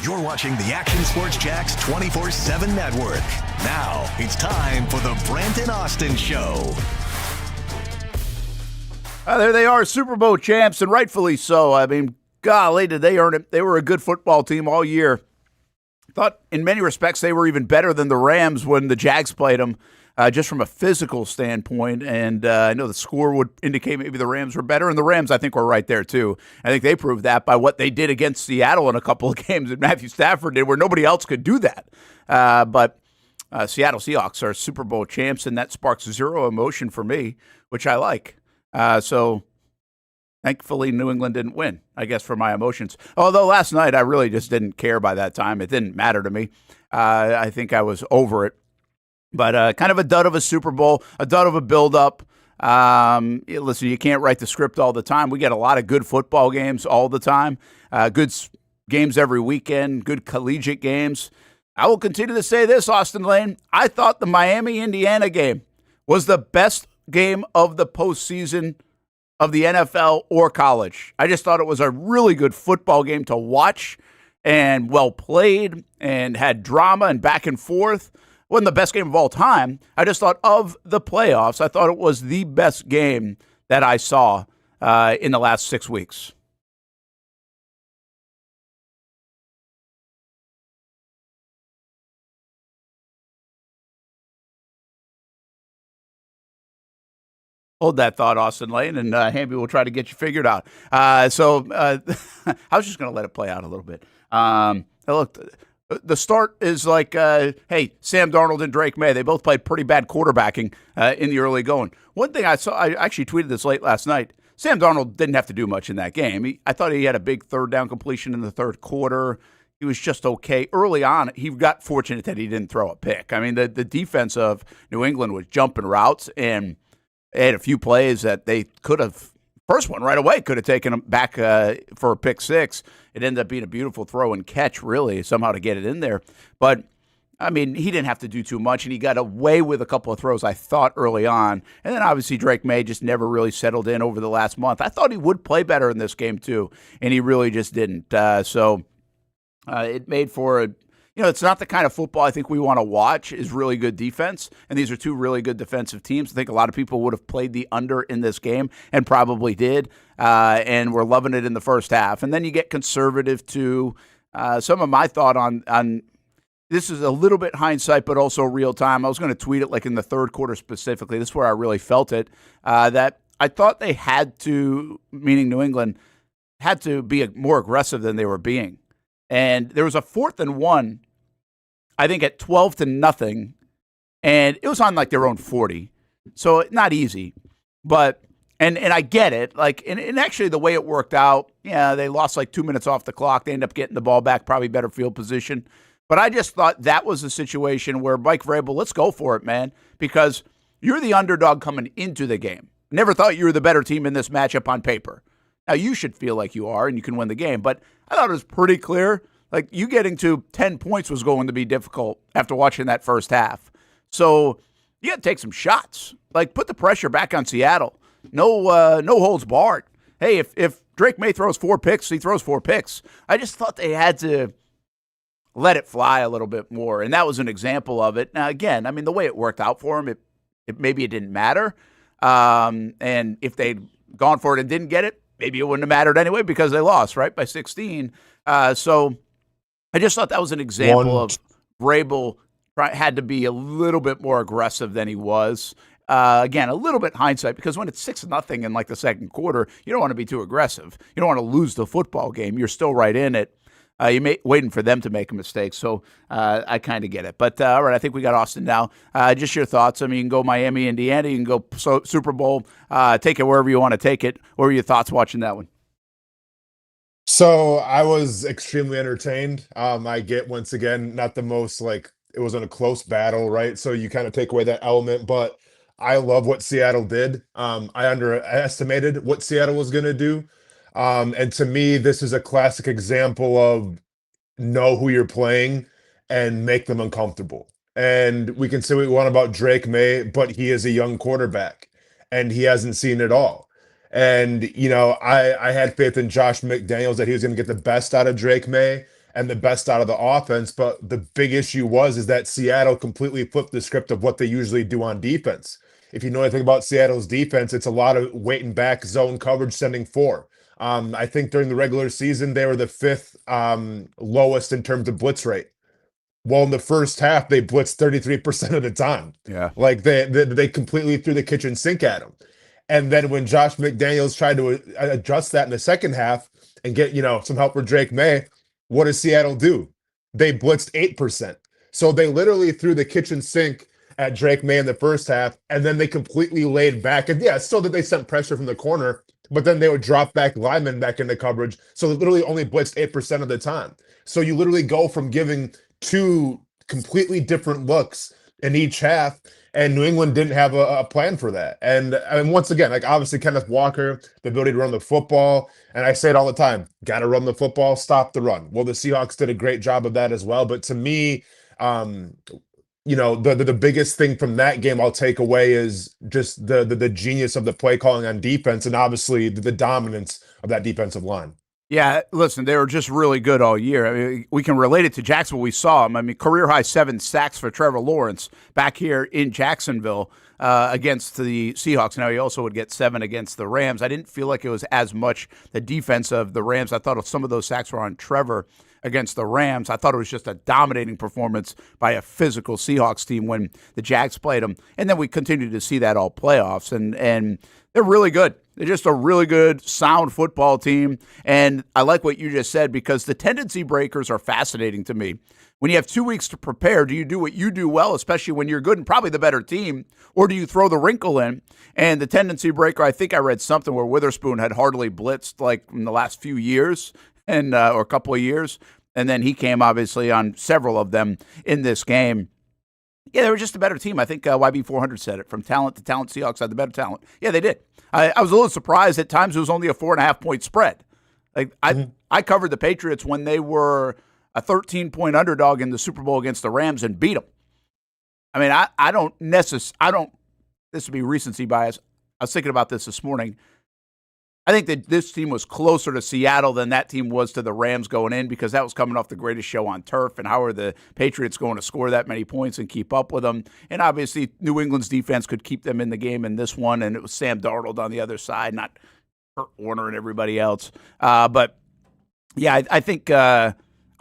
You're watching the Action Sports Jacks 24/7 network. Now it's time for the Brent and Austen Show. There they are, Super Bowl champs, and rightfully so. I mean, golly, did they earn it. They were a good football team all year. Thought in many respects they were even better than the Rams when the Jags played them, just from a physical standpoint. And I know the score would indicate maybe the Rams were better, and the Rams, I think, were right there too. I think they proved that by what they did against Seattle in a couple of games that Matthew Stafford did, where nobody else could do that. But Seattle Seahawks are Super Bowl champs, and that sparks zero emotion for me, which I like. So thankfully, New England didn't win, I guess, for my emotions. Although last night, I really just didn't care by that time. It didn't matter to me. I think I was over it. But kind of a dud of a Super Bowl, a dud of a build-up. Listen, you can't write the script all the time. We get a lot of good football games all the time, good games every weekend, good collegiate games. I will continue to say this, Austen Lane. I thought the Miami-Indiana game was the best game of the postseason of the NFL or college. I just thought it was a really good football game to watch and well played and had drama and back and forth. Wasn't the best game of all time. I just thought of the playoffs, I thought it was the best game that I saw in the last 6 weeks. Hold that thought, Austen Lane, and Hamby will try to get you figured out. I was just going to let it play out a little bit. Look, the start is like, hey, Sam Darnold and Drake May, they both played pretty bad quarterbacking in the early going. One thing I saw, I actually tweeted this late last night, Sam Darnold didn't have to do much in that game. I thought he had a big third down completion in the third quarter. He was just okay. Early on, he got fortunate that he didn't throw a pick. I mean, the defense of New England was jumping routes, and they had a few plays that they could have, first one right away, could have taken him back for a pick six. It ended up being a beautiful throw and catch, really, somehow to get it in there. But, I mean, he didn't have to do too much, and he got away with a couple of throws, I thought, early on. And then, obviously, Drake May just never really settled in over the last month. I thought he would play better in this game, too, and he really just didn't. So it made for a, it's not the kind of football I think we want to watch, is really good defense. And these are two really good defensive teams. I think a lot of people would have played the under in this game and probably did. And we're loving it in the first half. And then you get conservative too. Some of my thought on this is a little bit hindsight, but also real time. I was going to tweet it like in the third quarter specifically. This is where I really felt it. That I thought they had to, meaning New England, had to be more aggressive than they were being. And there was a 4th and 1, I think at 12-0, and it was on like their own 40. So not easy, but, and I get it. Like, and actually the way it worked out, yeah, they lost like 2 minutes off the clock. They end up getting the ball back, probably better field position. But I just thought that was a situation where Mike Vrabel, let's go for it, man, because you're the underdog coming into the game. Never thought you were the better team in this matchup on paper. Now, you should feel like you are and you can win the game, but I thought it was pretty clear. Like, you getting to 10 points was going to be difficult after watching that first half. So you got to take some shots. Like, put the pressure back on Seattle. No holds barred. Hey, if Drake May throws 4 picks, he throws 4 picks. I just thought they had to let it fly a little bit more, and that was an example of it. Now, again, I mean, the way it worked out for him, it maybe it didn't matter. And if they'd gone for it and didn't get it, maybe it wouldn't have mattered anyway because they lost, right, by 16. So I just thought that was an example of Vrabel had to be a little bit more aggressive than he was. Again, a little bit hindsight, because when it's 6-0 in like the second quarter, you don't want to be too aggressive. You don't want to lose the football game. You're still right in it. You're waiting for them to make a mistake. So I kind of get it. But all right, I think we got Austen now. Just your thoughts. I mean, you can go Miami, Indiana. You can go Super Bowl. Take it wherever you want to take it. What were your thoughts watching that one? So I was extremely entertained. I get, once again, not the most, like, it wasn't a close battle, right? So you kind of take away that element, but I love what Seattle did. I underestimated what Seattle was going to do. And to me, this is a classic example of know who you're playing and make them uncomfortable. And we can say what we want about Drake May, but he is a young quarterback and he hasn't seen it all. And, I had faith in Josh McDaniels that he was going to get the best out of Drake May. and the best out of the offense. But the big issue is that Seattle completely flipped the script of what they usually do on defense. If you know anything about Seattle's defense, it's a lot of waiting back zone coverage, sending four. I think during the regular season, they were the fifth lowest in terms of blitz rate. Well, in the first half, they blitzed 33% of the time. Yeah. Like they completely threw the kitchen sink at them. And then when Josh McDaniels tried to adjust that in the second half and get, some help for Drake May, what does Seattle do? They blitzed 8%. So they literally threw the kitchen sink at Drake May in the first half, and then they completely laid back. And yeah, it's still that they sent pressure from the corner, but then they would drop back linemen back into coverage. So they literally only blitzed 8% of the time. So you literally go from giving two completely different looks in each half, and New England didn't have a plan for that. And I mean, once again, like obviously Kenneth Walker, the ability to run the football, and I say it all the time, got to run the football, stop the run. Well, the Seahawks did a great job of that as well. But to me, the biggest thing from that game I'll take away is just the genius of the play calling on defense, and obviously the dominance of that defensive line. Yeah, listen, they were just really good all year. I mean, we can relate it to Jacksonville. We saw them. I mean, career-high 7 sacks for Trevor Lawrence back here in Jacksonville against the Seahawks. Now, he also would get 7 against the Rams. I didn't feel like it was as much the defense of the Rams. I thought some of those sacks were on Trevor against the Rams. I thought it was just a dominating performance by a physical Seahawks team when the Jags played them. And then we continued to see that all playoffs. And they're really good. They're just a really good, sound football team. And I like what you just said, because the tendency breakers are fascinating to me. When you have 2 weeks to prepare, do you do what you do well, especially when you're good and probably the better team, or do you throw the wrinkle in? And the tendency breaker, I think I read something where Witherspoon had hardly blitzed like in the last few years and or a couple of years. And then he came, obviously, on several of them in this game. Yeah, they were just a better team. I think YB400 said it. From talent to talent, Seahawks had the better talent. Yeah, they did. I was a little surprised at times it was only a 4.5-point spread. Like I covered the Patriots when they were a 13-point underdog in the Super Bowl against the Rams and beat them. I mean, I don't. This would be recency bias. I was thinking about this morning. I think that this team was closer to Seattle than that team was to the Rams going in, because that was coming off the greatest show on turf. And how are the Patriots going to score that many points and keep up with them? And obviously, New England's defense could keep them in the game in this one. And it was Sam Darnold on the other side, not Kurt Warner and everybody else. But yeah, I think I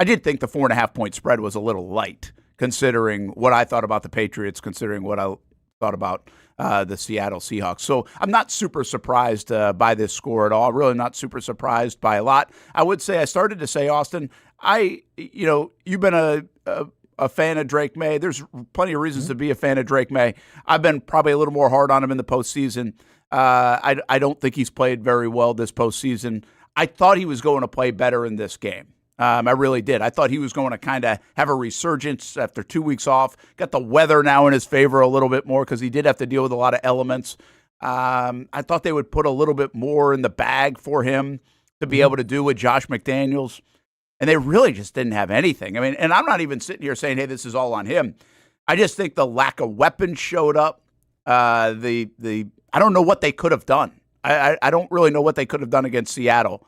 did think the 4.5-point spread was a little light, considering what I thought about the Patriots, considering what I thought about the Seattle Seahawks. So I'm not super surprised by this score at all. Really not super surprised by a lot. I would say I started to say, Austen, you've been a fan of Drake May. There's plenty of reasons to be a fan of Drake May. I've been probably a little more hard on him in the postseason. I don't think he's played very well this postseason. I thought he was going to play better in this game. I really did. I thought he was going to kind of have a resurgence after 2 weeks off. Got the weather now in his favor a little bit more, because he did have to deal with a lot of elements. I thought they would put a little bit more in the bag for him to be able to do with Josh McDaniels. And they really just didn't have anything. I mean, and I'm not even sitting here saying, hey, this is all on him. I just think the lack of weapons showed up. I don't know what they could have done. I don't really know what they could have done against Seattle.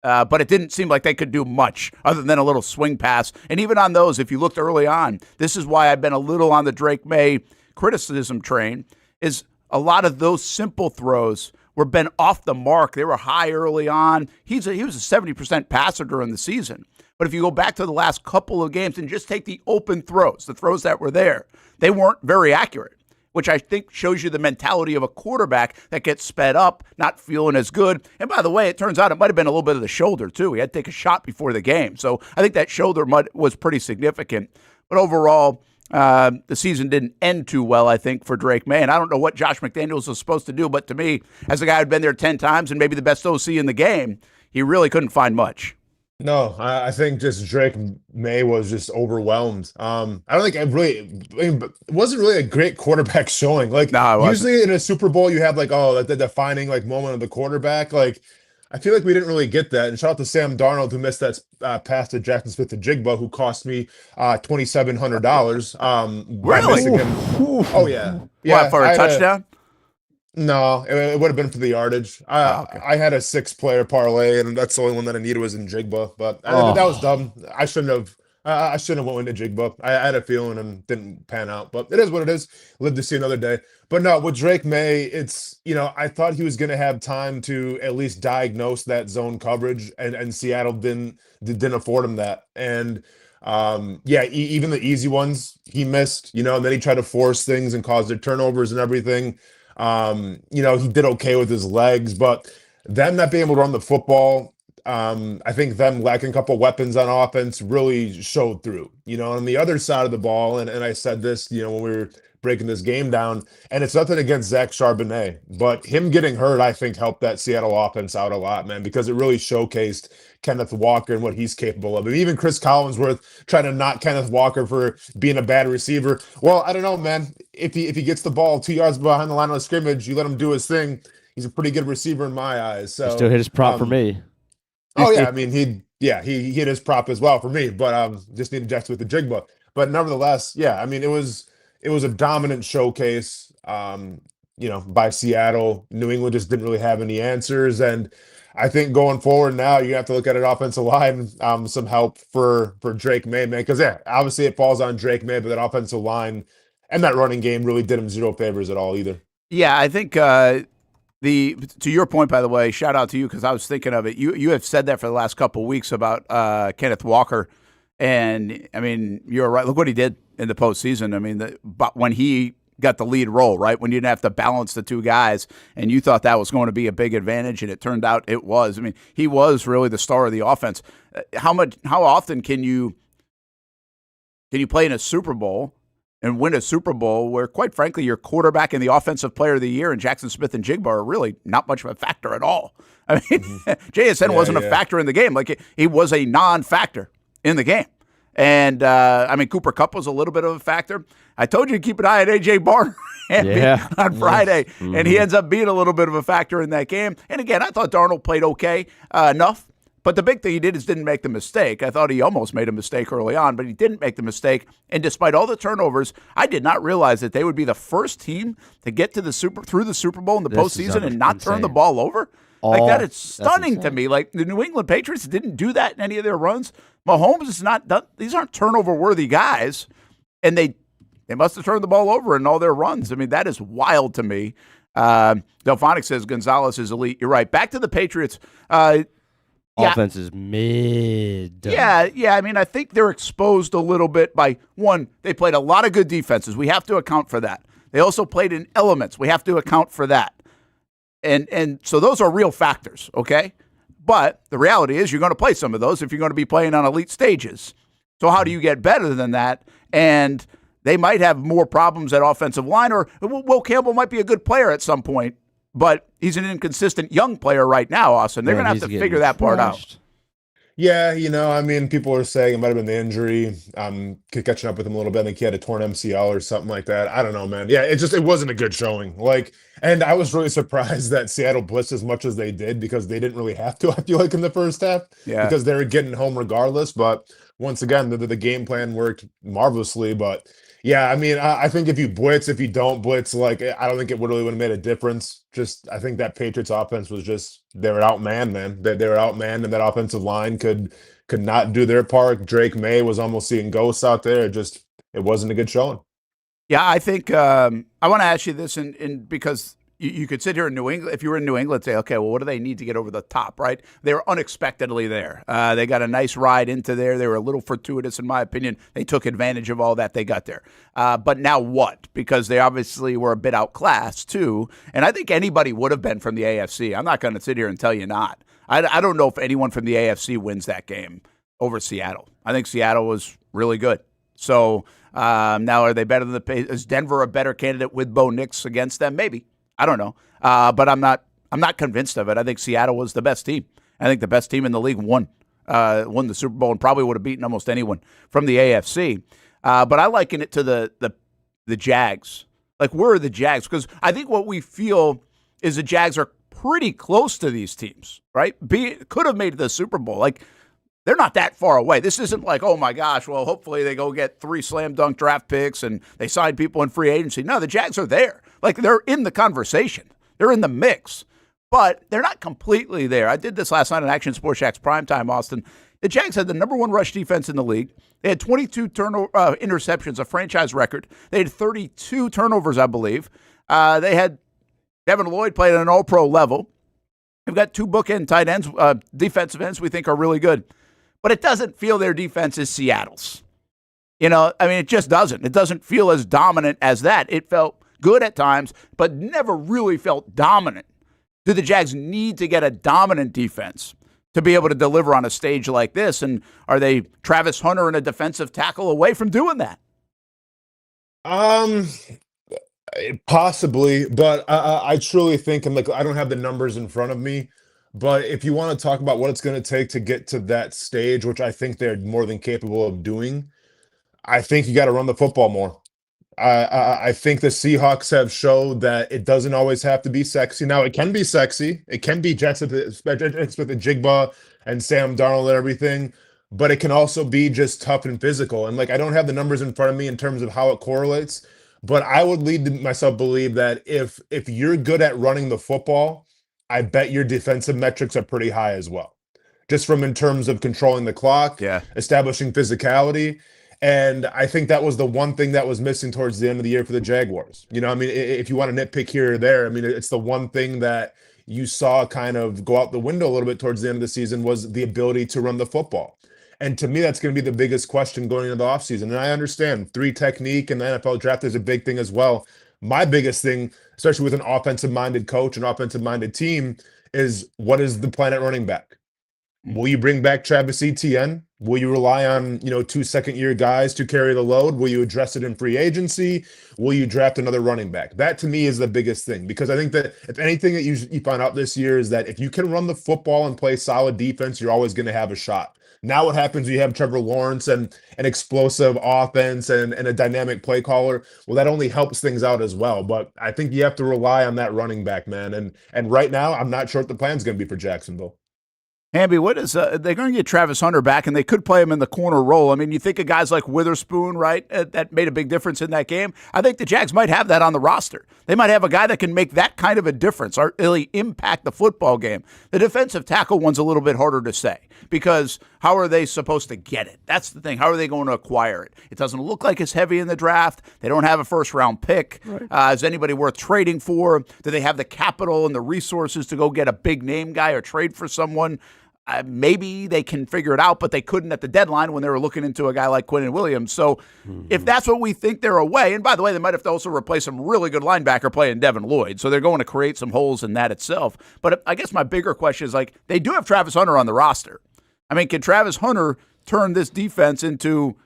But it didn't seem like they could do much other than a little swing pass. And even on those, if you looked early on, this is why I've been a little on the Drake May criticism train, is a lot of those simple throws were been off the mark. They were high early on. He was a 70% passer during the season. But if you go back to the last couple of games and just take the open throws, the throws that were there, they weren't very accurate, which I think shows you the mentality of a quarterback that gets sped up, not feeling as good. And by the way, it turns out it might have been a little bit of the shoulder, too. He had to take a shot before the game. So I think that shoulder was pretty significant. But overall, the season didn't end too well, I think, for Drake May. And I don't know what Josh McDaniels was supposed to do, but to me, as a guy who'd been there 10 times and maybe the best OC in the game, he really couldn't find much. No, I think just Drake May was just overwhelmed. I don't think it wasn't really a great quarterback showing. Like, no, usually in a Super Bowl, you have like, the defining like moment of the quarterback. Like, I feel like we didn't really get that. And shout out to Sam Darnold, who missed that pass to Jackson Smith-Njigba, who cost me $2,700. Really? By missing him. Oh yeah, What, for a touchdown? No, it would have been for the yardage. I Okay. I had a 6-player parlay, and that's the only one that I needed was in Jigba. But that was Oh, dumb. I shouldn't have went into Jigba. I had a feeling and didn't pan out. But it is what it is. Live to see another day. But no, with Drake May, it's I thought he was going to have time to at least diagnose that zone coverage, and Seattle didn't afford him that. And yeah, even the easy ones he missed. And then he tried to force things and cause their turnovers and everything. He did okay with his legs, but them not being able to run the football, I think them lacking a couple weapons on offense really showed through. On the other side of the ball, and I said this, when we were breaking this game down, and it's nothing against Zach Charbonnet, but him getting hurt, I think, helped that Seattle offense out a lot, man, because it really showcased Kenneth Walker and what he's capable of. And even Chris Collinsworth trying to knock Kenneth Walker for being a bad receiver. Well, I don't know, man. If he gets the ball 2 yards behind the line of scrimmage, you let him do his thing. He's a pretty good receiver in my eyes. he So, still hit his prop for me. oh yeah, I mean he hit his prop as well for me, but just need to adjust with the Jigba. But nevertheless, yeah, I mean it was a dominant showcase. By Seattle. New England just didn't really have any answers, and I think going forward now you have to look at an offensive line, some help for Drake May, man, because yeah, obviously it falls on Drake May, but that offensive line and that running game really did him zero favors at all either. Yeah, I think to your point, by the way, shout out to you because I was thinking of it. You have said that for the last couple of weeks about Kenneth Walker, and I mean you're right. Look what he did in the postseason. I mean, but when he got the lead role, right, when you didn't have to balance the two guys, and you thought that was going to be a big advantage, and it turned out it was. I mean, he was really the star of the offense. How often can you play in a Super Bowl and win a Super Bowl where, quite frankly, your quarterback and the offensive player of the year and Jackson Smith and Jigba are really not much of a factor at all? I mean, JSN wasn't a factor in the game. Like, he was a non-factor in the game. And, I mean, Cooper Kupp was a little bit of a factor. I told you to keep an eye on A.J. Barner on Friday, and he ends up being a little bit of a factor in that game. And, again, I thought Darnold played okay enough. But the big thing he did is didn't make the mistake. I thought he almost made a mistake early on, but he didn't make the mistake. And despite all the turnovers, I did not realize that they would be the first team to get to through the Super Bowl in the postseason and not turn the ball over. Like, that is stunning to me. Like, the New England Patriots didn't do that in any of their runs. Mahomes is not done. These aren't turnover-worthy guys, and they must have turned the ball over in all their runs. I mean, that is wild to me. Delphonic says Gonzalez is elite. You're right. Back to the Patriots. Offense is mid. Yeah. I mean, I think they're exposed a little bit by, one, they played a lot of good defenses. We have to account for that. They also played in elements. We have to account for that. And so those are real factors, okay? But the reality is you're going to play some of those if you're going to be playing on elite stages. So how do you get better than that? And they might have more problems at offensive line, or Will Campbell might be a good player at some point, but he's an inconsistent young player right now, Austen. They're going to have to figure that part out. Yeah, I mean, people are saying it might have been the injury, catching up with him a little bit. I think he had a torn MCL or something like that. I don't know, man. Yeah, it wasn't a good showing. And I was really surprised that Seattle blitzed as much as they did because they didn't really have to, I feel like, in the first half. Yeah. Because they were getting home regardless. But once again, the game plan worked marvelously. But yeah, I mean, I think if you don't blitz, I don't think it would have made a difference. Just, I think that Patriots offense was they were outmanned, man. They were outmanned, and that offensive line could not do their part. Drake May was almost seeing ghosts out there. It wasn't a good showing. Yeah, I think I want to ask you this, because you could sit here in New England. If you were in New England, say, okay, well, what do they need to get over the top, right? They were unexpectedly there. They got a nice ride into there. They were a little fortuitous, in my opinion. They took advantage of all that they got there. But now what? Because they obviously were a bit outclassed, too. And I think anybody would have been from the AFC. I'm not going to sit here and tell you not. I don't know if anyone from the AFC wins that game over Seattle. I think Seattle was really good. So now are they better than is Denver a better candidate with Bo Nix against them? Maybe. I don't know, but I'm not convinced of it. I think Seattle was the best team. I think the best team in the league won the Super Bowl and probably would have beaten almost anyone from the AFC. But I liken it to the Jags. Like, where are the Jags? Because I think what we feel is the Jags are pretty close to these teams, right? Could have made the Super Bowl. Like, they're not that far away. This isn't like, oh my gosh, well, hopefully they go get 3 slam dunk draft picks and they sign people in free agency. No, the Jags are there. Like, they're in the conversation. They're in the mix, but they're not completely there. I did this last night on Action Sports Jack's Primetime, Austin. The Jags had the number one rush defense in the league. They had 22 interceptions, a franchise record. They had 32 turnovers, I believe. They had Devin Lloyd played at an all-pro level. They've got two bookend tight ends, defensive ends we think are really good. But it doesn't feel their defense is Seattle's. It just doesn't. It doesn't feel as dominant as that. It felt good at times, but never really felt dominant. Do the Jags need to get a dominant defense to be able to deliver on a stage like this? And are they Travis Hunter and a defensive tackle away from doing that? Possibly, but I truly think, and I don't have the numbers in front of me, but if you want to talk about what it's going to take to get to that stage, which I think they're more than capable of doing, I think you got to run the football more. I think the Seahawks have showed that it doesn't always have to be sexy. Now, it can be sexy. It can be Jets with the Jigba and Sam Darnold and everything, but it can also be just tough and physical. And I don't have the numbers in front of me in terms of how it correlates, but I would lead myself believe that if you're good at running the football, I bet your defensive metrics are pretty high as well. Just from in terms of controlling the clock, establishing physicality. And I think that was the one thing that was missing towards the end of the year for the Jaguars. If you want to nitpick here or there, it's the one thing that you saw kind of go out the window a little bit towards the end of the season was the ability to run the football. And to me, that's going to be the biggest question going into the offseason. And I understand 3 technique and the NFL draft is a big thing as well. My biggest thing, especially with an offensive-minded coach, an offensive-minded team, is what is the plan at running back? Will you bring back Travis Etienne? Will you rely on 2 second-year guys to carry the load? Will you address it in free agency? Will you draft another running back? That, to me, is the biggest thing. Because I think that if anything that you find out this year is that if you can run the football and play solid defense, you're always going to have a shot. Now what happens when you have Trevor Lawrence and an explosive offense and a dynamic play caller? Well, that only helps things out as well. But I think you have to rely on that running back, man. And right now, I'm not sure what the plan's going to be for Jacksonville. Hamby, what is they're going to get Travis Hunter back, and they could play him in the corner role. You think of guys like Witherspoon, right? That made a big difference in that game. I think the Jags might have that on the roster. They might have a guy that can make that kind of a difference or really impact the football game. The defensive tackle one's a little bit harder to say because how are they supposed to get it? That's the thing. How are they going to acquire it? It doesn't look like it's heavy in the draft. They don't have a first-round pick. Right. Is anybody worth trading for? Do they have the capital and the resources to go get a big-name guy or trade for someone? Maybe they can figure it out, but they couldn't at the deadline when they were looking into a guy like Quinnen Williams. So if that's what we think they're away, and by the way, they might have to also replace some really good linebacker playing Devin Lloyd. So they're going to create some holes in that itself. But I guess my bigger question is they do have Travis Hunter on the roster. Can Travis Hunter turn this defense into,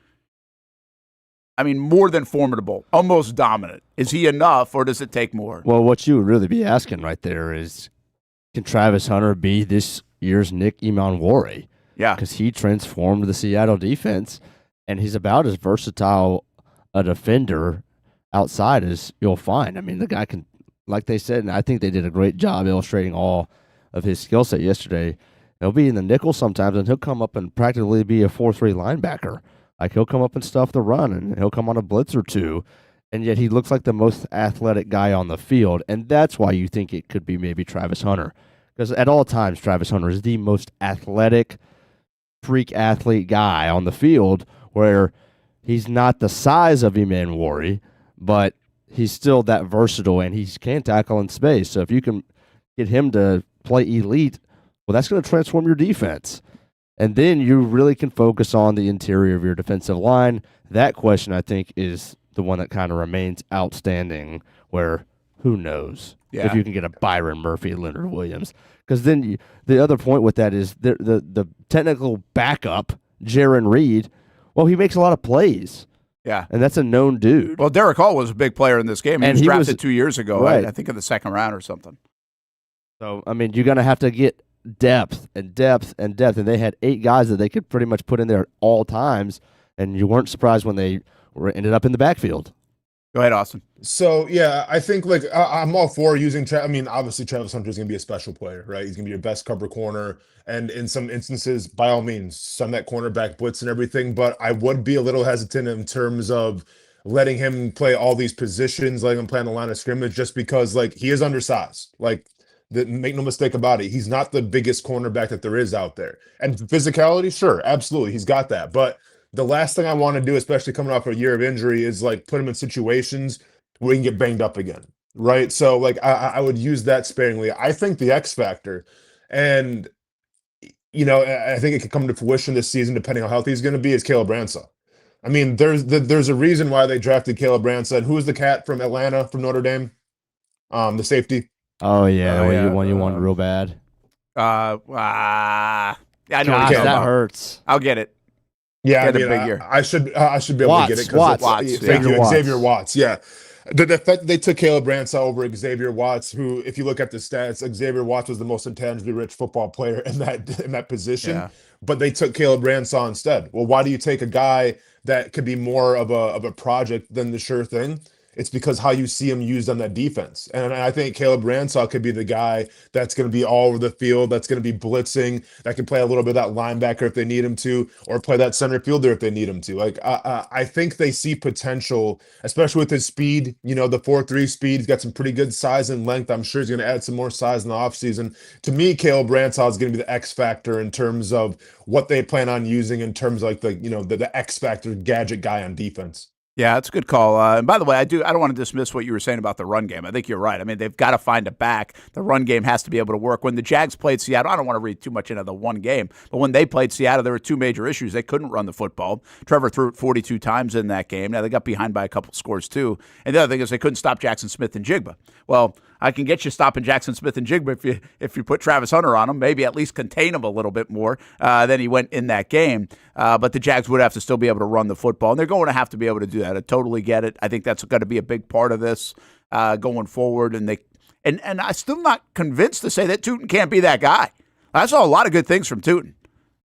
more than formidable, almost dominant? Is he enough or does it take more? Well, what you would really be asking right there is, can Travis Hunter be this year's Nick Emanwari? Yeah. Because he transformed the Seattle defense, and he's about as versatile a defender outside as you'll find. The guy can, like they said, and I think they did a great job illustrating all of his skill set yesterday. He'll be in the nickel sometimes, and he'll come up and practically be a 4-3 linebacker. He'll come up and stuff the run, and he'll come on a blitz or two, and yet he looks like the most athletic guy on the field, and that's why you think it could be maybe Travis Hunter. Because at all times, Travis Hunter is the most athletic, freak athlete guy on the field, where he's not the size of Emanwari, but he's still that versatile, and he can tackle in space. So if you can get him to play elite, well, that's going to transform your defense. And then you really can focus on the interior of your defensive line. That question, I think, is the one that kind of remains outstanding, where who knows if you can get a Byron Murphy, Leonard Williams. Because then the other point with that is the technical backup, Jaron Reed, well, he makes a lot of plays. Yeah. And that's a known dude. Well, Derek Hall was a big player in this game. He was drafted 2 years ago, right. I think in the second round or something. So, you're going to have to get depth and depth and depth. And they had 8 guys that they could pretty much put in there at all times, and you weren't surprised when they ended up in the backfield. Go ahead, Austin. So, yeah, I think I'm all for using obviously Travis Hunter is going to be a special player, right? He's going to be your best cover corner. And in some instances, by all means, send that cornerback blitz and everything. But I would be a little hesitant in terms of letting him play all these positions, letting him play on the line of scrimmage, just because like he is undersized. Like, make no mistake about it, he's not the biggest cornerback that there is out there. And physicality, sure, absolutely, he's got that. But the last thing I want to do, especially coming off a year of injury, is like put him in situations where he can get banged up again, right? So like I would use that sparingly. I think the X factor, and I think it could come to fruition this season, depending on how healthy he's going to be, is Caleb Branshaw. I mean, there's a reason why they drafted Caleb Branshaw. Who was the cat from Atlanta, from Notre Dame? The safety. Oh yeah, when you want real bad. Yeah, I know. Gosh, that hurts. I'll get it. Yeah, I mean, I should be able to get it. Watts. Thank you, Xavier Watts. Yeah. The fact that they took Caleb Branshaw over Xavier Watts, who, if you look at the stats, Xavier Watts was the most intangibly rich football player in that position. Yeah. But they took Caleb Branshaw instead. Well, why do you take a guy that could be more of a project than the sure thing? It's because how you see him used on that defense. And I think Caleb Branshaw could be the guy that's going to be all over the field, that's going to be blitzing, that can play a little bit of that linebacker if they need him to, or play that center fielder if they need him to. Like, I think they see potential, especially with his speed, the 4.3 speed. He's got some pretty good size and length. I'm sure he's going to add some more size in the offseason. To me, Caleb Branshaw is going to be the X factor in terms of what they plan on using in terms of like the X factor gadget guy on defense. Yeah, that's a good call. And by the way, I don't want to dismiss what you were saying about the run game. I think you're right. I mean, they've got to find a back. The run game has to be able to work. When the Jags played Seattle, I don't want to read too much into the one game, but when they played Seattle, there were two major issues. They couldn't run the football. Trevor threw it 42 times in that game. Now, they got behind by a couple scores, too. And the other thing is they couldn't stop Jackson Smith and Jigba. Well, I can get you stopping Jackson Smith and Jigba if you put Travis Hunter on him, maybe at least contain him a little bit more than he went in that game. But the Jags would have to still be able to run the football, and they're going to have to be able to do that. I totally get it. I think that's going to be a big part of this going forward. And I'm still not convinced to say that Tootin can't be that guy. I saw a lot of good things from Tootin.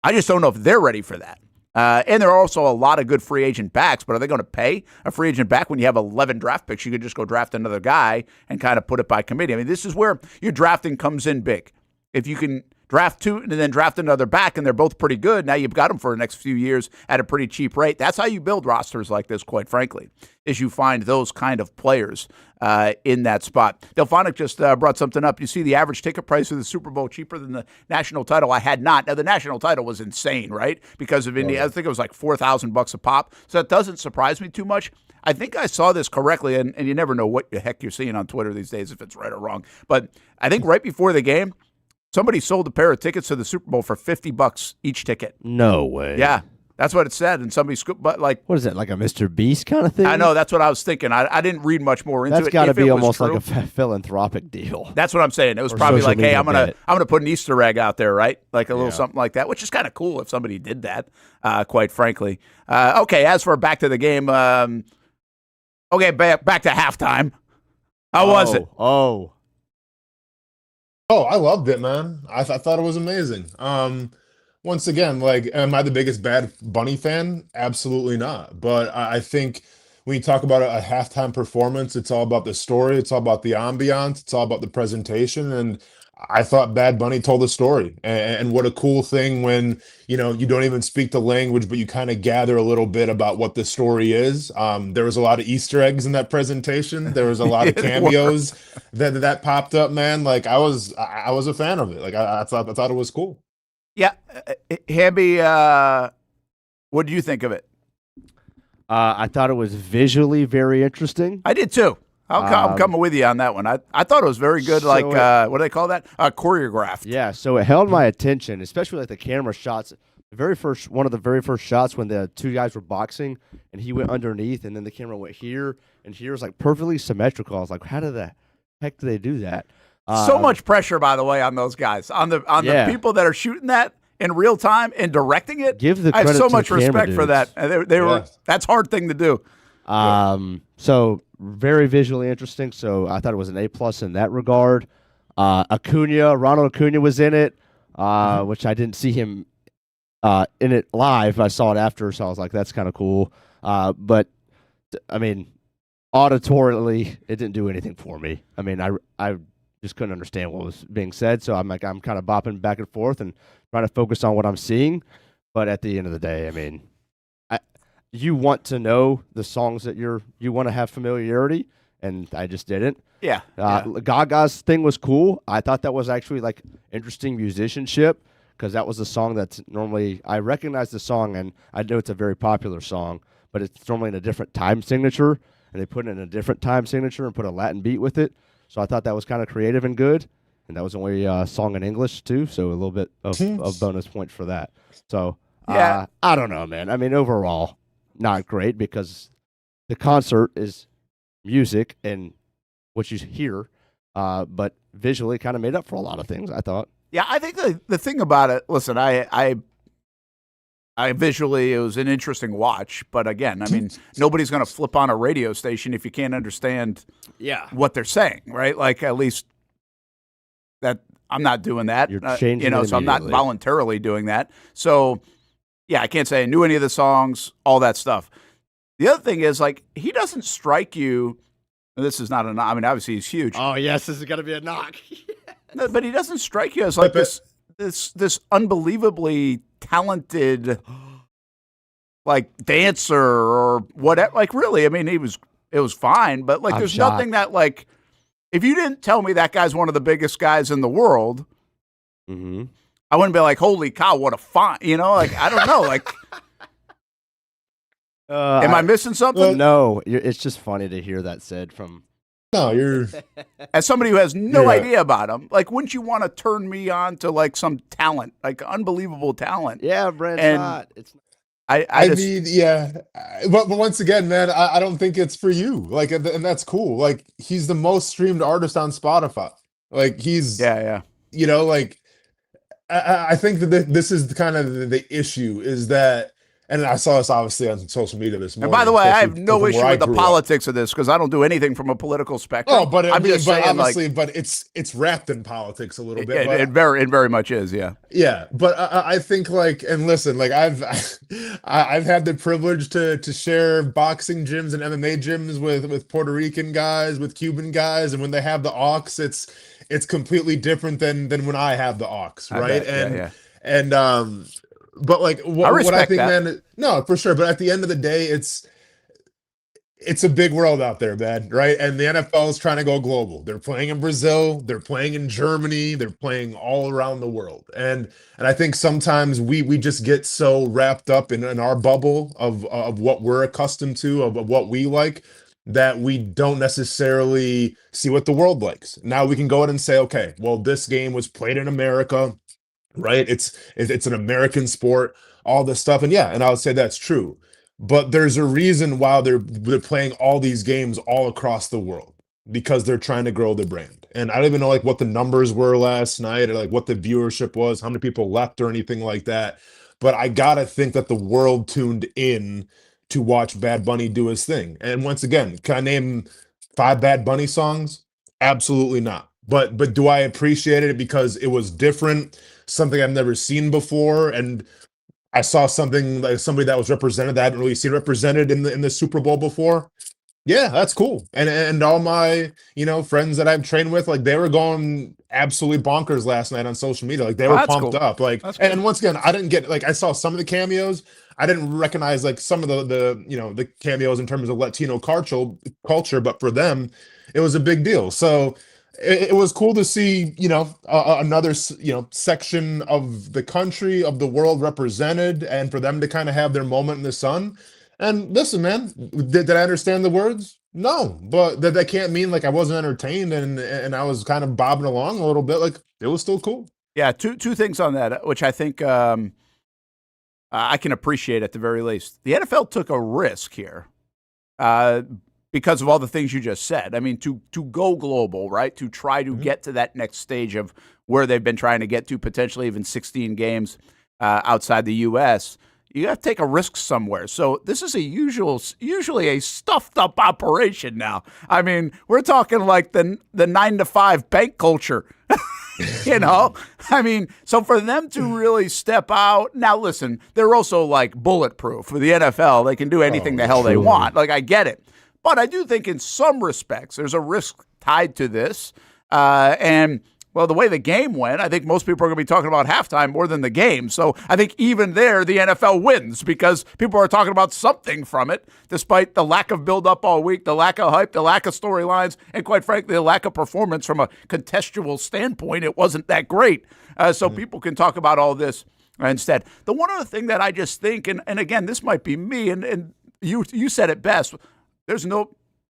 I just don't know if they're ready for that. And there are also a lot of good free agent backs, but are they going to pay a free agent back when you have 11 draft picks? You could just go draft another guy and kind of put it by committee. I mean, this is where your drafting comes in big. If you can draft two and then draft another back, and they're both pretty good, now you've got them for the next few years at a pretty cheap rate. That's how you build rosters like this, quite frankly, is you find those kind of players in that spot. Delphonic just brought something up. You see the average ticket price of the Super Bowl cheaper than the national title. I had not. Now, the national title was insane, right? Because of India. I think it was like $4,000 a pop. So that doesn't surprise me too much. I think I saw this correctly, and you never know what the heck you're seeing on Twitter these days, if it's right or wrong. But I think right before the game, somebody sold a pair of tickets to the Super Bowl for $50 each ticket. No way. Yeah, that's what it said. And somebody scooped, but like, what is it, like a Mr. Beast kind of thing? I know, that's what I was thinking. I didn't read much more into it. That's got to be almost like a philanthropic deal. That's what I'm saying. It was probably like, hey, I'm gonna put an Easter egg out there, right? Like a little something like that, which is kind of cool if somebody did that. Quite frankly. Okay, as for back to the game, okay, back to halftime. How was it? Oh, I loved it, man. I thought it was amazing. Once again, like, am I the biggest Bad Bunny fan? Absolutely not. But I think when you talk about a halftime performance, it's all about the story. It's all about the ambiance. It's all about the presentation. And I thought Bad Bunny told a story. And what a cool thing when, you don't even speak the language, but you kind of gather a little bit about what the story is. There was a lot of Easter eggs in that presentation. There was a lot of cameos that popped up, man. Like, I was a fan of it. Like, I thought it was cool. Yeah. Hamby, what do you think of it? I thought it was visually very interesting. I did too. I'm coming with you on that one. I thought it was very good, like, what do they call that? Choreographed. Yeah, so it held my attention, especially like the camera shots. One of the very first shots when the two guys were boxing, and he went underneath, and then the camera went here, and here was like perfectly symmetrical. I was like, how the heck do they do that? So much pressure, by the way, on those guys, on the people that are shooting that in real time and directing it. Give the credit I have so to much the respect camera for that. They were. That's a hard thing to do. So very visually interesting. So I thought it was an A+ in that regard. Ronald Acuna was in it, which I didn't see him in it live. I saw it after, so I was like, that's kind of cool. But I mean, auditorily, it didn't do anything for me. I mean, I just couldn't understand what was being said. So I'm kind of bopping back and forth and trying to focus on what I'm seeing. But at the end of the day, I mean, you want to know the songs that you want to have familiarity, and I just didn't. Yeah. Gaga's thing was cool. I thought that was actually like interesting musicianship because that was a song that's normally I recognize the song and I know it's a very popular song, but it's normally in a different time signature, and they put it in a different time signature and put a Latin beat with it. So I thought that was kind of creative and good, and that was only a song in English too, so a little bit of bonus points for that. So I don't know, man. I mean, overall, not great because the concert is music and what you hear, but visually kind of made up for a lot of things, I thought. Yeah, I think the thing about it, listen, I visually, it was an interesting watch, but again, I mean, nobody's going to flip on a radio station if you can't understand what they're saying, right? Like, at least that I'm not doing that. You're changing it so I'm not voluntarily doing that. So, yeah, I can't say I knew any of the songs, all that stuff. The other thing is, like, he doesn't strike you. This is not a knock. I mean, obviously he's huge. Oh, yes, this is going to be a knock. No, but he doesn't strike you as like this unbelievably talented, like, dancer or whatever. Like, really, I mean, it was fine, but like, there's nothing that, like, if you didn't tell me that guy's one of the biggest guys in the world, I wouldn't be like, holy cow, what a fine, like, I don't know, like, am I missing something? No, it's just funny to hear that said from. No, you're as somebody who has no idea about him. Like, wouldn't you want to turn me on to like some talent, like unbelievable talent? Yeah, Brent. It's not. I mean, yeah, but once again, man, I don't think it's for you. Like, and that's cool. Like, he's the most streamed artist on Spotify. Like, he's like, I think that this is kind of the issue is that. And I saw this obviously on social media this morning. And by the way, I have no issue with the politics of this because I don't do anything from a political spectrum. Oh, but I'm just saying, obviously, like, but it's wrapped in politics a little bit. It very much is, yeah. Yeah, but I think like, and listen, like I've had the privilege to share boxing gyms and MMA gyms with Puerto Rican guys, with Cuban guys, and when they have the aux, it's completely different than when I have the aux, right? But like what I think, that. Man, no, for sure. But at the end of the day, it's a big world out there, man, right? And the NFL is trying to go global. They're playing in Brazil, they're playing in Germany, they're playing all around the world. And I think sometimes we just get so wrapped up in our bubble of what we're accustomed to, of what we like, that we don't necessarily see what the world likes. Now we can go ahead and say, okay, well, this game was played in America. Right, it's an American sport, all this stuff, and I would say that's true. But there's a reason why they're playing all these games all across the world because they're trying to grow the brand. And I don't even know like what the numbers were last night or like what the viewership was, how many people left or anything like that. But I gotta think that the world tuned in to watch Bad Bunny do his thing. And once again, can I name 5 Bad Bunny songs? Absolutely not. But do I appreciate it because it was different? Something I've never seen before, and I saw something like somebody that was represented that I hadn't really seen represented in the Super Bowl before. Yeah, that's cool. And all my friends that I've trained with, like they were going absolutely bonkers last night on social media. Like they were pumped up. Like, and once again, I didn't get like I saw some of the cameos. I didn't recognize like some of the cameos in terms of Latino culture, but for them, it was a big deal. So. It was cool to see, another, section of the country, of the world represented, and for them to kind of have their moment in the sun. And listen, man, did I understand the words? No, but that can't mean like I wasn't entertained and I was kind of bobbing along a little bit. Like it was still cool. Yeah, two things on that, which I think I can appreciate at the very least. The NFL took a risk here. Because of all the things you just said. I mean, to go global, right? To try to get to that next stage of where they've been trying to get to, potentially even 16 games outside the U.S., you have to take a risk somewhere. So this is usually a stuffed up operation now. I mean, we're talking like the 9-to-5 bank culture. I mean, so for them to really step out. Now, listen, they're also like bulletproof for the NFL. They can do anything the hell they want. Like, I get it. But I do think in some respects there's a risk tied to this. And Well, the way the game went, I think most people are going to be talking about halftime more than the game. So I think even there, the NFL wins because people are talking about something from it, despite the lack of build-up all week, the lack of hype, the lack of storylines, and quite frankly, the lack of performance from a contextual standpoint. It wasn't that great. So people can talk about all this instead. The one other thing that I just think, and again, this might be me, and you said it best,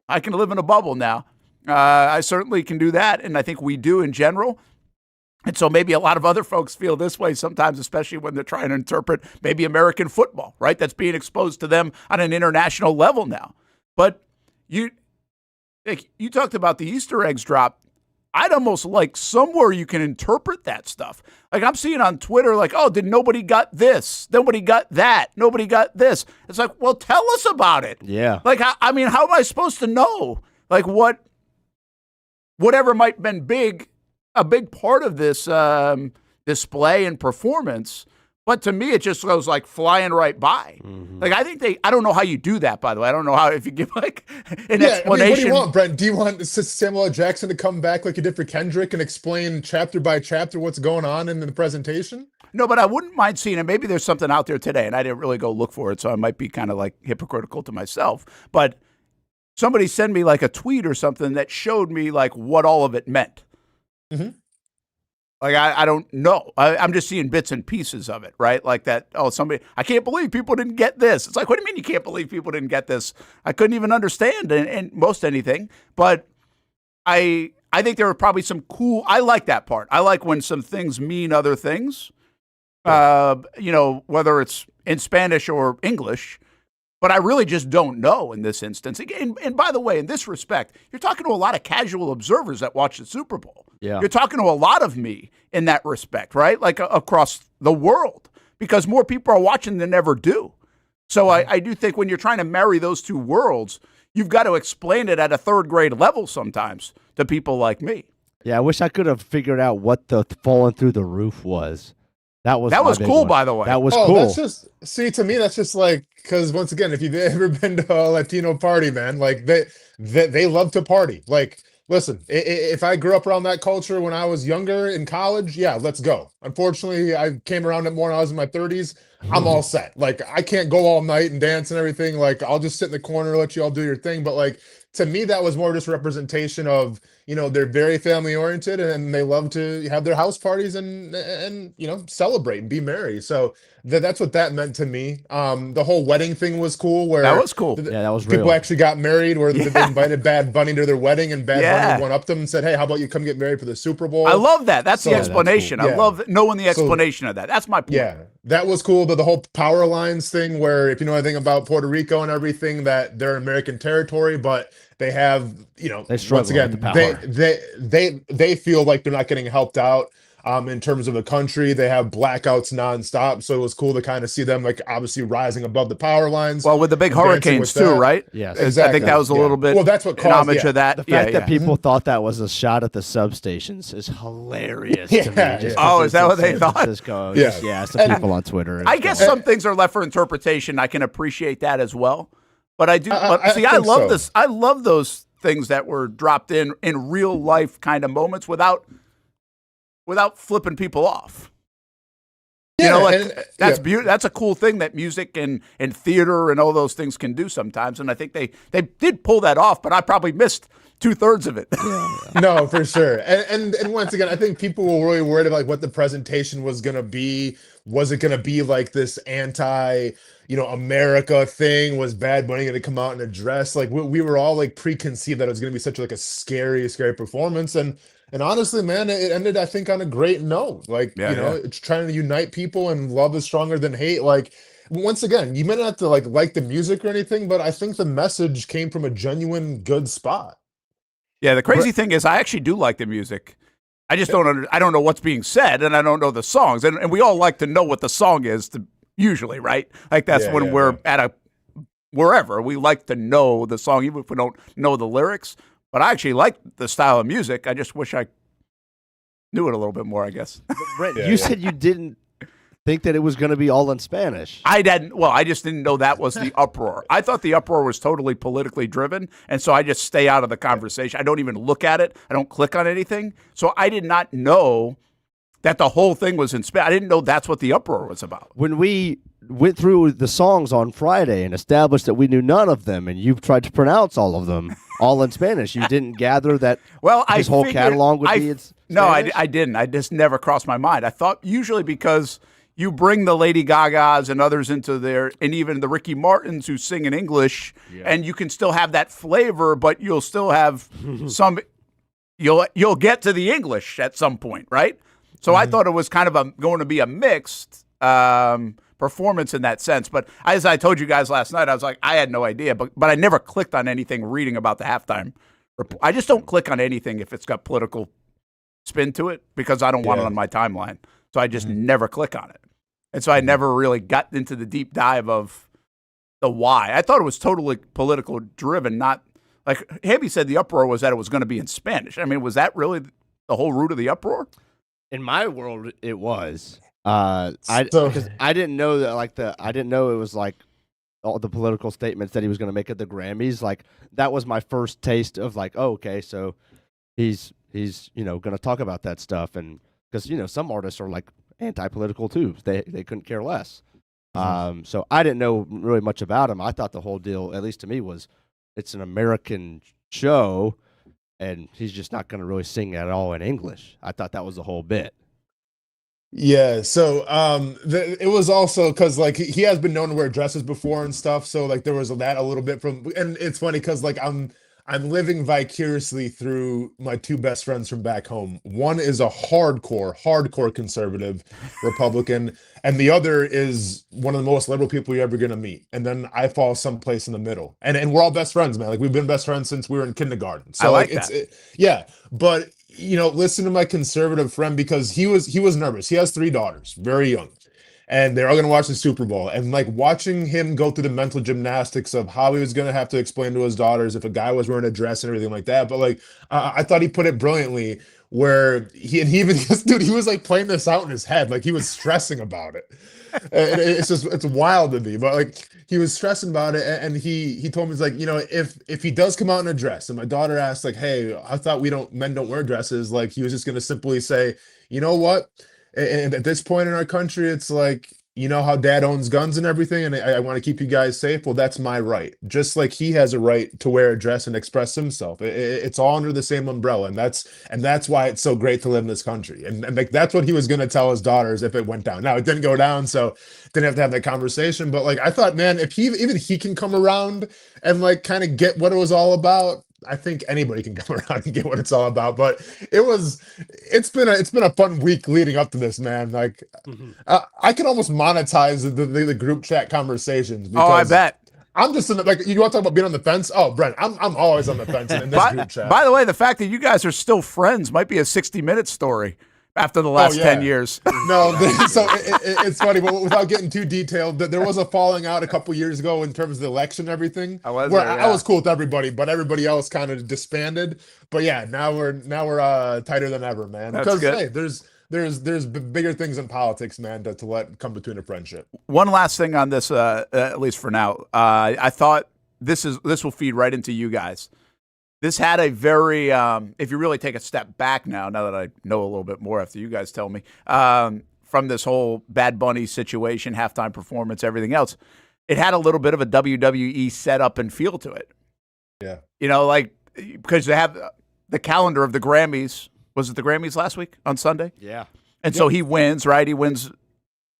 I can live in a bubble now. I certainly can do that, and I think we do in general. And so maybe a lot of other folks feel this way sometimes, especially when they're trying to interpret maybe American football, right? That's being exposed to them on an international level now. But you talked about the Easter eggs drop. I'd almost like somewhere you can interpret that stuff. Like I'm seeing on Twitter, like, oh, did nobody got this? Nobody got that. Nobody got this. It's like, well, tell us about it. Yeah. Like, I mean, how am I supposed to know? Like whatever might have been a big part of this display and performance. But to me, it just goes like flying right by. Mm-hmm. Like I don't know how you do that, by the way. I don't know how, if you give like an explanation. I mean, what do you want, Brent? Do you want Samuel L. Jackson to come back like you did for Kendrick and explain chapter by chapter what's going on in the presentation? No, but I wouldn't mind seeing it. Maybe there's something out there today, and I didn't really go look for it, so I might be kind of like hypocritical to myself. But somebody send me like a tweet or something that showed me like what all of it meant. Mm-hmm. Like, I don't know. I'm just seeing bits and pieces of it, right? Like that, I can't believe people didn't get this. It's like, what do you mean you can't believe people didn't get this? I couldn't even understand and most anything. But I think there were probably some I like that part. I like when some things mean other things, whether it's in Spanish or English. But I really just don't know in this instance. And by the way, in this respect, you're talking to a lot of casual observers that watch the Super Bowl. Yeah. You're talking to a lot of me in that respect, right? Like across the world, because more people are watching than ever do. So I do think when you're trying to marry those two worlds, you've got to explain it at a third grade level sometimes to people like me. Yeah, I wish I could have figured out what the falling through the roof was. That was cool, one. by the way. That was cool. That's just, to me, that's just like, because once again, if you've ever been to a Latino party, man, like they love to party. Like, listen, if I grew up around that culture when I was younger in college, yeah, let's go. Unfortunately, I came around it more when I was in my 30s. I'm all set. Like, I can't go all night and dance and everything. Like, I'll just sit in the corner, let you all do your thing. But like, to me, that was more just representation of, they're very family oriented and they love to have their house parties and celebrate and be merry. So that's what that meant to me. The whole wedding thing was cool. Where that was cool. Yeah, that was people real. actually got married, where they invited Bad Bunny to their wedding, and Bad Bunny went up to them and said, "Hey, how about you come get married for the Super Bowl?" I love that. That's the explanation. That's cool. I love knowing the explanation of that. That's my point. Yeah, that was cool. But the whole power lines thing, where if you know anything about Puerto Rico and everything, that they're American territory, but they have, they once again, they feel like they're not getting helped out in terms of the country. They have blackouts nonstop. So it was cool to kind of see them like obviously rising above the power lines. Well, with the big hurricanes too, right? Yes, exactly. I think that was a little bit. Well, that's what caused homage to that. The fact that people thought that was a shot at the substations is hilarious to me. Oh, is that what they thought? Francisco. Yeah, some people on Twitter. I guess some things are left for interpretation. I can appreciate that as well. But I do. I love this. I love those things that were dropped in real life kind of moments without flipping people off. That's beautiful. That's a cool thing that music and theater and all those things can do sometimes. And I think they did pull that off, but I probably missed 2/3 of it. No, for sure. And once again, I think people were really worried about like what the presentation was going to be. Was it going to be like this America thing? Was Bad Bunny going to come out in a dress? Like we were all like preconceived that it was going to be such like a scary performance. And honestly, man, it ended, I think, on a great note. Like, it's trying to unite people, and love is stronger than hate. Like, once again, you may not have to like the music or anything, but I think the message came from a genuine good spot. Yeah, the crazy thing is I actually do like the music. I just I don't know what's being said, and I don't know the songs. And we all like to know what the song is usually, right? Like that's when we're at wherever. We like to know the song, even if we don't know the lyrics. But I actually like the style of music. I just wish I knew it a little bit more, I guess. Brent, you said you didn't think that it was going to be all in Spanish. I just didn't know that was the uproar. I thought the uproar was totally politically driven, and so I just stay out of the conversation. I don't even look at it. I don't click on anything. So I did not know that the whole thing was in Spanish. I didn't know that's what the uproar was about. When we went through the songs on Friday and established that we knew none of them, and you tried to pronounce all of them all in Spanish, you didn't gather that his whole catalog would be in Spanish? No, I didn't. I just never crossed my mind. I thought usually because you bring the Lady Gagas and others into there, and even the Ricky Martins who sing in English, and you can still have that flavor, but you'll still have some. You'll get to the English at some point, right? So I thought it was kind of going to be a mixed performance in that sense. But as I told you guys last night, I was like, I had no idea, but I never clicked on anything reading about the halftime report. I just don't click on anything if it's got political spin to it because I don't want it on my timeline. So I just never click on it. And so I never really got into the deep dive of the why. I thought it was totally political driven, not like Hamby said the uproar was that it was going to be in Spanish. I mean, was that really the whole root of the uproar? In my world, it was. Because I didn't know that I didn't know it was like all the political statements that he was going to make at the Grammys. Like that was my first taste of like, oh, okay, so he's going to talk about that stuff, and because some artists are like anti-political too. They couldn't care less. So I didn't know really much about him. I thought the whole deal, at least to me, was it's an American show, and he's just not going to really sing at all in English. I thought that was the whole bit. Yeah, so it was also because like he has been known to wear dresses before and stuff, so like there was that a little bit from, and it's funny because like I'm living vicariously through my two best friends from back home. One is a hardcore conservative Republican, and the other is one of the most liberal people you're ever gonna meet. And then I fall someplace in the middle, and we're all best friends, man. Like we've been best friends since we were in kindergarten. So I like that. But listen to my conservative friend because he was nervous. He has 3 daughters, very young, and they're all going to watch the Super Bowl. And like watching him go through the mental gymnastics of how he was going to have to explain to his daughters if a guy was wearing a dress and everything like that. But like I thought he put it brilliantly where he was like playing this out in his head, like he was stressing about it. And it's wild to me, but like he was stressing about it, and he told me, he's like, if he does come out in a dress, and my daughter asked like, hey, I thought men don't wear dresses, like he was just going to simply say, you know what, and at this point in our country, it's like, how dad owns guns and everything, and I want to keep you guys safe. Well, that's my right. Just like he has a right to wear a dress and express himself. It's all under the same umbrella, and that's why it's so great to live in this country. And like that's what he was going to tell his daughters if it went down. Now it didn't go down, so didn't have to have that conversation. But like I thought, man, if even he can come around and like kind of get what it was all about, I think anybody can come around and get what it's all about. But it's been a fun week leading up to this, man. Like I can almost monetize the group chat conversations. Oh, I bet. I'm just like, you want to talk about being on the fence? Oh, Brent, I'm always on the fence in this group chat. By the way, the fact that you guys are still friends might be a 60-minute story after the last 10 years. No, so it's funny, but without getting too detailed, there was a falling out a couple years ago in terms of the election and everything. I was cool with everybody, but everybody else kind of disbanded. But yeah, now we're tighter than ever, man. That's because good. Hey, there's bigger things in politics, man, to let come between a friendship. One last thing on this, at least for now. I thought this will feed right into you guys. This had a very, if you really take a step back now that I know a little bit more after you guys tell me, from this whole Bad Bunny situation, halftime performance, everything else, it had a little bit of a WWE setup and feel to it. Yeah. Like, because they have the calendar of the Grammys. Was it the Grammys last week on Sunday? Yeah. And so he wins, right? He wins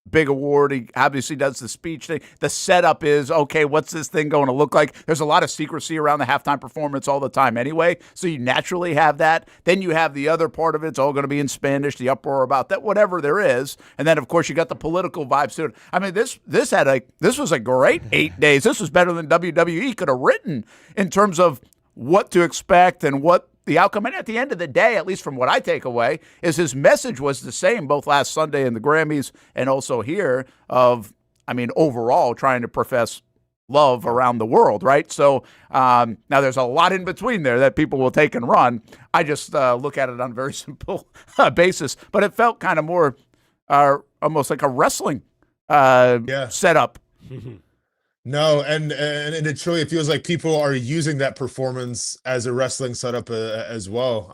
big award. He obviously does the speech thing. The setup is, okay, what's this thing going to look like? There's a lot of secrecy around the halftime performance all the time anyway, so you naturally have that. Then you have the other part of it. It's all going to be in Spanish, the uproar about that, whatever there is. And then, of course, you got the political vibes to it. I mean, this was a great 8 days. This was better than WWE could have written in terms of what to expect and what the outcome. And at the end of the day, at least from what I take away, is his message was the same both last Sunday in the Grammys and also here overall trying to profess love around the world, right? So now there's a lot in between there that people will take and run. I just look at it on a very simple basis, but it felt kind of more almost like a wrestling Yeah. setup. No, and it truly feels like people are using that performance as a wrestling setup as well.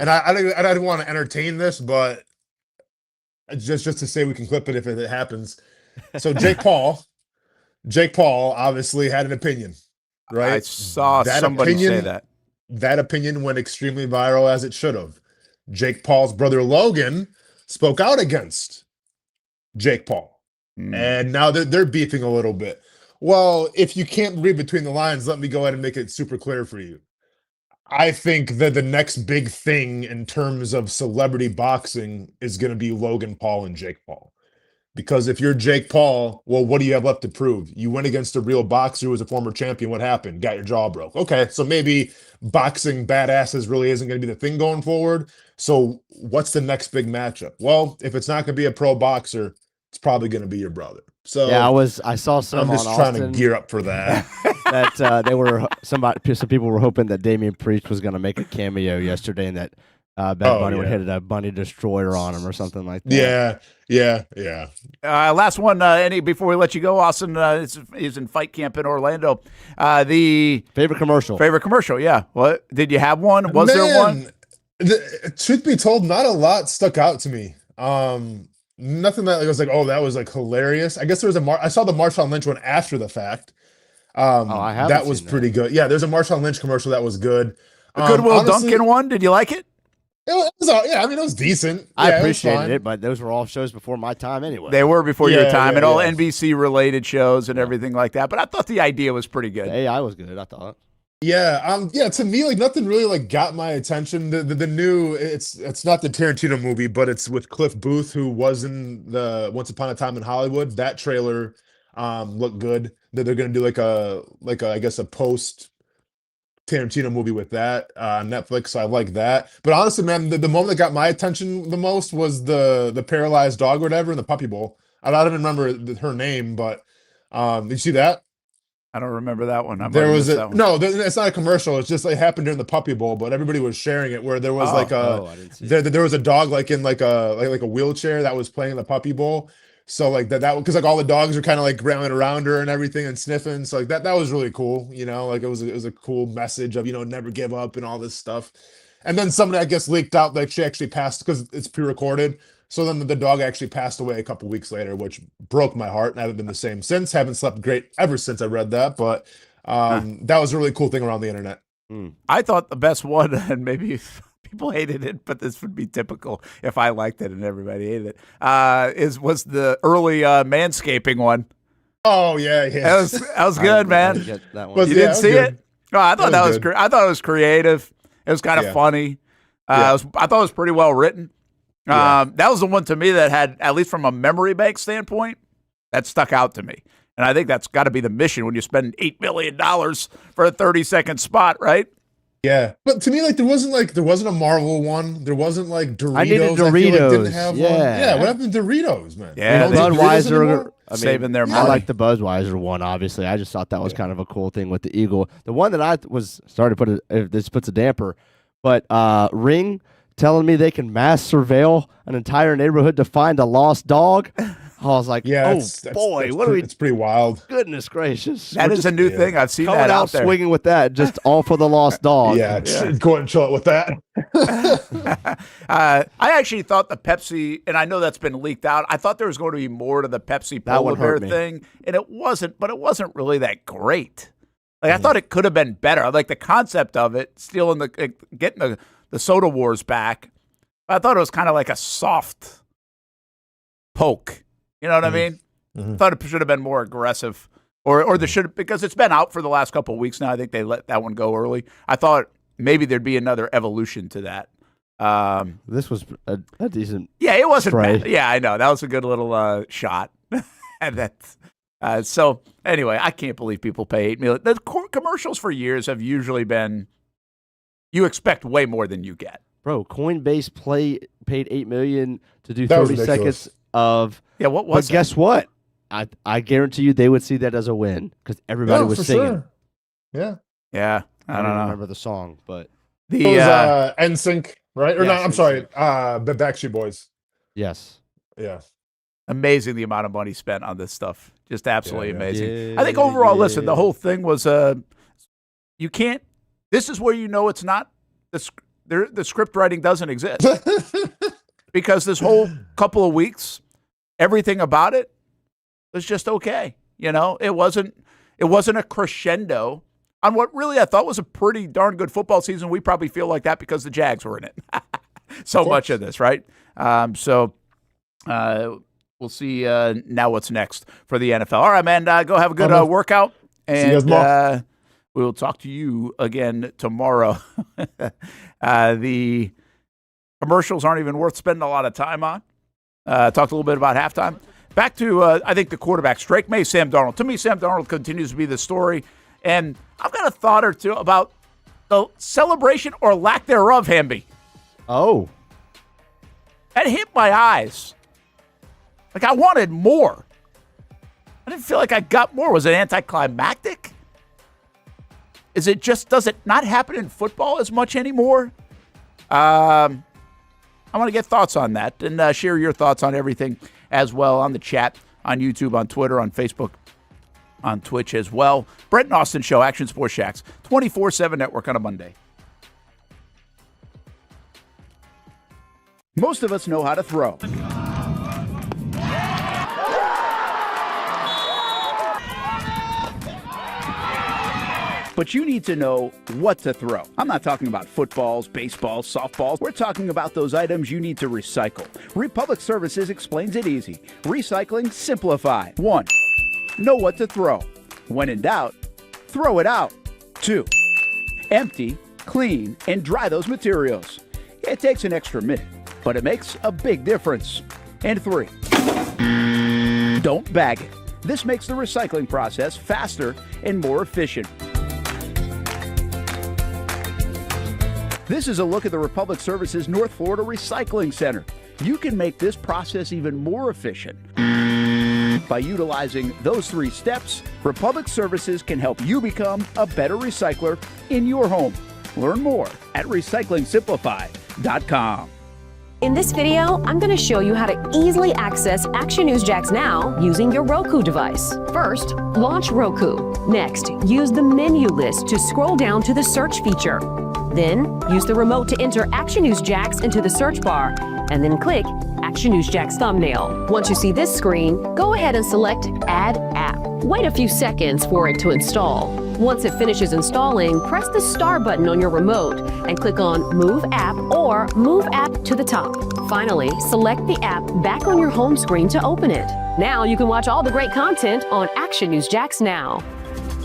And I don't want to entertain this, but just to say we can clip it if it happens. So Jake Paul obviously had an opinion, right? I saw That somebody say opinion, that. That opinion went extremely viral as it should have. Jake Paul's brother Logan spoke out against Jake Paul. And now they're beefing a little bit. Well, if you can't read between the lines, let me go ahead and make it super clear for you. I think that the next big thing in terms of celebrity boxing is going to be Logan Paul and Jake Paul. Because if you're Jake Paul, well, what do you have left to prove? You went against a real boxer who was a former champion. What happened? Got your jaw broke. Okay, so maybe boxing badasses really isn't going to be the thing going forward. So what's the next big matchup? Well, if it's not going to be a pro boxer, it's probably going to be your brother. So yeah, I saw some. I'm just on trying Austen to gear up for that. that some people were hoping that Damian Priest was going to make a cameo yesterday, and that Bad Bunny would hit a Bunny Destroyer on him or something like that. Yeah. Last one, Andy, before we let you go, Austen is in fight camp in Orlando. The favorite commercial, yeah. What did you have one? Was there one? Truth be told, not a lot stuck out to me. Nothing that was like, oh, that was like hilarious. I guess there was I saw the Marshawn Lynch one after the fact. I haven't. That was pretty good. Yeah, there's a Marshawn Lynch commercial that was good. The Goodwill Duncan one. Did you like it? It was it was decent. I appreciated it, but those were all shows before my time anyway. They were before your time, and all NBC related shows and everything like that. But I thought the idea was pretty good. AI was good, I thought. Yeah, to me, like nothing really like got my attention. The new it's not the Tarantino movie, but it's with Cliff Booth, who was in the Once Upon a Time in Hollywood. That trailer looked good. That they're gonna do like a I guess a post Tarantino movie with that on Netflix. So I like that. But honestly, man, the moment that got my attention the most was the paralyzed dog or whatever in the Puppy Bowl. I don't even remember her name, but did you see that? I don't remember that one. There was it's not a commercial. It's just it happened during the Puppy Bowl, but everybody was sharing it. Where there was there was a dog like in like a wheelchair that was playing the Puppy Bowl. So like that because like all the dogs are kind of like rallying around her and everything and sniffing. So like that was really cool. You know, like it was a cool message of never give up and all this stuff. And then somebody I guess leaked out like she actually passed because it's pre-recorded. So then the dog actually passed away a couple weeks later, which broke my heart. And I haven't been the same since. Haven't slept great ever since I read that. But that was a really cool thing around the internet. I thought the best one, and maybe people hated it, but this would be typical if I liked it and everybody hated it, was the early manscaping one. Oh, yeah. That was good, man. That one. You didn't see it? Oh, I thought that was I thought it was creative. It was kind of funny. I thought it was pretty well written. That was the one to me that had, at least from a memory bank standpoint, that stuck out to me. And I think that's got to be the mission when you spend $8 million for a 30-second spot, right? Yeah. But to me, like, there wasn't a Marvel one. There wasn't like Doritos. I needed Doritos. I feel like didn't have one. Yeah. What happened to Doritos, man? Yeah. Budweiser. Saving their money. I like the Budweiser one, obviously. I just thought that was kind of a cool thing with the Eagle. The one that I was starting to put this puts a damper, but Ring telling me they can mass surveil an entire neighborhood to find a lost dog. I was like, that's what are we? It's pretty wild. Goodness gracious. That is a new thing. I've seen coming that out out there. swinging with that, just all for the lost dog. Go ahead and chill it with that. I actually thought the Pepsi, and I know that's been leaked out, I thought there was going to be more to the Pepsi polar bear thing, and it wasn't, but it wasn't really that great. Like, I thought it could have been better. I like the concept of it, stealing getting the soda wars back. I thought it was kind of like a soft poke. You know what I mean? I thought it should have been more aggressive, or there should, because it's been out for the last couple of weeks now. I think they let that one go early. I thought maybe there'd be another evolution to that. This was a decent. Yeah, it wasn't spray. bad. Yeah, I know that was a good little shot. And that's so. Anyway, I can't believe people pay $8 million. The commercials for years have usually been, you expect way more than you get. Bro, Coinbase paid $8 million to do 30 seconds of. Yeah, what was? But guess what? I guarantee you they would see that as a win because everybody was singing. Sure. Yeah. I don't know. Remember the song, but it was NSYNC, right? Or yes, no, I'm sorry, the Backstreet Boys. Yes. Yeah. Amazing the amount of money spent on this stuff. Just absolutely amazing. I think overall, listen, the whole thing was you can't. This is where you know it's not the script writing doesn't exist because this whole couple of weeks, everything about it was just okay. You know, it wasn't a crescendo on what really I thought was a pretty darn good football season. We probably feel like that because the Jags were in it. So much of this, right? We'll see now what's next for the NFL. All right, man, go have a good workout. And see you guys tomorrow. We'll talk to you again tomorrow. The commercials aren't even worth spending a lot of time on. Talked a little bit about halftime. Back to, I think, the quarterbacks. Drake May, Sam Darnold. To me, Sam Darnold continues to be the story. And I've got a thought or two about the celebration or lack thereof, Hamby. Oh. That hit my eyes. Like, I wanted more. I didn't feel like I got more. Was it anticlimactic? Is it just, does it not happen in football as much anymore? I want to get thoughts on that and share your thoughts on everything as well on the chat, on YouTube, on Twitter, on Facebook, on Twitch as well. Brent and Austen Show, Action Sports Shacks, 24/7 network on a Monday. Most of us know how to throw. But you need to know what to throw. I'm not talking about footballs, baseballs, softballs. We're talking about those items you need to recycle. Republic Services explains it easy. Recycling simplified. 1. Know what to throw. When in doubt, throw it out. 2. Empty, clean, and dry those materials. It takes an extra minute, but it makes a big difference. And 3. Don't bag it. This makes the recycling process faster and more efficient. This is a look at the Republic Services North Florida Recycling Center. You can make this process even more efficient. By utilizing those 3 steps, Republic Services can help you become a better recycler in your home. Learn more at recyclingsimplified.com. In this video, I'm going to show you how to easily access Action News Jax now using your Roku device. First, launch Roku. Next, use the menu list to scroll down to the search feature. Then, use the remote to enter Action News Jax into the search bar, and then click Action News Jax thumbnail. Once you see this screen, go ahead and select Add App. Wait a few seconds for it to install. Once it finishes installing, press the star button on your remote and click on Move App or Move App to the top. Finally, select the app back on your home screen to open it. Now you can watch all the great content on Action News Jax now.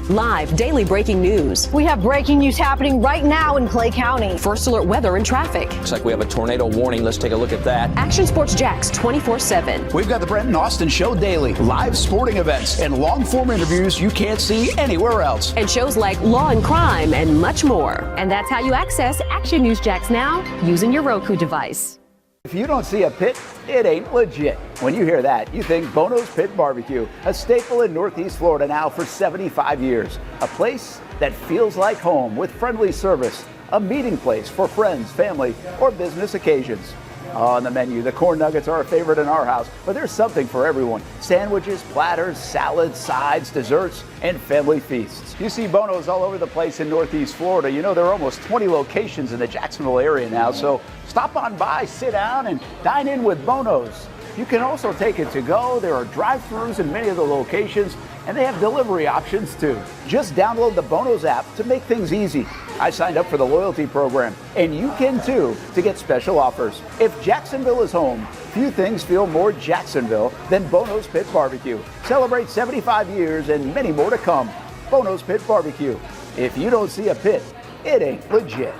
Live daily breaking news. We have breaking news happening right now in Clay County. First alert weather and traffic. Looks like we have a tornado warning. Let's take a look at that. Action Sports Jax 24/7. We've got the Brent and Austen Show daily, live sporting events, and long-form interviews you can't see anywhere else. And shows like Law and Crime and much more. And that's how you access Action News Jax now using your Roku device. If you don't see a pit, it ain't legit. When you hear that, you think Bono's Pit Barbecue, a staple in Northeast Florida now for 75 years. A place that feels like home with friendly service, a meeting place for friends, family, or business occasions. On the menu, the corn nuggets are a favorite in our house, but there's something for everyone. Sandwiches, platters, salads, sides, desserts, and family feasts. You see Bono's all over the place in Northeast Florida. You know, there are almost 20 locations in the Jacksonville area now, so stop on by, sit down, and dine in with Bono's. You can also take it to go. There are drive-thrus in many of the locations, and they have delivery options too. Just download the Bono's app to make things easy. I signed up for the loyalty program, and you can too, to get special offers. If Jacksonville is home, few things feel more Jacksonville than Bono's Pit Barbecue. Celebrate 75 years and many more to come. Bono's Pit Barbecue. If you don't see a pit, it ain't legit.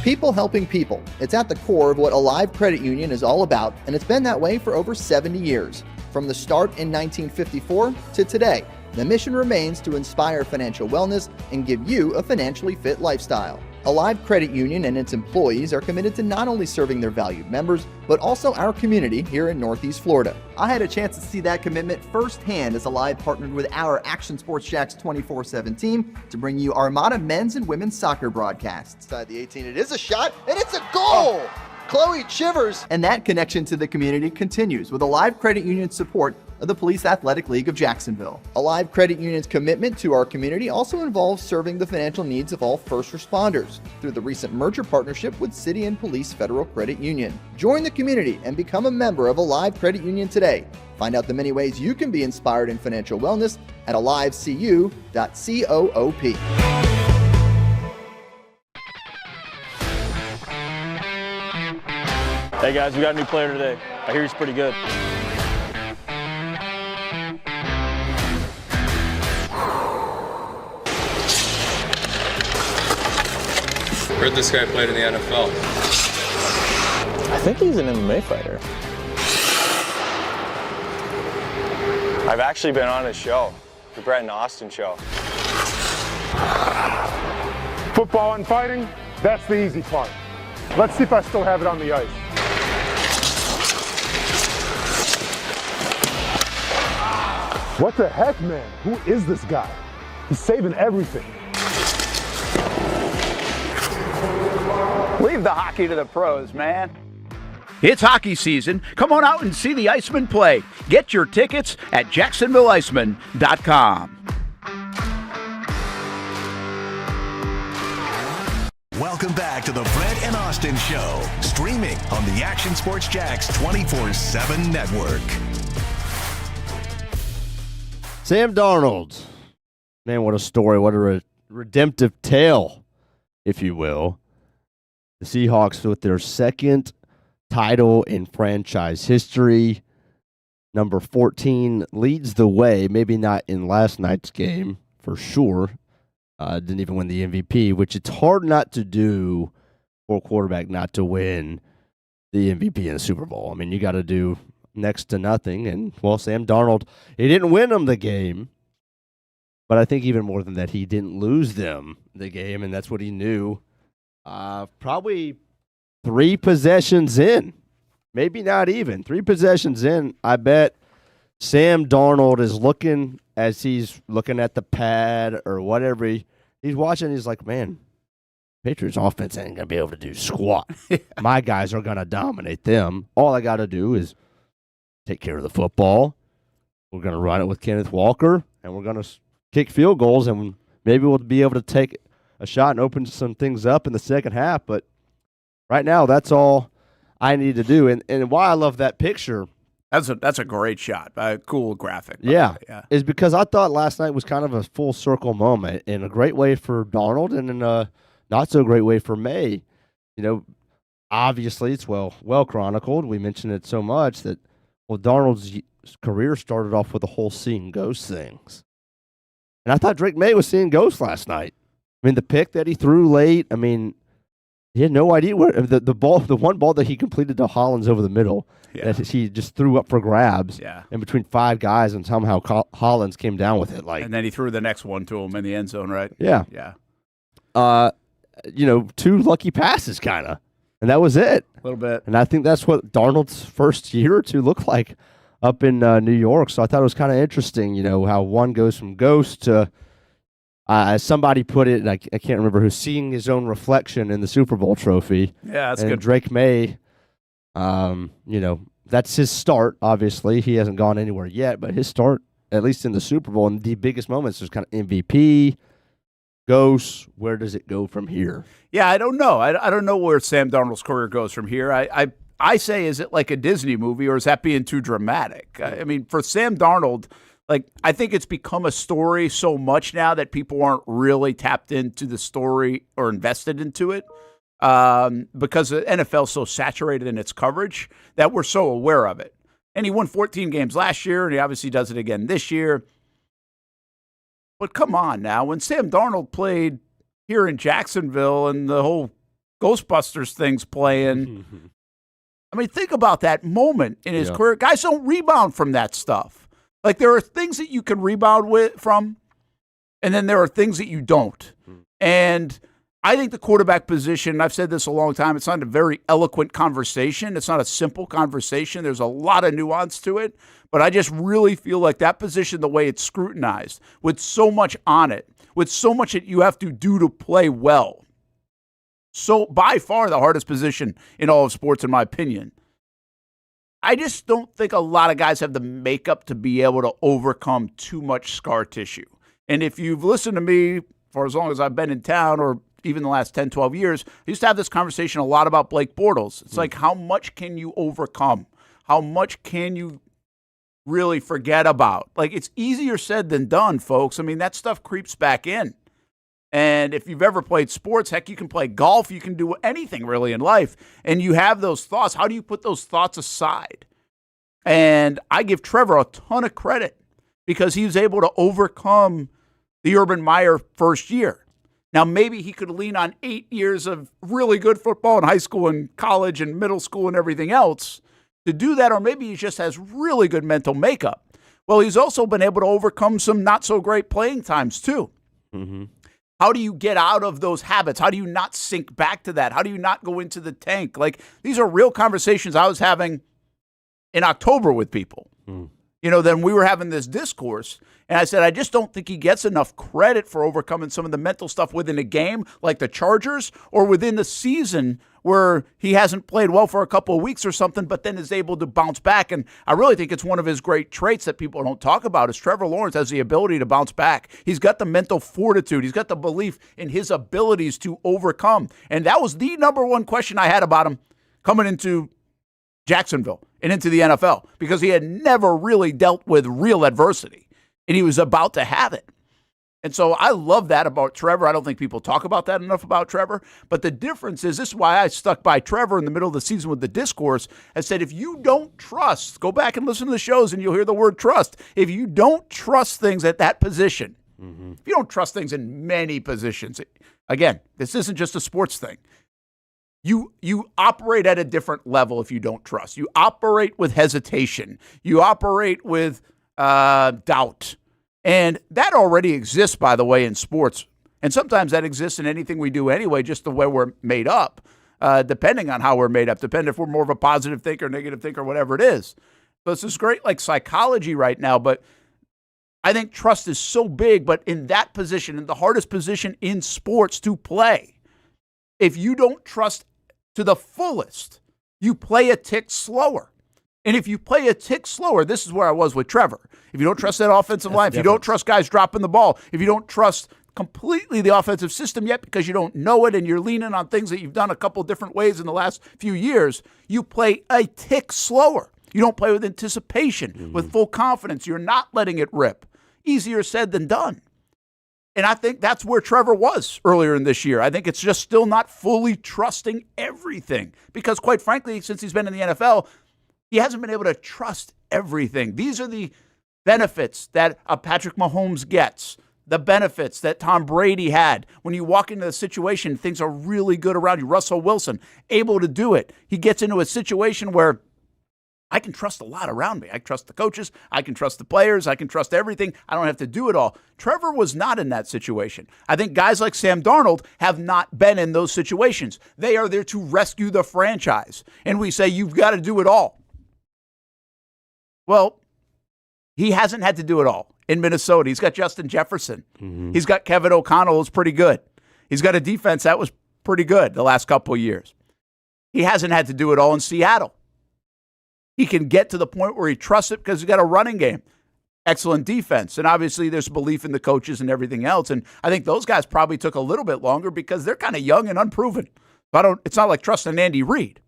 People helping people. It's at the core of what Alive Credit Union is all about, and it's been that way for over 70 years. From the start in 1954 to today, the mission remains to inspire financial wellness and give you a financially fit lifestyle. Alive Credit Union and its employees are committed to not only serving their valued members, but also our community here in Northeast Florida. I had a chance to see that commitment firsthand as Alive partnered with our Action Sports Shacks 24/7 team to bring you Armada men's and women's soccer broadcasts. Inside the 18, it is a shot, and it's a goal! Chloe Chivers! And that connection to the community continues with Alive Credit Union's support of the Police Athletic League of Jacksonville. Alive Credit Union's commitment to our community also involves serving the financial needs of all first responders through the recent merger partnership with City and Police Federal Credit Union. Join the community and become a member of Alive Credit Union today. Find out the many ways you can be inspired in financial wellness at alivecu.coop. Hey guys, we got a new player today. I hear he's pretty good. Heard this guy played in the NFL. I think he's an MMA fighter. I've actually been on his show, the Brent and Austen show. Football and fighting, that's the easy part. Let's see if I still have it on the ice. What the heck, man? Who is this guy? He's saving everything. Leave the hockey to the pros, man. It's hockey season. Come on out and see the Icemen play. Get your tickets at jacksonvilleicemen.com. Welcome back to the Brent and Austen Show, streaming on the Action Sports Jax 24/7 network. Sam Darnold. Man, what a story. What a redemptive tale, if you will. The Seahawks with their second title in franchise history. Number 14 leads the way, maybe not in last night's game, for sure. Didn't even win the MVP, which it's hard not to do for a quarterback not to win the MVP in the Super Bowl. I mean, you got to do next to nothing. And, well, Sam Darnold, he didn't win them the game. But I think even more than that, he didn't lose them the game, and that's what he knew. Probably 3 possessions in. Maybe not even. 3 possessions in, I bet Sam Darnold is looking as he's looking at the pad or whatever he's watching. He's like, man, Patriots offense ain't going to be able to do squat. My guys are going to dominate them. All I got to do is take care of the football. We're going to run it with Kenneth Walker, and we're going to kick field goals, and maybe we'll be able to take a shot and open some things up in the second half. But right now, that's all I need to do. And why I love that picture. That's a great shot. Cool graphic. Yeah, is because I thought last night was kind of a full circle moment in a great way for Darnold and in a not so great way for May. You know, obviously it's well chronicled. We mentioned it so much that, well, Darnold's career started off with the whole seeing ghost things. And I thought Drake May was seeing ghosts last night. I mean, the pick that he threw late, I mean, he had no idea where the one ball that he completed to Hollins over the middle, that he just threw up for grabs in between 5 guys, and somehow Hollins came down with it. And then he threw the next one to him in the end zone, right? Yeah. Yeah. 2 lucky passes, kind of. And that was it. A little bit. And I think that's what Darnold's first year or two looked like up in New York. So I thought it was kind of interesting, how one goes from ghost to, as somebody put it, and I can't remember who, seeing his own reflection in the Super Bowl trophy. Yeah, that's and good. Drake May, that's his start, obviously. He hasn't gone anywhere yet, but his start, at least in the Super Bowl, and the biggest moments, is kind of MVP, ghosts. Where does it go from here? Yeah, I don't know. I don't know where Sam Darnold's career goes from here. I say, is it like a Disney movie, or is that being too dramatic? I mean, for Sam Darnold, I think it's become a story so much now that people aren't really tapped into the story or invested into it because the NFL is so saturated in its coverage that we're so aware of it. And he won 14 games last year, and he obviously does it again this year. But come on now, when Sam Darnold played here in Jacksonville and the whole Ghostbusters thing's playing, I mean, think about that moment in his career. Guys don't rebound from that stuff. There are things that you can rebound from, and then there are things that you don't. And I think the quarterback position, I've said this a long time, it's not a very eloquent conversation. It's not a simple conversation. There's a lot of nuance to it. But I just really feel like that position, the way it's scrutinized, with so much on it, with so much that you have to do to play well, So by far the hardest position in all of sports, in my opinion. I just don't think a lot of guys have the makeup to be able to overcome too much scar tissue. And if you've listened to me for as long as I've been in town, or even the last 10, 12 years, I used to have this conversation a lot about Blake Bortles. It's like, how much can you overcome? How much can you really forget about? Like, it's easier said than done, folks. I mean, that stuff creeps back in. And if you've ever played sports, heck, you can play golf. You can do anything really in life. And you have those thoughts. How do you put those thoughts aside? And I give Trevor a ton of credit because he was able to overcome the Urban Meyer first year. Now, maybe he could lean on 8 years of really good football in high school and college and middle school and everything else to do that, or maybe he just has really good mental makeup. Well, he's also been able to overcome some not so great playing times too. Mm-hmm. How do you get out of those habits? How do you not sink back to that? How do you not go into the tank? Like, these are real conversations I was having in October with people. Then we were having this discourse, and I said, I just don't think he gets enough credit for overcoming some of the mental stuff within a game, like the Chargers, or within the season where he hasn't played well for a couple of weeks or something, but then is able to bounce back. And I really think it's one of his great traits that people don't talk about is Trevor Lawrence has the ability to bounce back. He's got the mental fortitude. He's got the belief in his abilities to overcome. And that was the number one question I had about him coming into Jacksonville and into the NFL, because he had never really dealt with real adversity, and he was about to have it. And so I love that about Trevor. I don't think people talk about that enough about Trevor. But the difference is, this is why I stuck by Trevor in the middle of the season with the discourse. I said, if you don't trust, go back and listen to the shows and you'll hear the word trust. If you don't trust things at that position, if you don't trust things in many positions, again, this isn't just a sports thing. You operate at a different level if you don't trust. You operate with hesitation. You operate with doubt. And that already exists, by the way, in sports. And sometimes that exists in anything we do anyway, just the way we're made up, depending on how we're made up, depending if we're more of a positive thinker, negative thinker, whatever it is. So this is great, like psychology right now, but I think trust is so big, but in that position, in the hardest position in sports to play, if you don't trust to the fullest, you play a tick slower. And if you play a tick slower, this is where I was with Trevor. If you don't trust that offensive line, if you don't trust guys dropping the ball, if you don't trust completely the offensive system yet because you don't know it and you're leaning on things that you've done a couple different ways in the last few years, you play a tick slower. You don't play with anticipation, with full confidence. You're not letting it rip. Easier said than done. And I think that's where Trevor was earlier in this year. I think it's just still not fully trusting everything because, quite frankly, since he's been in the NFL, he hasn't been able to trust everything. These are the benefits that a Patrick Mahomes gets, the benefits that Tom Brady had. When you walk into the situation, things are really good around you. Russell Wilson, able to do it. He gets into a situation where I can trust a lot around me. I trust the coaches. I can trust the players. I can trust everything. I don't have to do it all. Trevor was not in that situation. I think guys like Sam Darnold have not been in those situations. They are there to rescue the franchise. And we say, you've got to do it all. Well, he hasn't had to do it all in Minnesota. He's got Justin Jefferson. He's got Kevin O'Connell, who's pretty good. He's got a defense that was pretty good the last couple of years. He hasn't had to do it all in Seattle. He can get to the point where he trusts it because he's got a running game. Excellent defense. And obviously there's belief in the coaches and everything else. And I think those guys probably took a little bit longer because they're kind of young and unproven. It's not like trusting Andy Reid.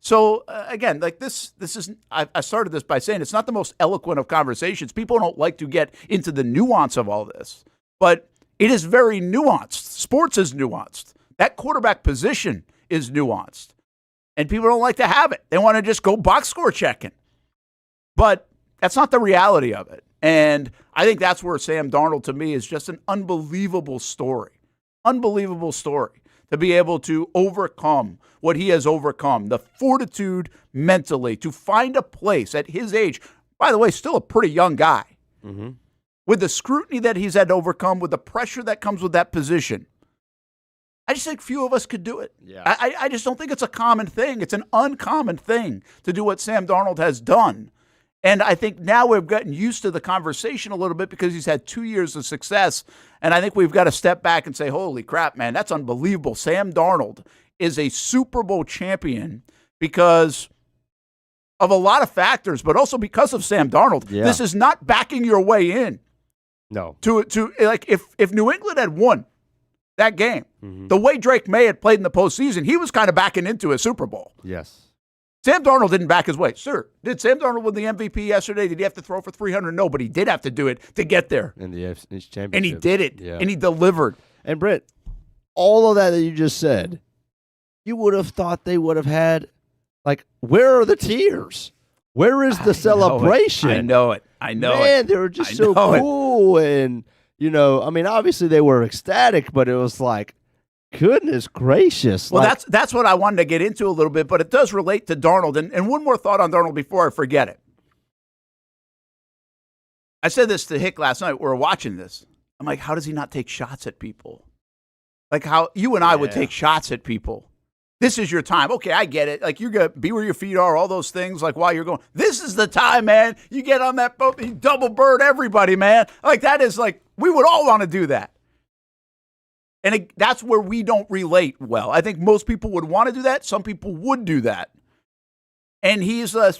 So again, like this is, I started this by saying it's not the most eloquent of conversations. People don't like to get into the nuance of all this, but it is very nuanced. Sports is nuanced. That quarterback position is nuanced. And people don't like to have it. They want to just go box score checking. But that's not the reality of it. And I think that's where Sam Darnold, to me, is just an unbelievable story. Unbelievable story to be able to overcome what he has overcome, the fortitude mentally, to find a place at his age. By the way, still a pretty young guy. With the scrutiny that he's had to overcome, with the pressure that comes with that position. I just think few of us could do it. Yeah. I just don't think it's a common thing. It's an uncommon thing to do what Sam Darnold has done. And I think now we've gotten used to the conversation a little bit because he's had 2 years of success. And I think we've got to step back and say, holy crap, man, that's unbelievable. Sam Darnold is a Super Bowl champion because of a lot of factors, but also because of Sam Darnold. Yeah. This is not backing your way in. No. To like if New England had won that game, the way Drake May had played in the postseason, he was kind of backing into a Super Bowl. Yes. Sam Darnold didn't back his way. Sir, did Sam Darnold win the MVP yesterday? Did he have to throw for 300? No, but he did have to do it to get there. In the AFC Championship. And he did it. Yeah. And he delivered. And Brent, all of that you just said, you would have thought they would have had, like, where are the tears? Where is the celebration? I know it. Man, they were just so cool. And, you know, I mean, obviously they were ecstatic, but it was like, goodness gracious. Well, like, that's what I wanted to get into a little bit, but it does relate to Darnold. And one more thought on Darnold before I forget it. I said this to Hick last night. We were watching this. I'm like, how does he not take shots at people? Like how you and I would take shots at people. This is your time. Okay, I get it. Like, you're going to be where your feet are, all those things, like while you're going. This is the time, man. You get on that boat, you double bird everybody, man. Like, that is like, we would all want to do that. And that's where we don't relate well. I think most people would want to do that. Some people would do that. And he's that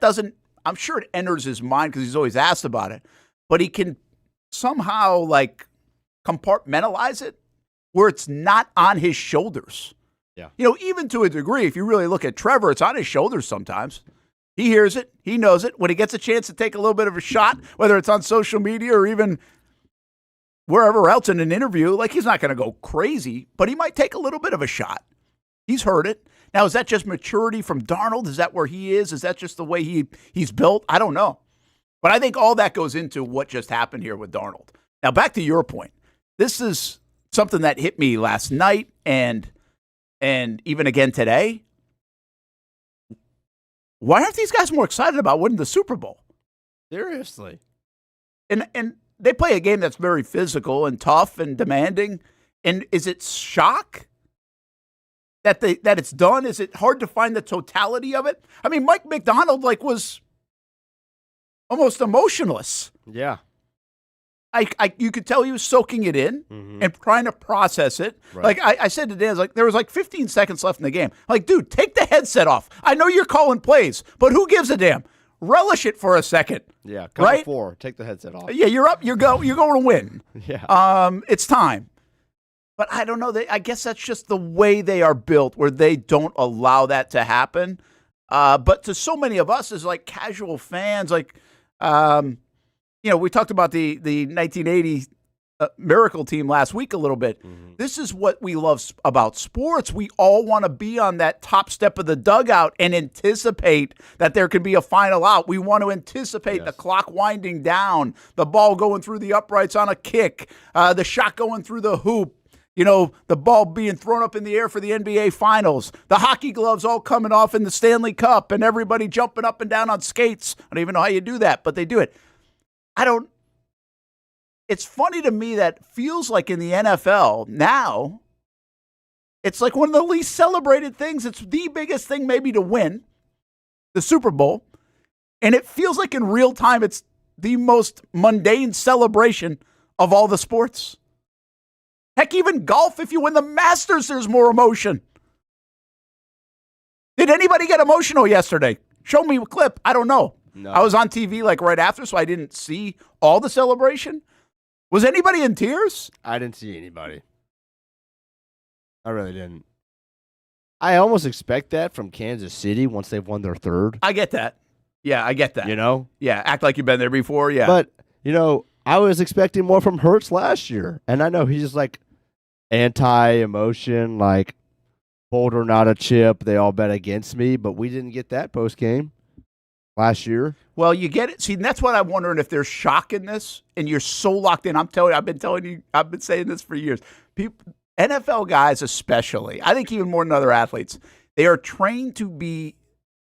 doesn't, I'm sure it enters his mind because he's always asked about it, but he can somehow like compartmentalize it where it's not on his shoulders. Yeah. You know, even to a degree, if you really look at Trevor, it's on his shoulders sometimes. He hears it. He knows it. When he gets a chance to take a little bit of a shot, whether it's on social media or even wherever else in an interview, like, he's not going to go crazy, but he might take a little bit of a shot. He's heard it. Now, is that just maturity from Darnold? Is that where he is? Is that just the way he's built? I don't know. But I think all that goes into what just happened here with Darnold. Now, back to your point. This is something that hit me last night and even again today. Why aren't these guys more excited about winning the Super Bowl? Seriously. And they play a game that's very physical and tough and demanding. And is it shock that it's done? Is it hard to find the totality of it? I mean, Mike McDonald was almost emotionless. Yeah. You could tell he was soaking it in and trying to process it. Right. Like I said to Dan, there was 15 seconds left in the game. Like, dude, take the headset off. I know you're calling plays, but who gives a damn? Relish it for a second. Yeah, right? 4. Take the headset off. Yeah, you're up. You're going to win. Yeah. It's time. But I don't know. I guess that's just the way they are built, where they don't allow that to happen. But to so many of us as like casual fans, like, we talked about the 1980 Miracle team last week a little bit. This is what we love about sports. We all want to be on that top step of the dugout and anticipate that there can be a final out. We want to anticipate the clock winding down, the ball going through the uprights on a kick, the shot going through the hoop, the ball being thrown up in the air for the NBA Finals, the hockey gloves all coming off in the Stanley Cup, and everybody jumping up and down on skates. I don't even know how you do that, but they do it. It's funny to me that feels like in the NFL now, it's like one of the least celebrated things. It's the biggest thing maybe to win the Super Bowl. And it feels like in real time, it's the most mundane celebration of all the sports. Heck, even golf, if you win the Masters, there's more emotion. Did anybody get emotional yesterday? Show me a clip. I don't know. No. I was on TV right after, so I didn't see all the celebration. Was anybody in tears? I didn't see anybody. I really didn't. I almost expect that from Kansas City once they've won their third. I get that. Yeah, I get that. Yeah, act like you've been there before, yeah. But, I was expecting more from Hurts last year. And I know he's just like anti-emotion, like Boulder not a chip, they all bet against me, but we didn't get that post-game last year. Well, you get it. See, that's what I'm wondering, if there's shock in this and you're so locked in. I've been saying this for years. People, NFL guys especially, I think even more than other athletes, they are trained to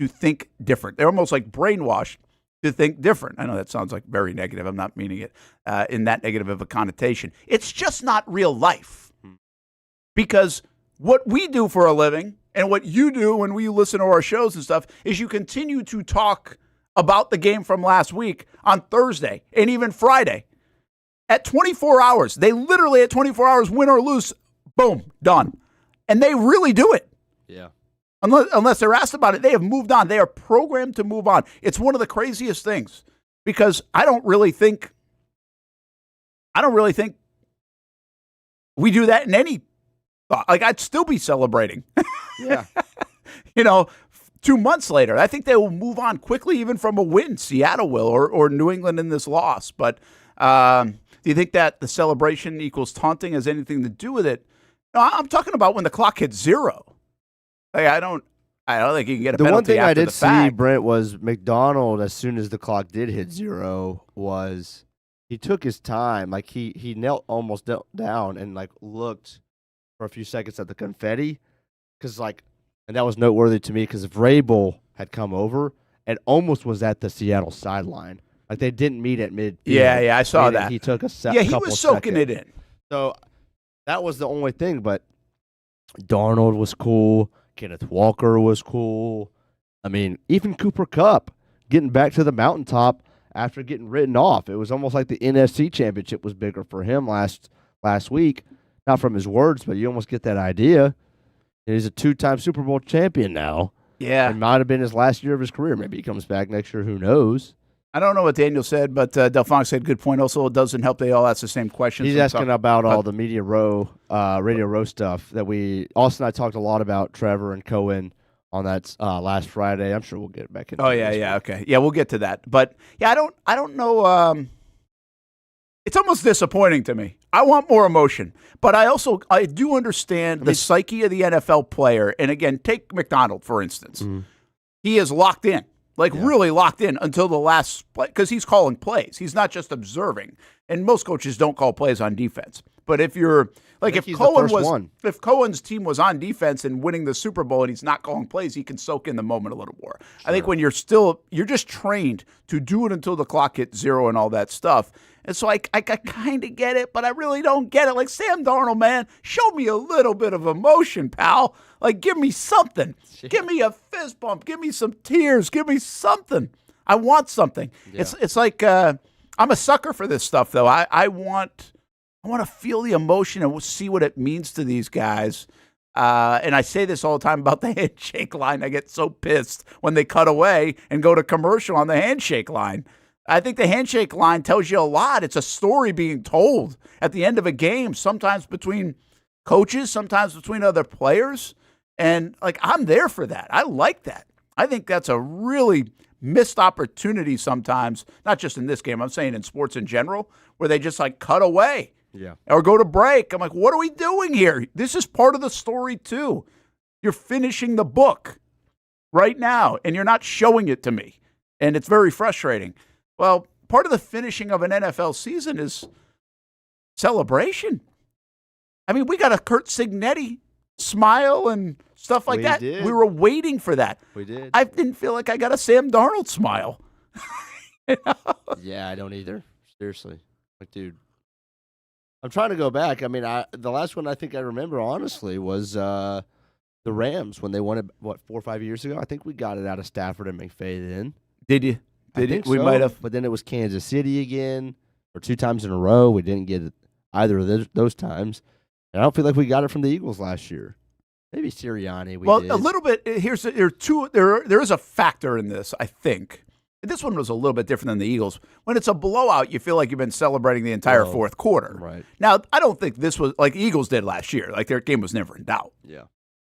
think different. They're almost like brainwashed to think different. I know that sounds like very negative. I'm not meaning it in that negative of a connotation. It's just not real life. Because what we do for a living And what you do when we listen to our shows and stuff is you continue to talk about the game from last week on Thursday and even Friday. At 24 hours, they literally at 24 hours, win or lose, boom, done. And they really do it. Yeah. Unless they're asked about it, they have moved on. They are programmed to move on. It's one of the craziest things because I don't really think we do that in any thought. Like, I'd still be celebrating. Yeah. 2 months later, I think they will move on quickly, even from a win. Seattle will, or New England in this loss. But do you think that the celebration equals taunting has anything to do with it? No, I'm talking about when the clock hits zero. Like, I don't think you can get a penalty. The one thing I did see, fact. Brent, was McDonald, as soon as the clock did hit zero, was he took his time. Like, he almost knelt down and, like, looked for a few seconds at the confetti. And that was noteworthy to me because if Rabel had come over, it almost was at the Seattle sideline. Like, they didn't meet at midfield. Yeah, I saw that. He took a Yeah, he was soaking seconds. it in. So that was the only thing. But Darnold was cool. Kenneth Walker was cool. I mean, even Cooper Kupp getting back to the mountaintop after getting written off. It was almost like the NFC Championship was bigger for him last week. Not from his words, but you almost get that idea. He's a 2-time Super Bowl champion now. Yeah. It might have been his last year of his career. Maybe he comes back next year. Who knows? I don't know what Daniel said, but Delphonic said good point. Also, it doesn't help they all ask the same questions. He's asking about all the Radio Row stuff that Austin and I talked a lot about Trevor and Cohen on that last Friday. I'm sure we'll get back into okay. Yeah, we'll get to that. But, yeah, I don't know. It's almost disappointing to me. I want more emotion. But I do understand the psyche of the NFL player. And, again, take McDonald, for instance. Mm-hmm. He is locked in. Really locked in until the last play, because he's calling plays. He's not just observing. And most coaches don't call plays on defense. But if you're if Cohen's team was on defense and winning the Super Bowl and he's not calling plays, he can soak in the moment a little more. Sure. I think when you're just trained to do it until the clock hits zero and all that stuff. And so I kind of get it, but I really don't get it. Like, Sam Darnold, man, show me a little bit of emotion, pal. Like, give me something. Yeah. Give me a fist bump. Give me some tears. Give me something. I want something. Yeah. It's like I'm a sucker for this stuff, though. I want to feel the emotion and see what it means to these guys. And I say this all the time about the handshake line. I get so pissed when they cut away and go to commercial on the handshake line. I think the handshake line tells you a lot. It's a story being told at the end of a game, sometimes between coaches, sometimes between other players. And, I'm there for that. I like that. I think that's a really missed opportunity sometimes, not just in this game, I'm saying in sports in general, where they just, cut away. Yeah. Or go to break. I'm like, what are we doing here? This is part of the story, too. You're finishing the book right now, and you're not showing it to me. And it's very frustrating. Well, part of the finishing of an NFL season is celebration. I mean, we got a Kurt Signetti smile and stuff like that. Did. We were waiting for that. We did. I didn't feel like I got a Sam Darnold smile. Yeah, I don't either. Seriously. Dude, I'm trying to go back. I mean, the last one I think I remember, honestly, was the Rams when they won it, 4 or 5 years ago? I think we got it out of Stafford and McVay then. Did you? We might have. But then it was Kansas City again, or 2 times in a row. We didn't get it either of those times. And I don't feel like we got it from the Eagles last year. Maybe Sirianni. Did. A little bit. There is a factor in this, I think. This one was a little bit different than the Eagles. When it's a blowout, you feel like you've been celebrating the entire fourth quarter. Right. Now, I don't think this was like the Eagles did last year. Like, their game was never in doubt. Yeah.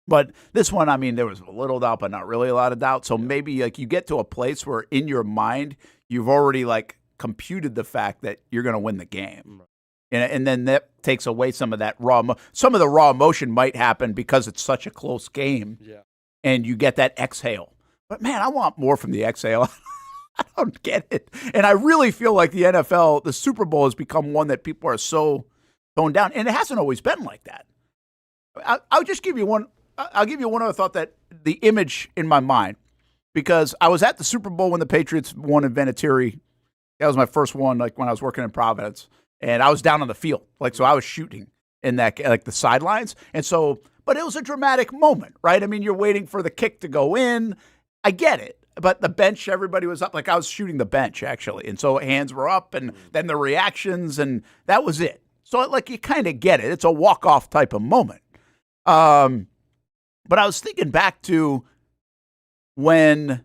But this one, I mean, there was a little doubt, but not really a lot of doubt. So maybe you get to a place where in your mind, you've already computed the fact that you're going to win the game. And then that takes away some of that some of the raw emotion might happen because it's such a close game. Yeah. And you get that exhale. But man, I want more from the exhale. I don't get it. And I really feel like the NFL, the Super Bowl has become one that people are so toned down. And it hasn't always been like that. I'll just give you one. I'll give you one other thought, that the image in my mind, because I was at the Super Bowl when the Patriots won in Vinatieri. That was my first one, when I was working in Providence, and I was down on the field, so I was shooting. in that, like the sidelines. And so, but it was a dramatic moment, right? I mean, you're waiting for the kick to go in. I get it. But the bench, everybody was up. Like I was shooting the bench, actually. And so hands were up and then the reactions, and that was it. So, like, you kind of get it. It's a walk-off type of moment. But I was thinking back to when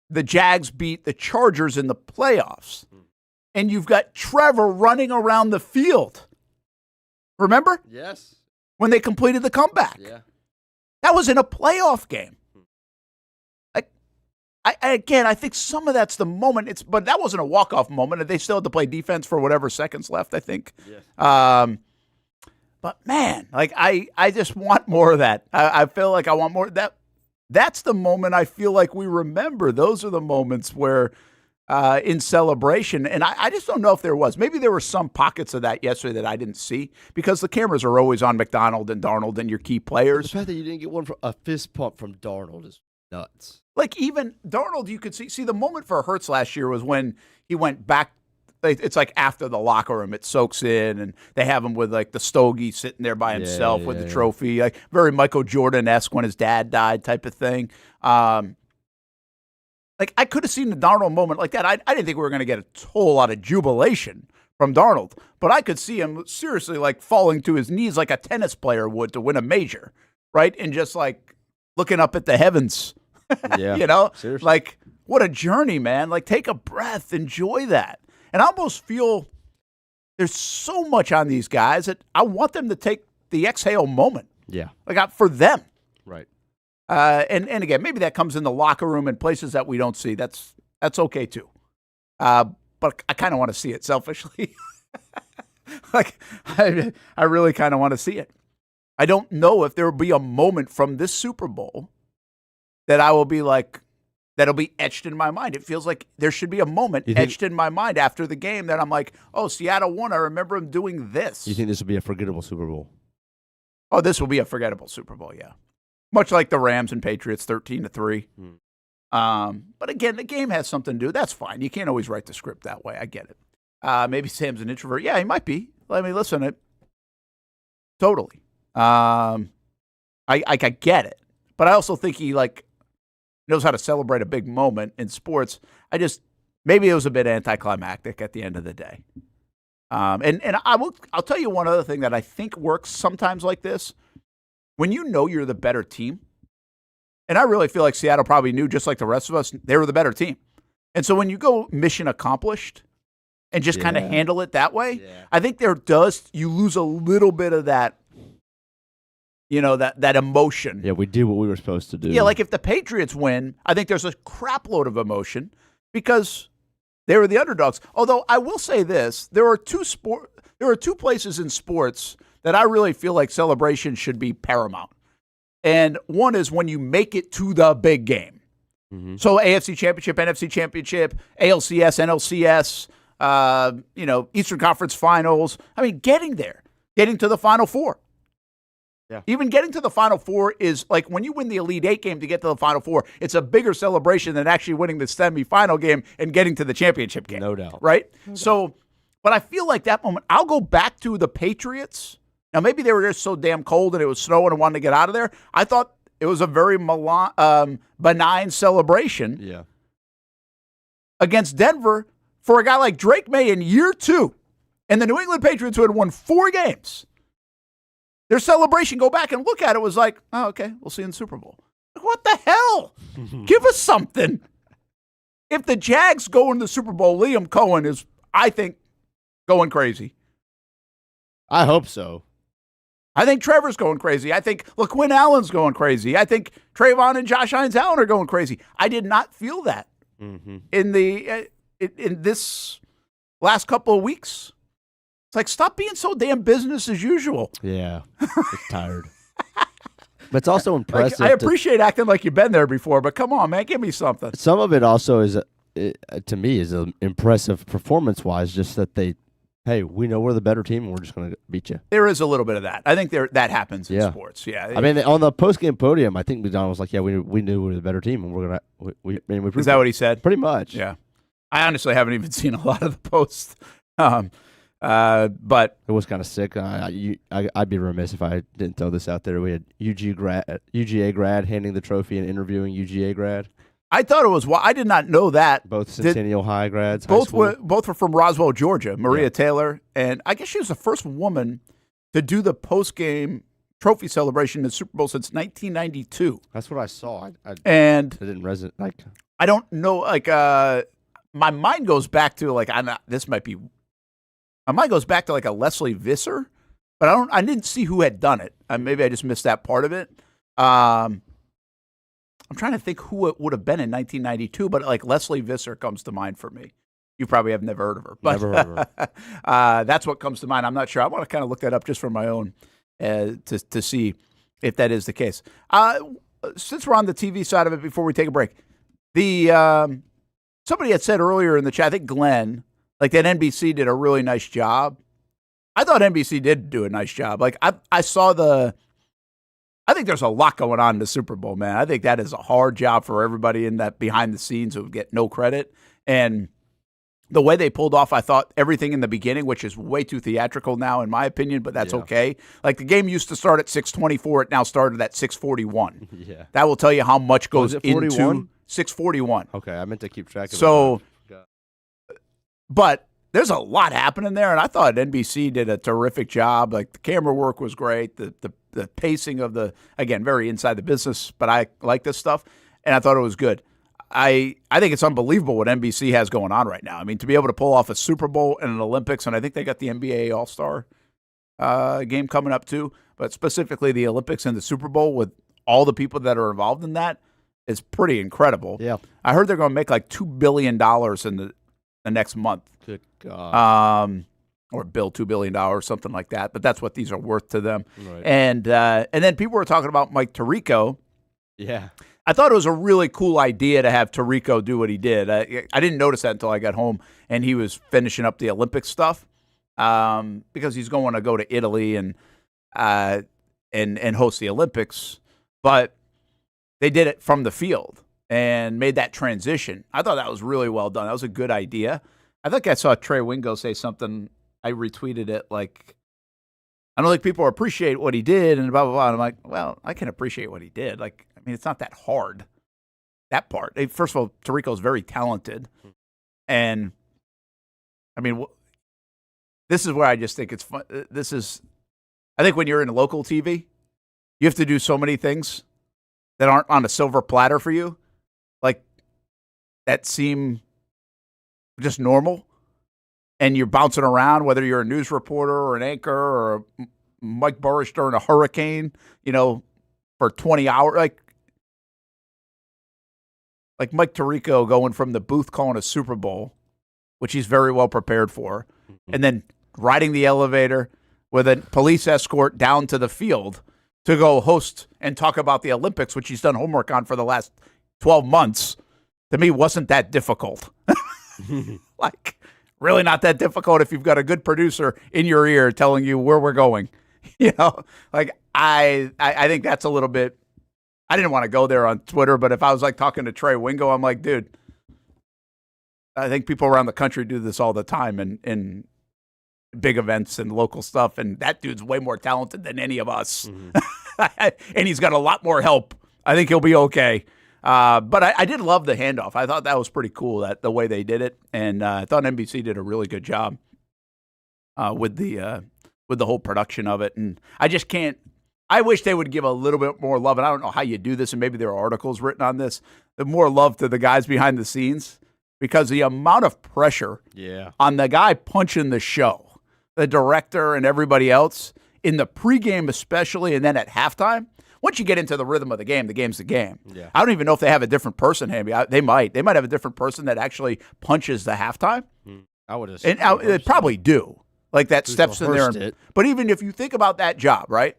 the Jags beat the Chargers in the playoffs, and you've got Trevor running around the field. Remember? Yes. When they completed the comeback. Yeah. That was in a playoff game. I think some of that's the moment. But that wasn't a walk-off moment. They still had to play defense for whatever seconds left, I think. Yes. But, man, like I just want more of that. I feel like I want more of that. That's the moment I feel like we remember. Those are the moments where in celebration, and I just don't know if there was. Maybe there were some pockets of that yesterday that I didn't see because the cameras are always on McDonald and Darnold and your key players. The fact that you didn't get one from a fist pump from Darnold is nuts. Like even Darnold, you could see the moment for Hurts last year was when he went back. It's like after the locker room, it soaks in, and they have him with like the stogie sitting there by himself with the trophy, like very Michael Jordan-esque when his dad died type of thing. Like I could have seen the Darnold moment like that. I didn't think we were going to get a whole lot of jubilation from Darnold, but I could see him seriously like falling to his knees like a tennis player would to win a major, right? And just like looking up at the heavens, you know, seriously. Like what a journey, man. Like take a breath, enjoy that. And I almost feel there's so much on these guys that I want them to take the exhale moment. Yeah. Like for them. Right. And again, maybe that comes in the locker room and places that we don't see. That's okay too. But I kind of want to see it selfishly. Like I really kind of want to see it. I don't know if there will be a moment from this Super Bowl that I will be like, that'll be etched in my mind. It feels like there should be a moment etched in my mind after the game that I'm like, oh, Seattle won. I remember him doing this. You think this will be a forgettable Super Bowl? Oh, this will be a forgettable Super Bowl, yeah. Much like the Rams and Patriots, 13-3. But again, the game has something to do. That's fine. You can't always write the script that way. I get it. Maybe Sam's an introvert. Yeah, he might be. Let me listen. Totally. I get it. But I also think he knows how to celebrate a big moment in sports. Maybe it was a bit anticlimactic at the end of the day. And I'll tell you one other thing that I think works sometimes like this. When you know you're the better team, and I really feel like Seattle probably knew, just like the rest of us, they were the better team. And so when you go mission accomplished and just kind of handle it that way, I think you lose a little bit of that, that emotion. Yeah, we did what we were supposed to do. Yeah, like if the Patriots win, I think there's a crap load of emotion because they were the underdogs. Although I will say this, there are two places in sports that I really feel like celebration should be paramount. And one is when you make it to the big game. Mm-hmm. So AFC Championship, NFC Championship, ALCS, NLCS, Eastern Conference Finals. I mean, getting to the Final Four. Yeah. Even getting to the Final Four is like when you win the Elite Eight game to get to the Final Four, it's a bigger celebration than actually winning the semifinal game and getting to the championship game. No doubt. Right? So, but I feel like that moment, I'll go back to the Patriots. Now, maybe they were just so damn cold and it was snowing and wanted to get out of there. I thought it was a very benign celebration against Denver for a guy like Drake May in year 2. And the New England Patriots, who had won 4 games, their celebration, go back and look at it, was like, oh, okay, we'll see you in the Super Bowl. What the hell? Give us something. If the Jags go into the Super Bowl, Liam Cohen is, I think, going crazy. I hope so. I think Trevor's going crazy. I think LaQuinn Allen's going crazy. I think Trayvon and Josh Hines-Allen are going crazy. I did not feel that in this last couple of weeks. It's like, stop being so damn business as usual. Yeah, it's tired. But it's also impressive. I appreciate acting like you've been there before, but come on, man, give me something. Some of it also is, to me, is impressive performance-wise, just that hey, we know we're the better team and we're just going to beat you. There is a little bit of that. I think that happens in sports. Yeah. I mean, on the post-game podium, I think McDonald was like, yeah, we knew we were the better team and we're going to – we Is that what he said? Pretty much. Yeah. I honestly haven't even seen a lot of the posts. But it was kind of sick. I'd be remiss if I didn't throw this out there. We had UGA grad handing the trophy and interviewing UGA grad. I thought it was. I did not know that. Both Centennial High grads. Both were from Roswell, Georgia. Maria Taylor, and I guess she was the first woman to do the post-game trophy celebration in the Super Bowl since 1992. That's what I saw. And it didn't resonate. Like, I don't know. Like, my mind goes back to like this might be. My mind goes back to like a Leslie Visser, but I didn't see who had done it. Maybe I just missed that part of it. I'm trying to think who it would have been in 1992, but like Leslie Visser comes to mind for me. You probably have never heard of her. But never heard of her. That's what comes to mind. I'm not sure. I want to kind of look that up just for my own to see if that is the case. Since we're on the TV side of it, before we take a break, somebody had said earlier in the chat, I think Glenn, like that NBC did a really nice job. I thought NBC did do a nice job. Like I saw I think there's a lot going on in the Super Bowl, man. I think that is a hard job for everybody in that behind the scenes who get no credit. And the way they pulled off, I thought everything in the beginning, which is way too theatrical now, in my opinion, but that's okay. Like the game used to start at 6:24, it now started at 6:41. Yeah, that will tell you how much goes into 6:41. Okay, I meant to keep track of it. So, but there's a lot happening there, and I thought NBC did a terrific job. Like the camera work was great, the pacing of again, very inside the business, but I like this stuff, and I thought it was good. I think it's unbelievable what NBC has going on right now. I mean, to be able to pull off a Super Bowl and an Olympics, and I think they got the NBA All-Star game coming up too, but specifically the Olympics and the Super Bowl with all the people that are involved in that is pretty incredible. Yeah. I heard they're going to make like $2 billion in the next month. Good God. Or bill $2 billion or something like that, but that's what these are worth to them. Right. And then people were talking about Mike Tirico. Yeah. I thought it was a really cool idea to have Tirico do what he did. I didn't notice that until I got home and he was finishing up the Olympic stuff because he's going to go to Italy and host the Olympics. But they did it from the field and made that transition. I thought that was really well done. That was a good idea. I think I saw Trey Wingo say something. I retweeted it like, I don't think people appreciate what he did and blah, blah, blah. And I'm like, well, I can appreciate what he did. Like, I mean, it's not that hard, that part. First of all, Tirico's very talented. And, I mean, this is where I just think it's fun. I think when you're in local TV, you have to do so many things that aren't on a silver platter for you, like that seem just normal. And you're bouncing around, whether you're a news reporter or an anchor or Mike Burrish during a hurricane, for 20 hours. Like Mike Tirico going from the booth calling a Super Bowl, which he's very well prepared for, and then riding the elevator with a police escort down to the field to go host and talk about the Olympics, which he's done homework on for the last 12 months, to me wasn't that difficult. Like, really not that difficult if you've got a good producer in your ear telling you where we're going. Like I think that's a little bit, I didn't want to go there on Twitter, but if I was like talking to Trey Wingo, I'm like, dude, I think people around the country do this all the time in big events and local stuff. And that dude's way more talented than any of us. Mm-hmm. And he's got a lot more help. I think he'll be okay. But I did love the handoff. I thought that was pretty cool, that the way they did it, and I thought NBC did a really good job with the whole production of it. And I just can't. I wish they would give a little bit more love, and I don't know how you do this, and maybe there are articles written on this. The more love to the guys behind the scenes, because the amount of pressure on the guy punching the show, the director and everybody else in the pregame especially, and then at halftime. Once you get into the rhythm of the game, the game's the game. Yeah. I don't even know if they have a different person, Hamby. They might. They might have a different person that actually punches the halftime. I would assume. And they probably do. Like that steps in there. But even if you think about that job, right?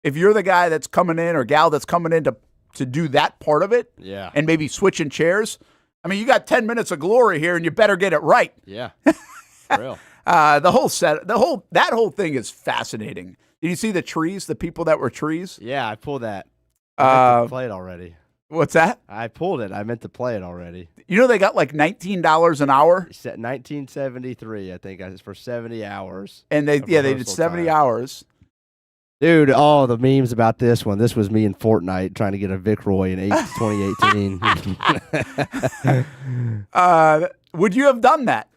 If you're the guy that's coming in or gal that's coming in to do that part of it, and maybe switching chairs, I mean, you got 10 minutes of glory here, and you better get it right. Yeah, for real. That whole thing is fascinating. Did you see the trees? The people that were trees? Yeah, I pulled that. I play it already. What's that? I pulled it. I meant to play it already. You know they got like $19 an hour? It's at 1973, I think, it's for 70 hours. And they did 70 hours. Dude, all the memes about this one. This was me in Fortnite trying to get a Vic Roy in 2018. Would you have done that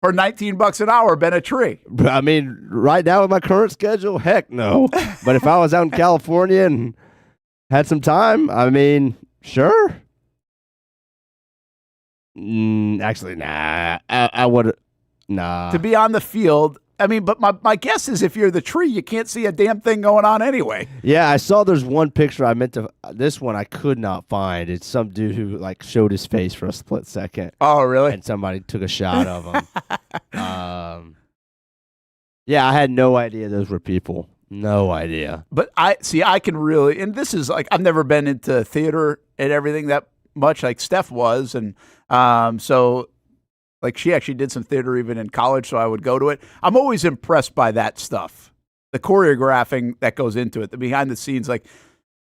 for $19 an hour, been a tree? I mean, right now with my current schedule, heck no. But if I was out in California and had some time, I mean, sure. Actually, nah. I would, nah. To be on the field. I mean, but my guess is if you're the tree, you can't see a damn thing going on anyway. Yeah, I saw there's one picture I meant to. This one I could not find. It's some dude who like showed his face for a split second. Oh, really? And somebody took a shot of him. Yeah, I had no idea those were people. No idea. But I can really, and this is like, I've never been into theater and everything that much like Steph was. And so like she actually did some theater even in college, so I would go to it. I'm always impressed by that stuff. The choreographing that goes into it, the behind the scenes. Like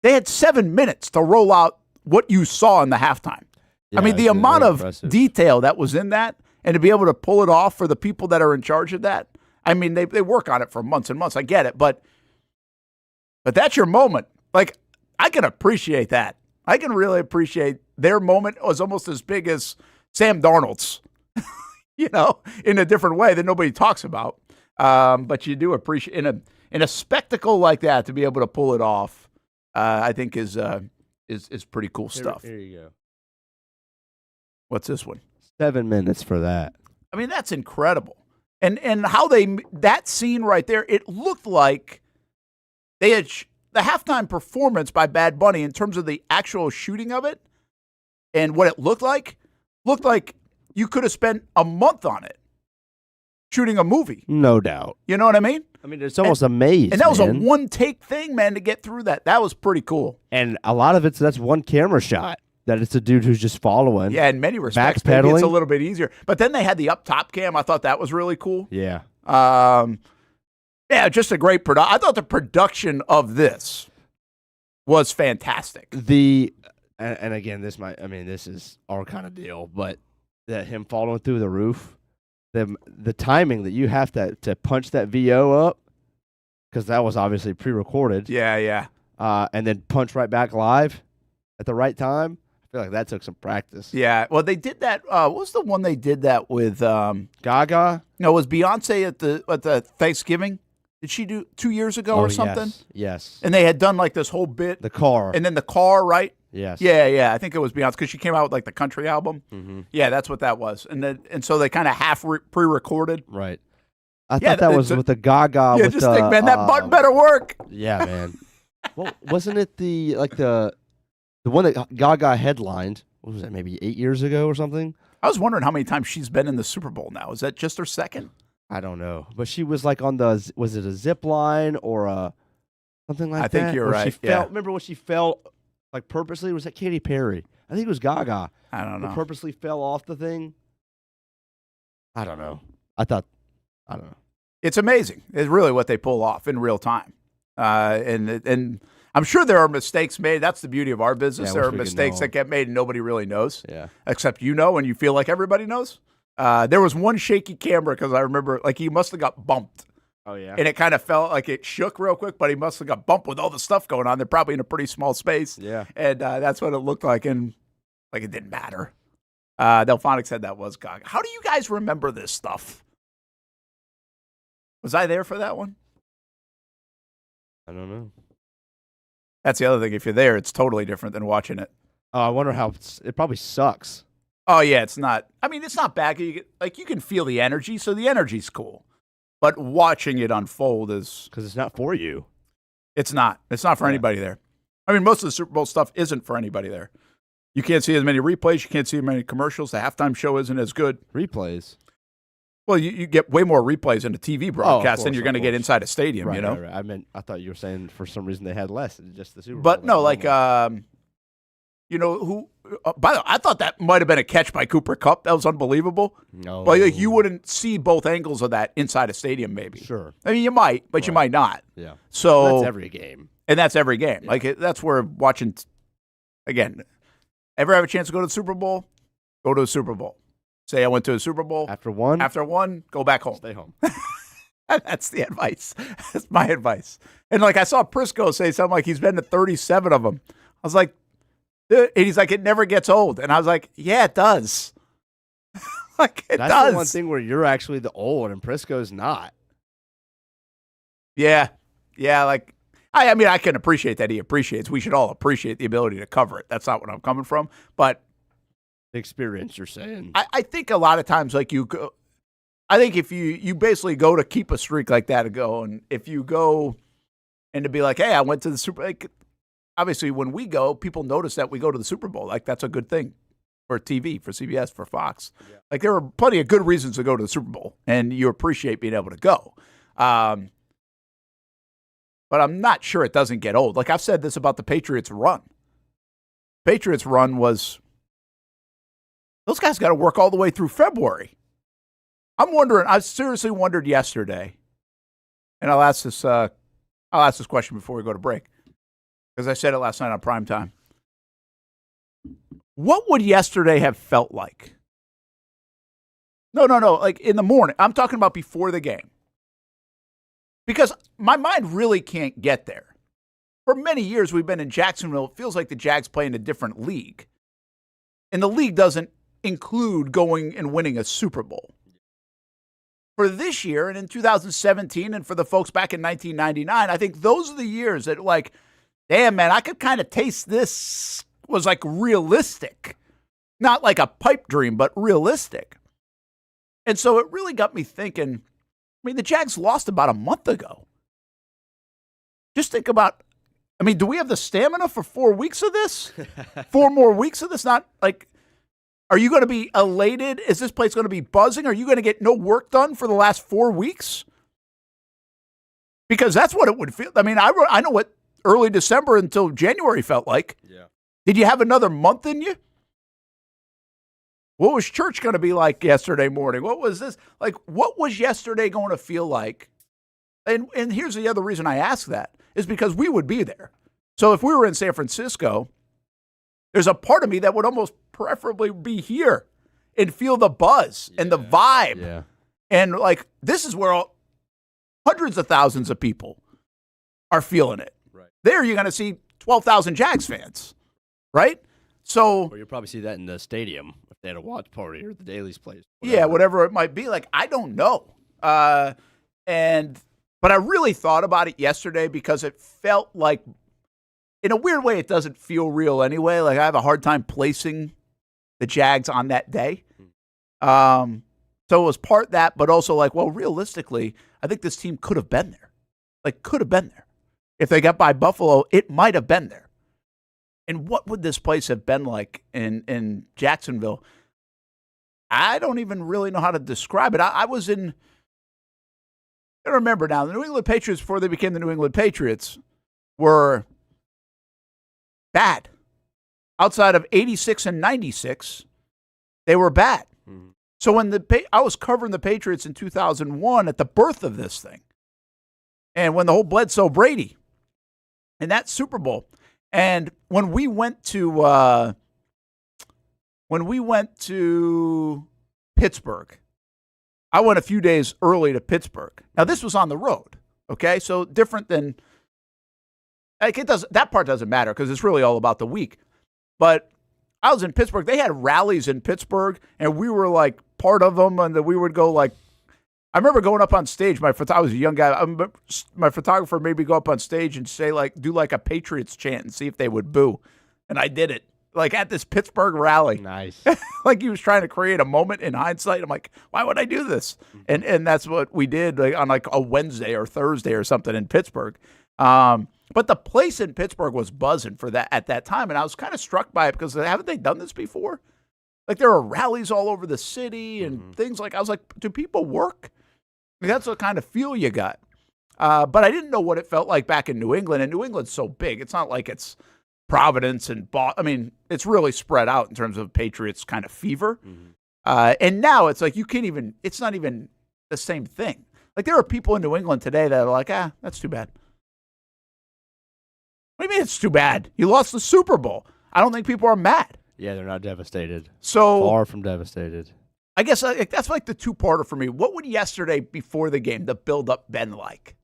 they had 7 minutes to roll out what you saw in the halftime. Yeah, I mean, the amount of detail that was in that and to be able to pull it off for the people that are in charge of that. I mean, they work on it for months and months. I get it, but that's your moment. Like, I can appreciate that. I can really appreciate their moment. It was almost as big as Sam Darnold's, you know, in a different way that nobody talks about. But you do appreciate in a spectacle like that to be able to pull it off. I think is pretty cool stuff. Here you go. What's this one? 7 minutes for that. I mean, that's incredible. And how that scene right there, it looked like they had the halftime performance by Bad Bunny in terms of the actual shooting of it and what it looked like you could have spent a month on it shooting a movie. No doubt. You know what I mean? I mean, it's almost amazing. And that was a one-take thing, man, to get through that. That was pretty cool. And a lot of that's one camera shot. That it's a dude who's just following. Yeah, in many respects, maybe it's a little bit easier. But then they had the up-top cam. I thought that was really cool. Yeah. Yeah, just a great production. I thought the production of this was fantastic. And again, this is our kind of deal, but that him following through the roof, the timing that you have to punch that VO up, because that was obviously pre-recorded. Yeah. And then punch right back live at the right time. I feel like that took some practice. Yeah, well, they did that. What was the one they did that with? Gaga? No, was Beyonce at the Thanksgiving? Did she do 2 years ago or something? Yes. And they had done like this whole bit. The car. And then the car, right? Yes. Yeah. I think it was Beyonce because she came out with like the country album. Mm-hmm. Yeah, that's what that was. And so they kind of half pre-recorded. Right. I thought that was with the Gaga. Yeah, just think, man, that button better work. Yeah, man. Well, wasn't it the one that Gaga headlined? What was that? Maybe 8 years ago or something. I was wondering how many times she's been in the Super Bowl now. Is that just her second? I don't know, but she was like was it a zip line or something like that? I think you're right. Remember when she fell like purposely? Was that Katy Perry? I think it was Gaga. I don't know. Purposely fell off the thing. I don't know. I don't know. It's amazing. It's really what they pull off in real time. And I'm sure there are mistakes made. That's the beauty of our business. There are mistakes that get made and nobody really knows. Yeah. Except you know, and you feel like everybody knows. There was one shaky camera because I remember like he must have got bumped. Oh, yeah. And it kind of felt like it shook real quick, but he must have got bumped with all the stuff going on. They're probably in a pretty small space. Yeah. And that's what it looked like. And like it didn't matter. Delphonic said that was Gaga. How do you guys remember this stuff? Was I there for that one? I don't know. That's the other thing. If you're there, it's totally different than watching it. Oh, I wonder how it probably sucks. Oh, yeah, it's not. I mean, it's not bad. You can feel the energy, so the energy's cool. But watching it unfold is... Because it's not for you. It's not. It's not for anybody there. I mean, most of the Super Bowl stuff isn't for anybody there. You can't see as many replays. You can't see as many commercials. The halftime show isn't as good. Replays? Well, you get way more replays in a TV broadcast than you're going to get inside a stadium, you know? Right. I thought you were saying for some reason they had less than just the Super Bowl. But no, you know, who, by the way, I thought that might have been a catch by Cooper Kupp. That was unbelievable. No. But you wouldn't see both angles of that inside a stadium, maybe. Sure. I mean, you might, but you might not. Yeah. So that's every game. And that's every game. Yeah. That's where watching again, ever have a chance to go to the Super Bowl? Go to a Super Bowl. Say I went to a Super Bowl. After one, go back home. Stay home. That's the advice. That's my advice. And like I saw Prisco say something like he's been to 37 of them. I was like, and he's like, it never gets old. And I was like, yeah, it does. Like it does. That's the one thing where you're actually the old and Prisco's not. Yeah. Yeah. Like, I mean, I can appreciate that he appreciates. We should all appreciate the ability to cover it. That's not what I'm coming from. But the experience, you're saying. I think a lot of times, like you go, I think if you basically go to keep a streak like that and if you go and to be like, hey, I went to the Super Bowl. Like, obviously, when we go, people notice that we go to the Super Bowl. Like, that's a good thing for TV, for CBS, for Fox. Yeah. Like, there are plenty of good reasons to go to the Super Bowl, and you appreciate being able to go. But I'm not sure it doesn't get old. Like, I've said this about the Patriots run. Patriots run was, those guys got to work all the way through February. I seriously wondered yesterday, and I'll ask this question before we go to break, because I said it last night on primetime. What would yesterday have felt like? No, like in the morning. I'm talking about before the game. Because my mind really can't get there. For many years we've been in Jacksonville. It feels like the Jags play in a different league. And the league doesn't include going and winning a Super Bowl. For this year and in 2017 and for the folks back in 1999, I think those are the years that like, damn, man, I could kind of taste this was like realistic. Not like a pipe dream, but realistic. And so it really got me thinking, I mean, the Jags lost about a month ago. Just think about, I mean, do we have the stamina for 4 weeks of this? 4 more weeks of this? Not like, are you going to be elated? Is this place going to be buzzing? Are you going to get no work done for the last 4 weeks? Because that's what it would feel. I mean, I know what early December until January felt like. Yeah. Did you have another month in you? What was church going to be like yesterday morning? What was this? Like, what was yesterday going to feel like? And here's the other reason I ask that is because we would be there. So if we were in San Francisco, there's a part of me that would almost preferably be here and feel the buzz and the vibe. Yeah. And like, this is where hundreds of thousands of people are feeling it. Right. There you're going to see 12,000 Jags fans, right? So, or you'll probably see that in the stadium if they had a watch party or the Dailies place. Yeah, whatever it might be. Like, I don't know. But I really thought about it yesterday because it felt like, in a weird way, it doesn't feel real anyway. Like, I have a hard time placing the Jags on that day. So it was part that, but also like, well, realistically, I think this team could have been there. Like, could have been there. If they got by Buffalo, it might have been there. And what would this place have been like in Jacksonville? I don't even really know how to describe it. I don't remember now, the New England Patriots, before they became the New England Patriots, were bad. Outside of 86 and 96, they were bad. Mm-hmm. So when I was covering the Patriots in 2001 at the birth of this thing, and when the whole Bledsoe Brady and that Super Bowl, and when we went to Pittsburgh, I went a few days early to Pittsburgh. Now this was on the road, okay? So different than like that part doesn't matter because it's really all about the week. But I was in Pittsburgh. They had rallies in Pittsburgh, and we were like part of them, and we would go like. I remember going up on stage. I was a young guy. My photographer made me go up on stage and say do a Patriots chant and see if they would boo, and I did it like at this Pittsburgh rally. Nice. Like he was trying to create a moment in hindsight. I'm like, why would I do this? And that's what we did like on like a Wednesday or Thursday or something in Pittsburgh. But the place in Pittsburgh was buzzing for that at that time, and I was kind of struck by it because haven't they done this before? Like there are rallies all over the city and things like. I was like, do people work? Like, that's what kind of feel you got. But I didn't know what it felt like back in New England, and New England's so big. It's not like it's Providence and Boston. I mean, it's really spread out in terms of Patriots kind of fever. Mm-hmm. And now it's like you can't even. It's not even the same thing. Like there are people in New England today that are like, that's too bad. What do you mean it's too bad? You lost the Super Bowl. I don't think people are mad. Yeah, they're not devastated. So far from devastated. I guess that's like the two-parter for me. What would yesterday before the game, the build-up, been like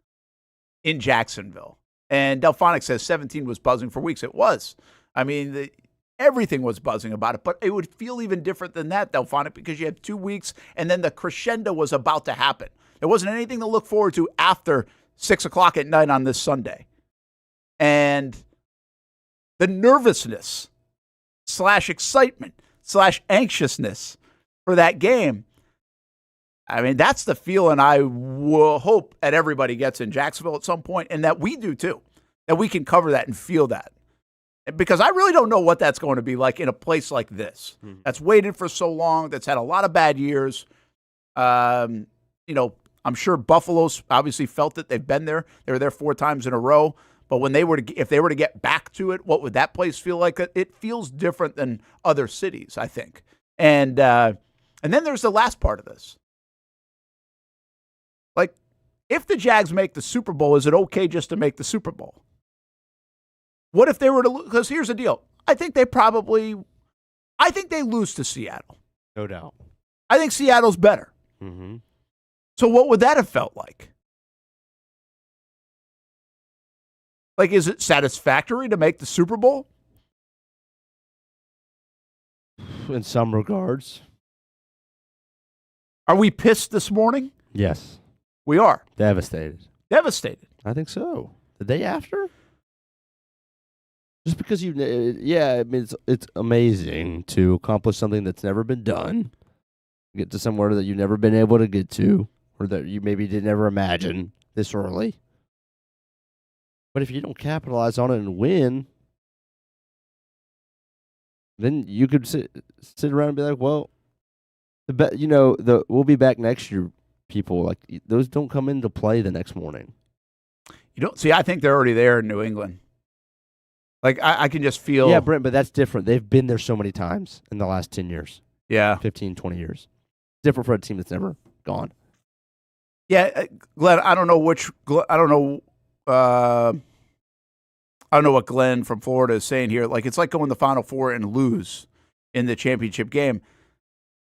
in Jacksonville? And Delphonic says 17 was buzzing for weeks. It was. I mean, everything was buzzing about it. But it would feel even different than that, Delphonic, because you had 2 weeks, and then the crescendo was about to happen. There wasn't anything to look forward to after 6 o'clock at night on this Sunday. And the nervousness / excitement / anxiousness for that game, I mean, that's the feeling I will hope that everybody gets in Jacksonville at some point, and that we do too, that we can cover that and feel that. Because I really don't know what that's going to be like in a place like this that's waited for so long, that's had a lot of bad years. I'm sure Buffalo's obviously felt it. They've been there. They were there 4 times in a row. But if they were to get back to it, what would that place feel like? It feels different than other cities, I think. And then there's the last part of this. Like, if the Jags make the Super Bowl, is it okay just to make the Super Bowl? What if they were to lose? Because here's the deal. I think they lose to Seattle. No doubt. I think Seattle's better. Mm-hmm. So what would that have felt like? Like, is it satisfactory to make the Super Bowl? In some regards. Are we pissed this morning? Yes. We are. Devastated. Devastated. I think so. The day after? Just because I mean, it's amazing to accomplish something that's never been done, get to somewhere that you've never been able to get to, or that you maybe didn't ever imagine this early. But if you don't capitalize on it and win, then you could sit around and be like, well, we'll be back next year. People, like, those don't come into play the next morning. You don't see. I think they're already there in New England. Like, I can just feel. Yeah, Brent, but that's different. They've been there so many times in the last 10 years. Yeah. 15, 20 years. Different for a team that's never gone. Yeah, Glenn, I don't know what Glenn from Florida is saying here. Like, it's like going to the Final Four and lose in the championship game.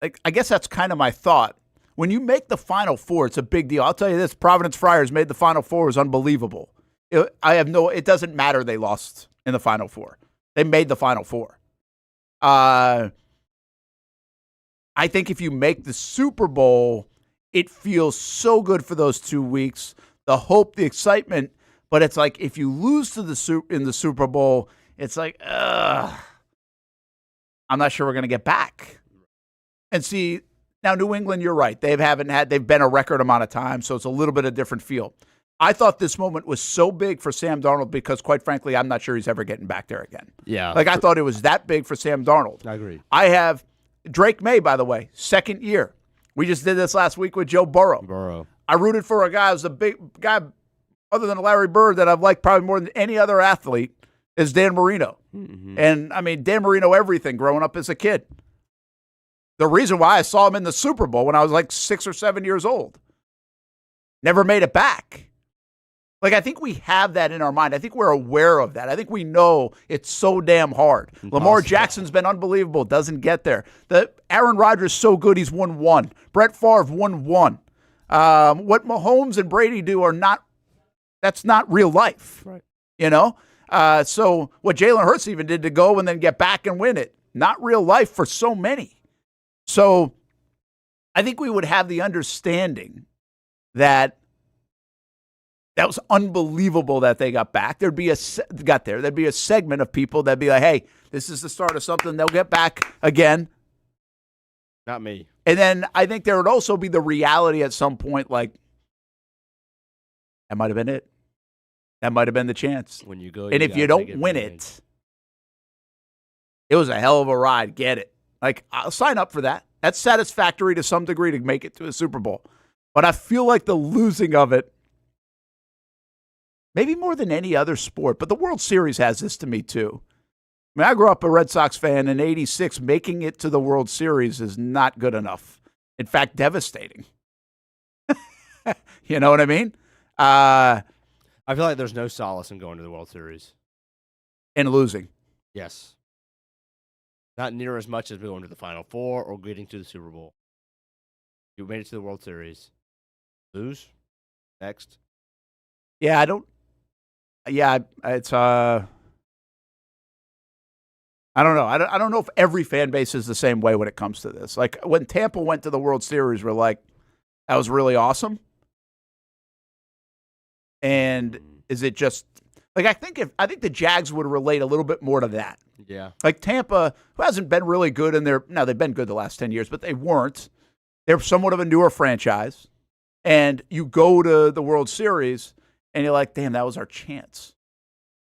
Like, I guess that's kind of my thought. When you make the Final Four, it's a big deal. I'll tell you this, Providence Friars made the Final Four. It was unbelievable. It doesn't matter they lost in the Final Four. They made the Final Four. I think if you make the Super Bowl, it feels so good for those 2 weeks. The hope, the excitement, but it's like if you lose in the Super Bowl, it's like, I'm not sure we're going to get back. And see, now New England, you're right. They've been a record amount of time, so it's a little bit of different feel. I thought this moment was so big for Sam Darnold because, quite frankly, I'm not sure he's ever getting back there again. Yeah. Like, I thought it was that big for Sam Darnold. I agree. I have Drake May, by the way, second year. We just did this last week with Joe Burrow. I rooted for a guy who's a big guy, other than Larry Bird, that I've liked probably more than any other athlete, is Dan Marino. Mm-hmm. And, I mean, Dan Marino everything growing up as a kid. The reason why I saw him in the Super Bowl when I was like 6 or 7 years old. Never made it back. Like, I think we have that in our mind. I think we're aware of that. I think we know it's so damn hard. Impossible. Lamar Jackson's been unbelievable. Doesn't get there. Aaron Rodgers so good he's won 1. Brett Favre won 1. What Mahomes and Brady do that's not real life. Right. You know? So what Jalen Hurts even did to go and then get back and win it. Not real life for so many. So I think we would have the understanding that was unbelievable that they got back. There'd be a segment of people that'd be like, hey, this is the start of something. They'll get back again. Not me. And then I think there would also be the reality at some point, like, that might have been it. That might have been the chance. When you go, and if you don't win it, it was a hell of a ride. Get it. Like, I'll sign up for that. That's satisfactory to some degree to make it to a Super Bowl. But I feel like the losing of it, maybe more than any other sport, but the World Series has this to me too. I mean, I grew up a Red Sox fan. In '86, making it to the World Series is not good enough. In fact, devastating. You know what I mean? I feel like there's no solace in going to the World Series. And losing. Yes. Not near as much as going to the Final Four or getting to the Super Bowl. You made it to the World Series. Lose? Next. Yeah, I don't. Yeah, it's I don't know. I don't know if every fan base is the same way when it comes to this. Like when Tampa went to the World Series, we're like, that was really awesome. And is it just like I think the Jags would relate a little bit more to that. Yeah. Like Tampa, who hasn't been really good in their now they've been good the last 10 years, but they weren't. They're somewhat of a newer franchise. And you go to the World Series and you're like, damn, that was our chance.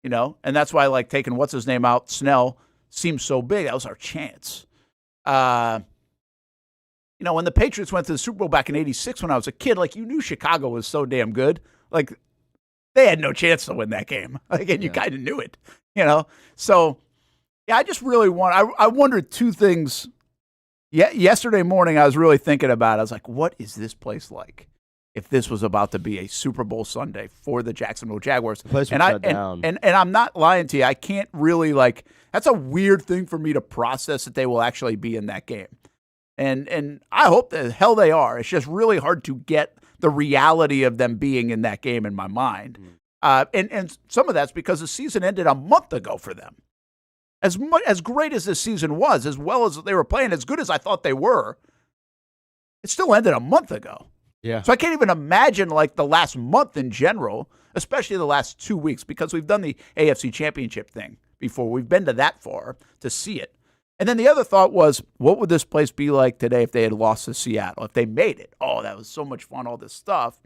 You know? And that's why like taking what's his name out, Snell, seems so big. That was our chance. When the Patriots went to the Super Bowl back in '86 when I was a kid, like you knew Chicago was so damn good. Like they had no chance to win that game. Like, and you kind of knew it, So, yeah, I just really I wondered two things. Yeah, yesterday morning I was really thinking about it. I was like, what is this place like if this was about to be a Super Bowl Sunday for the Jacksonville Jaguars? The place would shut down. And I'm not lying to you. I can't really that's a weird thing for me to process that they will actually be in that game. And I hope the hell they are. It's just really hard to get the reality of them being in that game in my mind. And some of that's because the season ended a month ago for them. As great as this season was, as well as they were playing, as good as I thought they were, it still ended a month ago. Yeah. So I can't even imagine like the last month in general, especially the last 2 weeks, because we've done the AFC Championship thing before. We've been to that far to see it. And then the other thought was, what would this place be like today if they had lost to Seattle? If they made it? Oh, that was so much fun, all this stuff.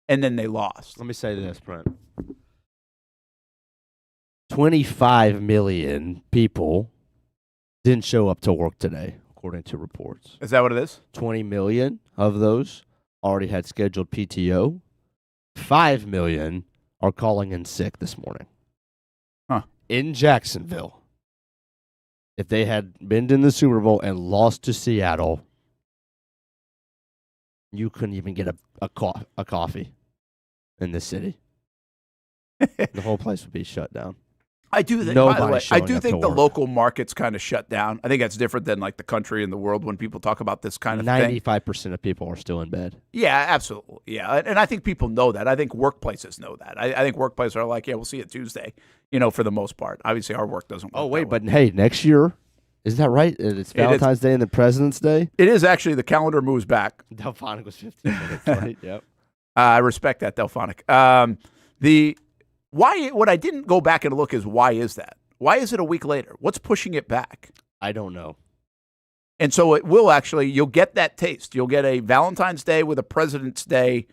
And then they lost. Let me say this, Brent. 25 million people didn't show up to work today, according to reports. Is that what it is? 20 million of those already had scheduled PTO. 5 million are calling in sick this morning. Huh. In Jacksonville. If they had been in the Super Bowl and lost to Seattle, you couldn't even get a coffee in this city. The whole place would be shut down. I do think, by the way, I do think the local markets kind of shut down. I think that's different than like the country and the world when people talk about this kind of thing. 95% of people are still in bed. Yeah, absolutely. Yeah, and I think people know that. I think workplaces know that. I think workplaces are like, yeah, we'll see you Tuesday, for the most part. Obviously, our work doesn't work. Oh, wait, but hey, next year, is that right? It's Valentine's Day and the President's Day? It is actually. The calendar moves back. Delphonic was 15 minutes late. Yep. I respect that, Delphonic. What I didn't go back and look is why is that? Why is it a week later? What's pushing it back? I don't know. And so it will actually, you'll get that taste. You'll get a Valentine's Day with a President's Day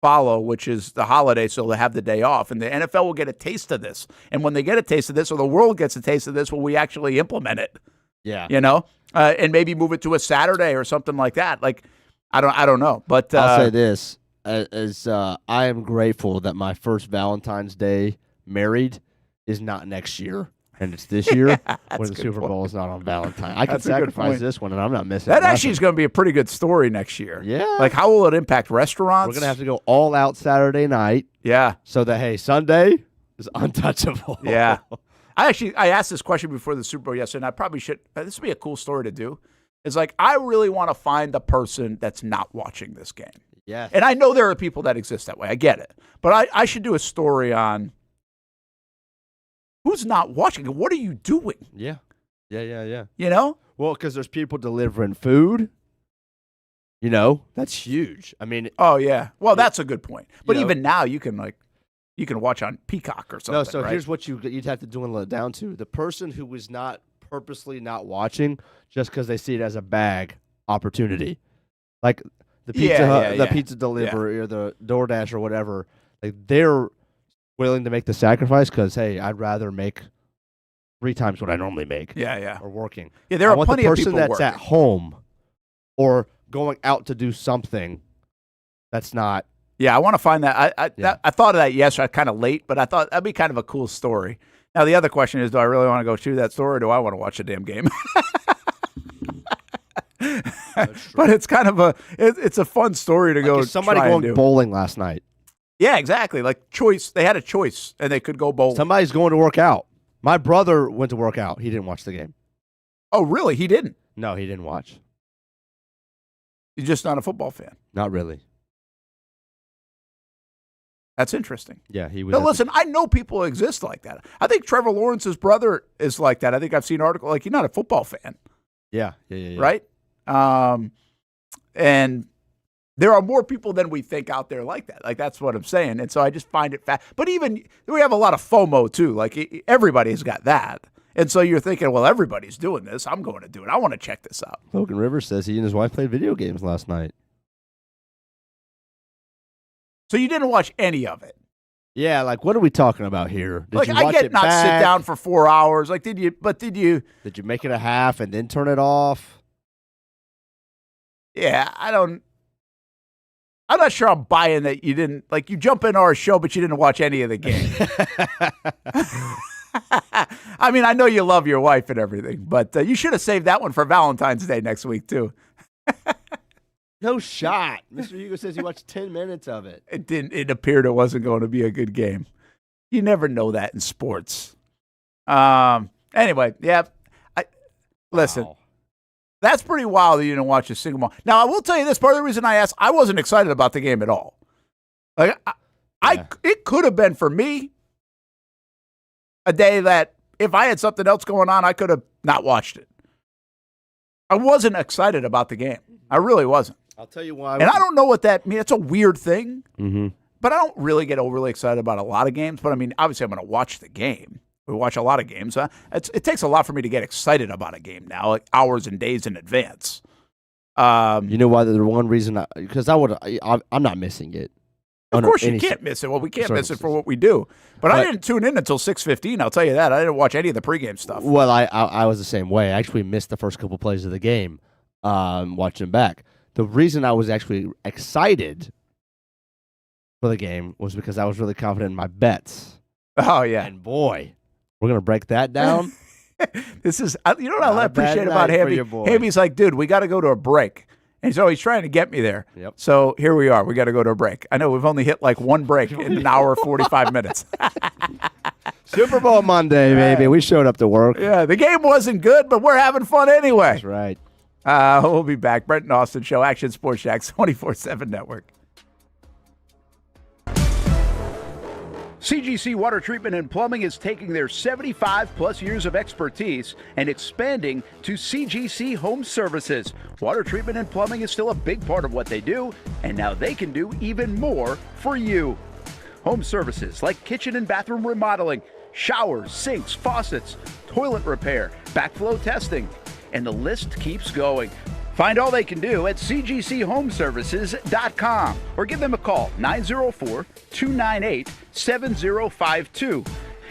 follow, which is the holiday, so they'll have the day off. And the NFL will get a taste of this. And when they get a taste of this, or the world gets a taste of this, will we actually implement it? Yeah. And maybe move it to a Saturday or something like that. Like, I don't know. But I'll say this. As I am grateful that my first Valentine's Day married is not next year, and it's this year when the Super Bowl is not on Valentine. I can sacrifice this one, and I'm not missing that. Actually is going to be a pretty good story next year. Yeah. Like, how will it impact restaurants? We're going to have to go all out Saturday night. Yeah. So that, hey, Sunday is untouchable. Yeah. I asked this question before the Super Bowl yesterday, and I probably should. This would be a cool story to do. It's like, I really want to find the person that's not watching this game. Yeah. And I know there are people that exist that way. I get it. But I should do a story on who's not watching it. What are you doing? Yeah. Yeah. Well, because there's people delivering food. That's huge. I mean. Oh, yeah. Well, that's a good point. But even now, you can watch on Peacock or something. No, so right? here's what you'd have to dwindle it down to. The person who is not purposely not watching just because they see it as a bag opportunity. Like the Pizza Hut, the pizza delivery or the DoorDash or whatever, like they're willing to make the sacrifice because, hey, I'd rather make 3 times what I normally make. Yeah. Or working. Yeah, there are plenty of people the person that's working at home or going out to do something that's not. Yeah, I want to find that. I thought of that yesterday, kind of late, but I thought that'd be kind of a cool story. Now, the other question is, do I really want to go through that story or do I want to watch a damn game? But it's kind of it's a fun story to go. Somebody going bowling last night. Yeah, exactly. Like choice, they had a choice, and they could go bowling. Somebody's going to work out. My brother went to work out. He didn't watch the game. Oh, really? He didn't? No, he didn't watch. He's just not a football fan. Not really. That's interesting. Yeah, he was. Now, listen, I know people exist like that. I think Trevor Lawrence's brother is like that. I think I've seen an article, like, he's not a football fan. Yeah. Right? And there are more people than we think out there like that. Like, that's what I'm saying. And so I just find it But even, we have a lot of FOMO, too. Like, everybody's got that. And so you're thinking, well, everybody's doing this. I'm going to do it. I want to check this out. Logan Rivers says he and his wife played video games last night. So you didn't watch any of it? Yeah, like, what are we talking about here? Like, I get not sit down for 4 hours. Like, did you? Did you make it a half and then turn it off? Yeah, I'm not sure I'm buying that you didn't. Like, you jump into our show, but you didn't watch any of the game. I mean, I know you love your wife and everything, but you should have saved that one for Valentine's Day next week, too. No shot. Mr. Hugo says he watched 10 minutes of it. It appeared it wasn't going to be a good game. You never know that in sports. Anyway, yeah. Listen, that's pretty wild that you didn't watch a single one. Now, I will tell you this. Part of the reason I asked, I wasn't excited about the game at all. Like, it could have been for me a day that if I had something else going on, I could have not watched it. I wasn't excited about the game. I really wasn't. I'll tell you why. And I don't know what that means. It's a weird thing, mm-hmm. but I don't really get overly excited about a lot of games. But, I mean, obviously I'm going to watch the game. We watch a lot of games. It takes a lot for me to get excited about a game now, like hours and days in advance. You know why? The one reason, because I'm not missing it. Of course you can't miss it. Well, we can't miss it for what we do. But I didn't tune in until 6:15. I'll tell you that. I didn't watch any of the pregame stuff. Well, I was the same way. I actually missed the first couple plays of the game, watching back. The reason I was actually excited for the game was because I was really confident in my bets. Oh, yeah. And boy, we're going to break that down. This is, you know what I appreciate about Hamby? Hamby's like, dude, we got to go to a break. And so he's trying to get me there. Yep. So here we are. We got to go to a break. I know we've only hit like one break in an hour, 45 minutes. Super Bowl Monday, baby. We showed up to work. Yeah, the game wasn't good, but we're having fun anyway. That's right. We'll be back. Brent and Austen Show, Action Sports Jax 24/7 Network. CGC Water Treatment and Plumbing is taking their 75-plus years of expertise and expanding to CGC Home Services. Water treatment and plumbing is still a big part of what they do, and now they can do even more for you. Home services like kitchen and bathroom remodeling, showers, sinks, faucets, toilet repair, backflow testing, and the list keeps going. Find all they can do at cgchomeservices.com or give them a call, 904-298-7052.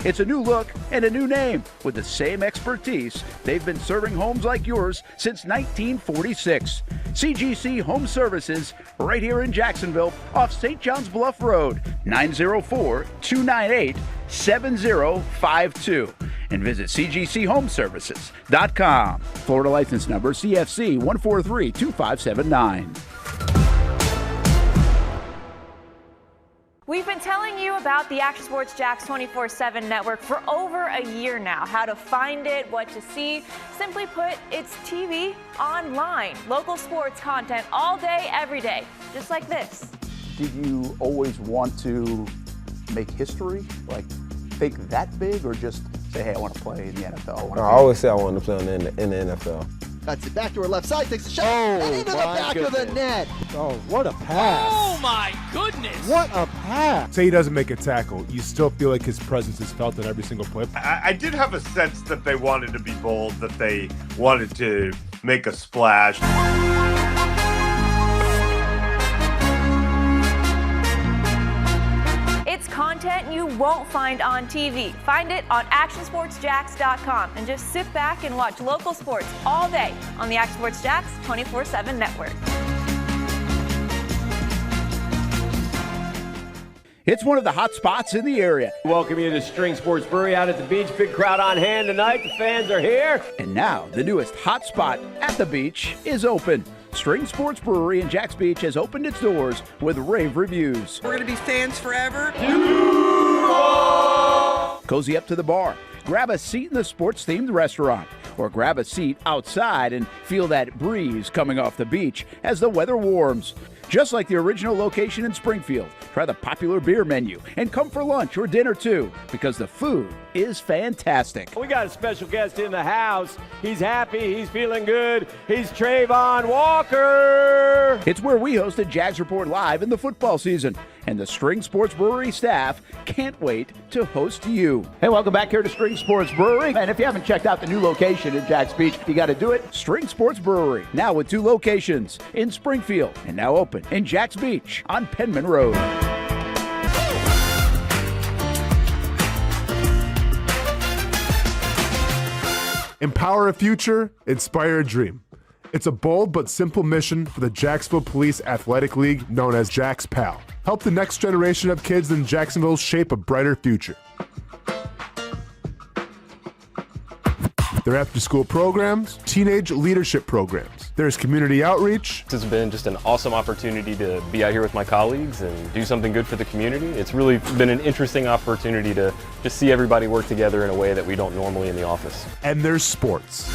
It's a new look and a new name with the same expertise. They've been serving homes like yours since 1946. CGC Home Services, right here in Jacksonville, off St. John's Bluff Road, 904-298-7052. And visit cgchomeservices.com. Florida license number CFC 1432579. We've been telling you about the Action Sports Jax 24/7 network for over a year now. How to find it, what to see. Simply put, it's TV online. Local sports content all day, every day. Just like this. Did you always want to make history? Like, think that big, or just say, hey, I want to play in the NFL? I always say I wanted to play in the NFL. Cuts it back to her left side, takes a shot, and into the back of the net. Oh, what a pass. Oh, my goodness. What a pass. Say he doesn't make a tackle, you still feel like his presence is felt in every single play. I did have a sense that they wanted to be bold, that they wanted to make a splash. It's content you won't find on TV. Find it on actionsportsjax.com and just sit back and watch local sports all day on the Action Sports Jax 24/7 network. It's one of the hot spots in the area. Welcome you to String Sports Brewery out at the beach. Big crowd on hand tonight. The fans are here. And now the newest hot spot at the beach is open. String Sports Brewery in Jax Beach has opened its doors with rave reviews. We're going to be fans forever. Cozy up to the bar. Grab a seat in the sports-themed restaurant. or grab a seat outside and feel that breeze coming off the beach as the weather warms. Just like the original location in Springfield, try the popular beer menu and come for lunch or dinner too, because the food is fantastic. We got a special guest in the house. He's happy. He's feeling good. He's Trayvon Walker. It's where we hosted Jags Report Live in the football season, and the String Sports Brewery staff can't wait to host you. Hey, welcome back here to String Sports Brewery. And if you haven't checked out the new location in Jags Beach, you got to do it. String Sports Brewery, now with 2 locations in Springfield and now open in Jags Beach on Penman Road. Empower a future, inspire a dream. It's a bold but simple mission for the Jacksonville Police Athletic League known as Jax PAL. Help the next generation of kids in Jacksonville shape a brighter future. Their after-school programs, teenage leadership programs. There's community outreach. This has been just an awesome opportunity to be out here with my colleagues and do something good for the community. It's really been an interesting opportunity to just see everybody work together in a way that we don't normally in the office. And there's sports.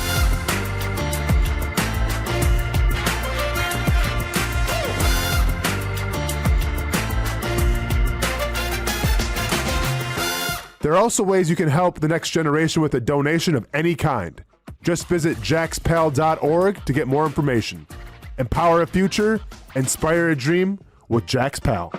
There are also ways you can help the next generation with a donation of any kind. Just visit jaxpal.org to get more information. Empower a future, inspire a dream with Jax PAL.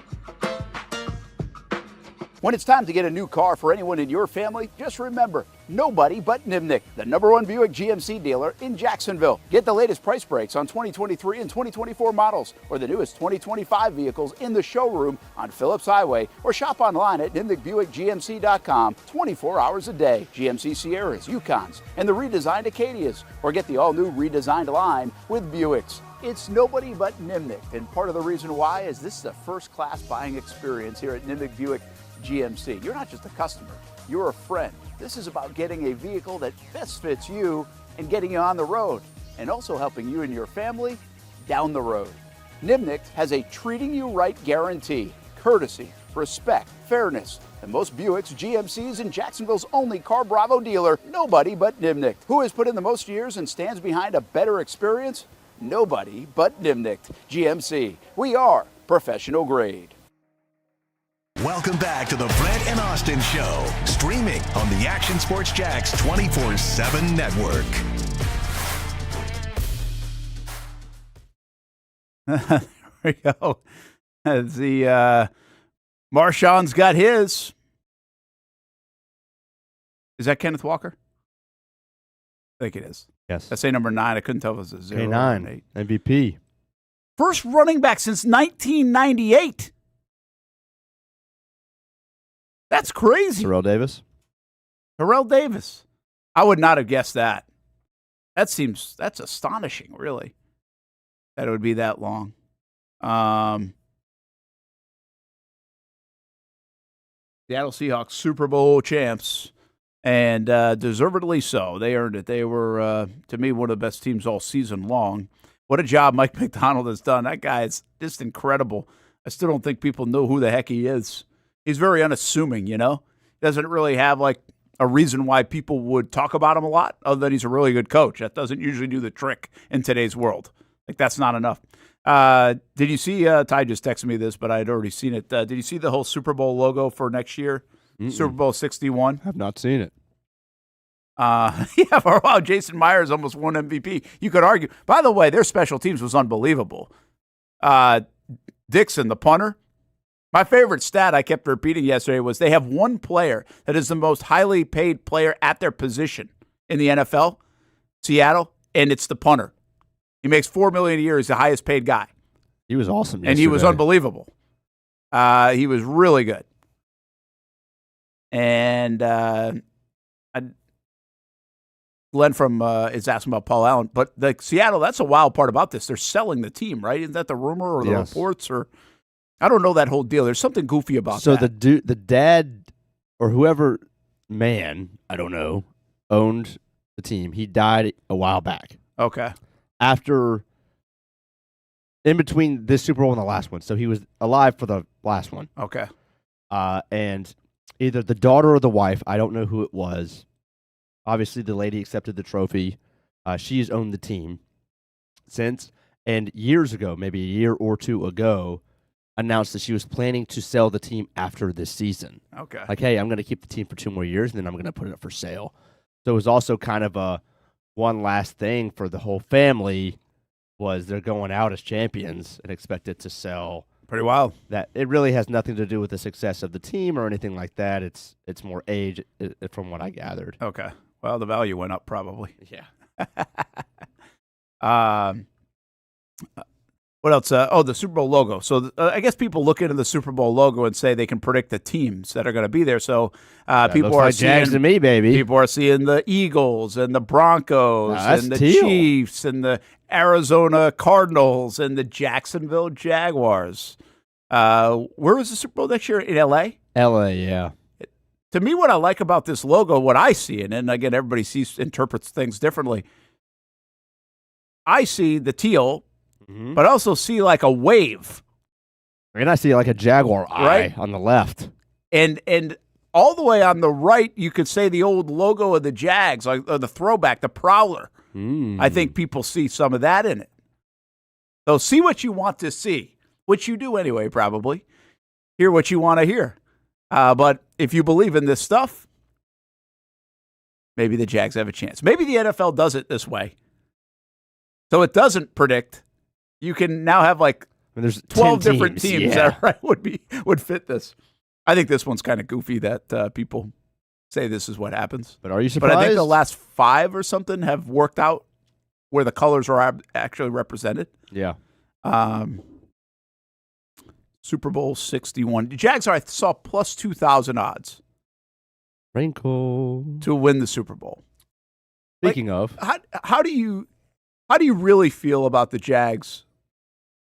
When it's time to get a new car for anyone in your family, just remember, nobody but Nimnick, the #1 Buick GMC dealer in Jacksonville. Get the latest price breaks on 2023 and 2024 models or the newest 2025 vehicles in the showroom on Phillips Highway, or shop online at nimnickbuickgmc.com 24 hours a day. GMC Sierras, Yukons, and the redesigned Acadias, or get the all-new redesigned line with Buicks. It's nobody but Nimnick, and part of the reason why is this is a first-class buying experience here at Nimnick Buick GMC. You're not just a customer, you're a friend. This is about getting a vehicle that best fits you and getting you on the road, and also helping you and your family down the road. Nimnick has a treating you right guarantee, courtesy, respect, fairness. And most Buicks, GMCs, and Jacksonville's only Car Bravo dealer, nobody but Nimnick. Who has put in the most years and stands behind a better experience? Nobody but Nimnick. GMC. We are professional grade. Welcome back to the Brent and Austen Show, streaming on the Action Sports Jax 24/7 network. There we go. The Marshawn's got his. Is that Kenneth Walker? I think it is. Yes. I say number 9. I couldn't tell if it was a 0 or an 8. MVP. First running back since 1998. That's crazy. Terrell Davis. Terrell Davis. I would not have guessed that. That's astonishing, really, that it would be that long. Seattle Seahawks Super Bowl champs, and deservedly so. They earned it. They were, to me, one of the best teams all season long. What a job Mike McDonald has done. That guy is just incredible. I still don't think people know who the heck he is. He's very unassuming, you know? Doesn't really have, like, a reason why people would talk about him a lot, other than he's a really good coach. That doesn't usually do the trick in today's world. Like, that's not enough. Did you see, Ty just texted me this, but I had already seen it. Did you see the whole Super Bowl logo for next year? Super Bowl 61? I've not seen it. Yeah, for a while, Jason Myers almost won MVP. You could argue. By the way, their special teams was unbelievable. Dixon, the punter. My favorite stat I kept repeating yesterday was they have one player that is the most highly paid player at their position in the NFL, Seattle, and it's the punter. He makes $4 million a year. He's the highest paid guy. He was awesome yesterday. And he was unbelievable. He was really good. And Glenn from is asking about Paul Allen. But the Seattle, that's a wild part about this. They're selling the team, right? Isn't that the rumor or the reports? Or I don't know that whole deal. There's something goofy about that. So the dad or whoever man, I don't know, owned the team. He died a while back. Okay. In between this Super Bowl and the last one. So he was alive for the last one. Okay. And either the daughter or the wife, I don't know who it was, Obviously, the lady accepted the trophy. She's owned the team since, and years ago, maybe a year or two ago, announced that she was planning to sell the team after this season. Okay. Like, hey, I'm going to keep the team for 2 more years, and then I'm going to put it up for sale. So it was also kind of a one last thing for the whole family was they're going out as champions and expected to sell. Pretty wild. That it really has nothing to do with the success of the team or anything like that. It's more age, from what I gathered. Okay. Well, the value went up probably. Yeah. What else? The Super Bowl logo. So I guess people look into the Super Bowl logo and say they can predict the teams that are going to be there. So people are like seeing Jags to me, baby. People are seeing the Eagles and the Broncos and the Chiefs and the Arizona Cardinals and the Jacksonville Jaguars. Where was the Super Bowl next year? In L.A.? L.A., yeah. To me, what I like about this logo, what I see, and again, everybody interprets things differently. I see the teal, but I also see like a wave. And I see like a Jaguar eye on the left. And all the way on the right, you could say the old logo of the Jags, like the throwback, the Prowler. I think people see some of that in it. So see what you want to see, which you do anyway, probably. Hear what you want to hear. But if you believe in this stuff, maybe the Jags have a chance. Maybe the NFL does it this way. So it doesn't predict. You can now have like there's 12 different teams yeah. that would fit this. I think this one's kind of goofy that people say this is what happens. But are you surprised? But I think the last 5 or something have worked out where the colors are actually represented. Yeah. Super Bowl 61. The Jags I saw plus 2,000 odds. Wrinkle. To win the Super Bowl. Speaking of. How do you really feel about the Jags?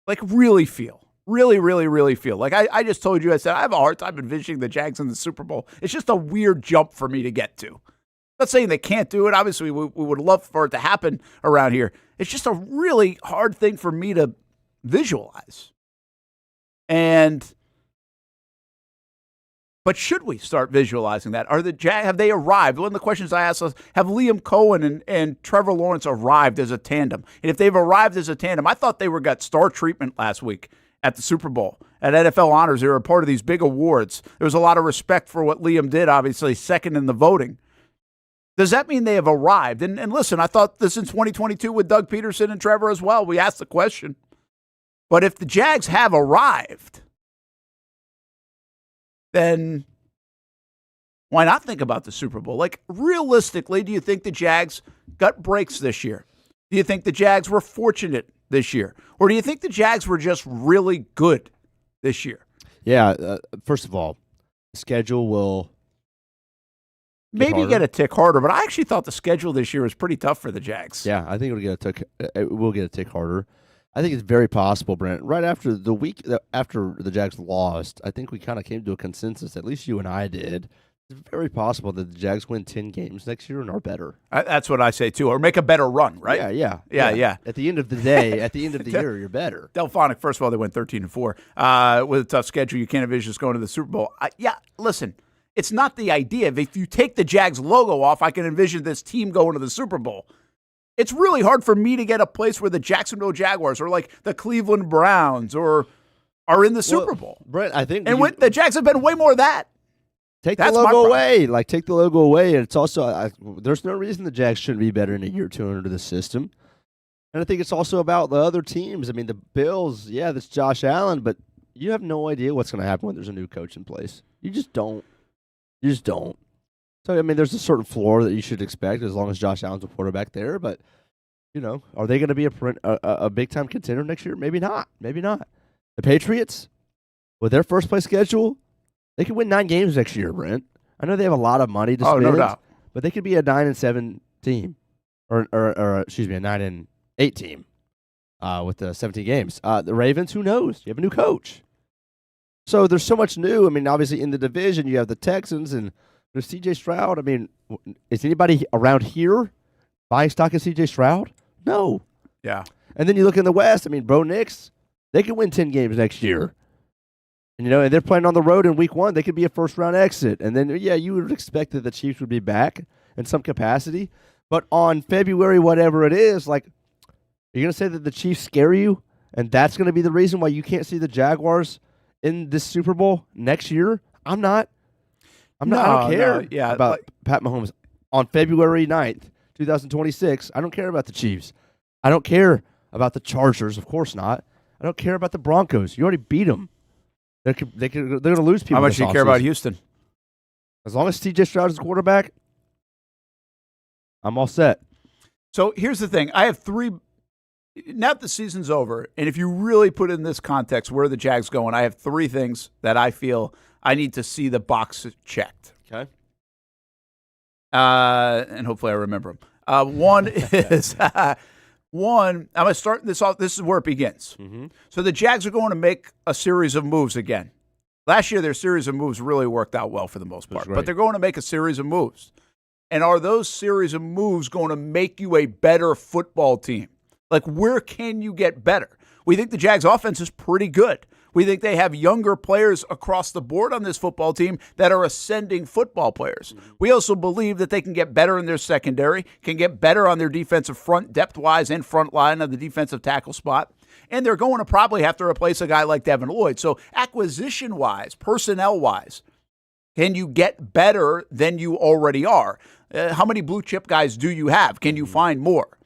Like, really feel? Really, really, really feel? Like, I just told you, I said, I have a hard time envisioning the Jags in the Super Bowl. It's just a weird jump for me to get to. I'm not saying they can't do it. Obviously, we would love for it to happen around here. It's just a really hard thing for me to visualize. But should we start visualizing that? Have they arrived? One of the questions I asked was, have Liam Cohen and Trevor Lawrence arrived as a tandem? And if they've arrived as a tandem, I thought they got star treatment last week at the Super Bowl. At NFL Honors, they were a part of these big awards. There was a lot of respect for what Liam did, obviously, second in the voting. Does that mean they have arrived? And listen, I thought this in 2022 with Doug Peterson and Trevor as well. We asked the question. But if the Jags have arrived, then why not think about the Super Bowl? Like, realistically, do you think the Jags got breaks this year? Do you think the Jags were fortunate this year? Or do you think the Jags were just really good this year? Yeah, first of all, the schedule will maybe get a tick harder, but I actually thought the schedule this year was pretty tough for the Jags. Yeah, I think it will get a tick harder. I think it's very possible, Brent. Right after the week after the Jags lost, I think we kind of came to a consensus, at least you and I did. It's very possible that the Jags win 10 games next year and are better. That's what I say, too. Or make a better run, right? Yeah. At the end of the day, at the end of the year, you're better. Delphonic, first of all, they went 13-4. With a tough schedule, you can't envision us going to the Super Bowl. Listen, it's not the idea. If you take the Jags logo off, I can envision this team going to the Super Bowl. It's really hard for me to get a place where the Jacksonville Jaguars or like the Cleveland Browns are in the Super Bowl. Brent, I think the Jags have been way more of that. Take the logo away. Like, take the logo away. And it's also, there's no reason the Jags shouldn't be better in a year or two under the system. And I think it's also about the other teams. I mean, the Bills, yeah, that's Josh Allen, but you have no idea what's going to happen when there's a new coach in place. You just don't. So, I mean, there's a certain floor that you should expect as long as Josh Allen's a quarterback there. But, are they going to be a big-time contender next year? Maybe not. The Patriots, with their first-place schedule, they could win 9 games next year, Brent. I know they have a lot of money to spend. No doubt. But they could be a 9-7 team. Or excuse me, a 9-8 team with the 17 games. The Ravens, who knows? You have a new coach. So there's so much new. I mean, obviously, in the division, you have the Texans and there's C.J. Stroud. I mean, is anybody around here buying stock in C.J. Stroud? No. Yeah. And then you look in the West. I mean, Bo Nix, they could win 10 games next year. And, and they're playing on the road in week 1. They could be a first-round exit. And then, you would expect that the Chiefs would be back. in some capacity. But on February, whatever it is, like, are you going to say that the Chiefs scare you? And that's going to be the reason why you can't see the Jaguars in this Super Bowl next year? I'm not. I don't care about Pat Mahomes on February 9th, 2026. I don't care about the Chiefs. I don't care about the Chargers. Of course not. I don't care about the Broncos. You already beat them. They're going to lose people. How much do you care about Houston? As long as TJ Stroud is quarterback, I'm all set. So here's the thing. I have three. Now that the season's over, and if you really put it in this context, where are the Jags going? I have three things that I feel I need to see the box checked. Okay. And hopefully I remember them. One is, I'm going to start this off. This is where it begins. Mm-hmm. So the Jags are going to make a series of moves again. Last year, their series of moves really worked out well for the most part, but they're going to make a series of moves. And are those series of moves going to make you a better football team? Like, where can you get better? We think the Jags offense is pretty good. We think they have younger players across the board on this football team that are ascending football players. Mm-hmm. We also believe that they can get better in their secondary, can get better on their defensive front, depth-wise and front line on the defensive tackle spot. And they're going to probably have to replace a guy like Devin Lloyd. So acquisition-wise, personnel-wise, can you get better than you already are? How many blue-chip guys do you have? Can you find more?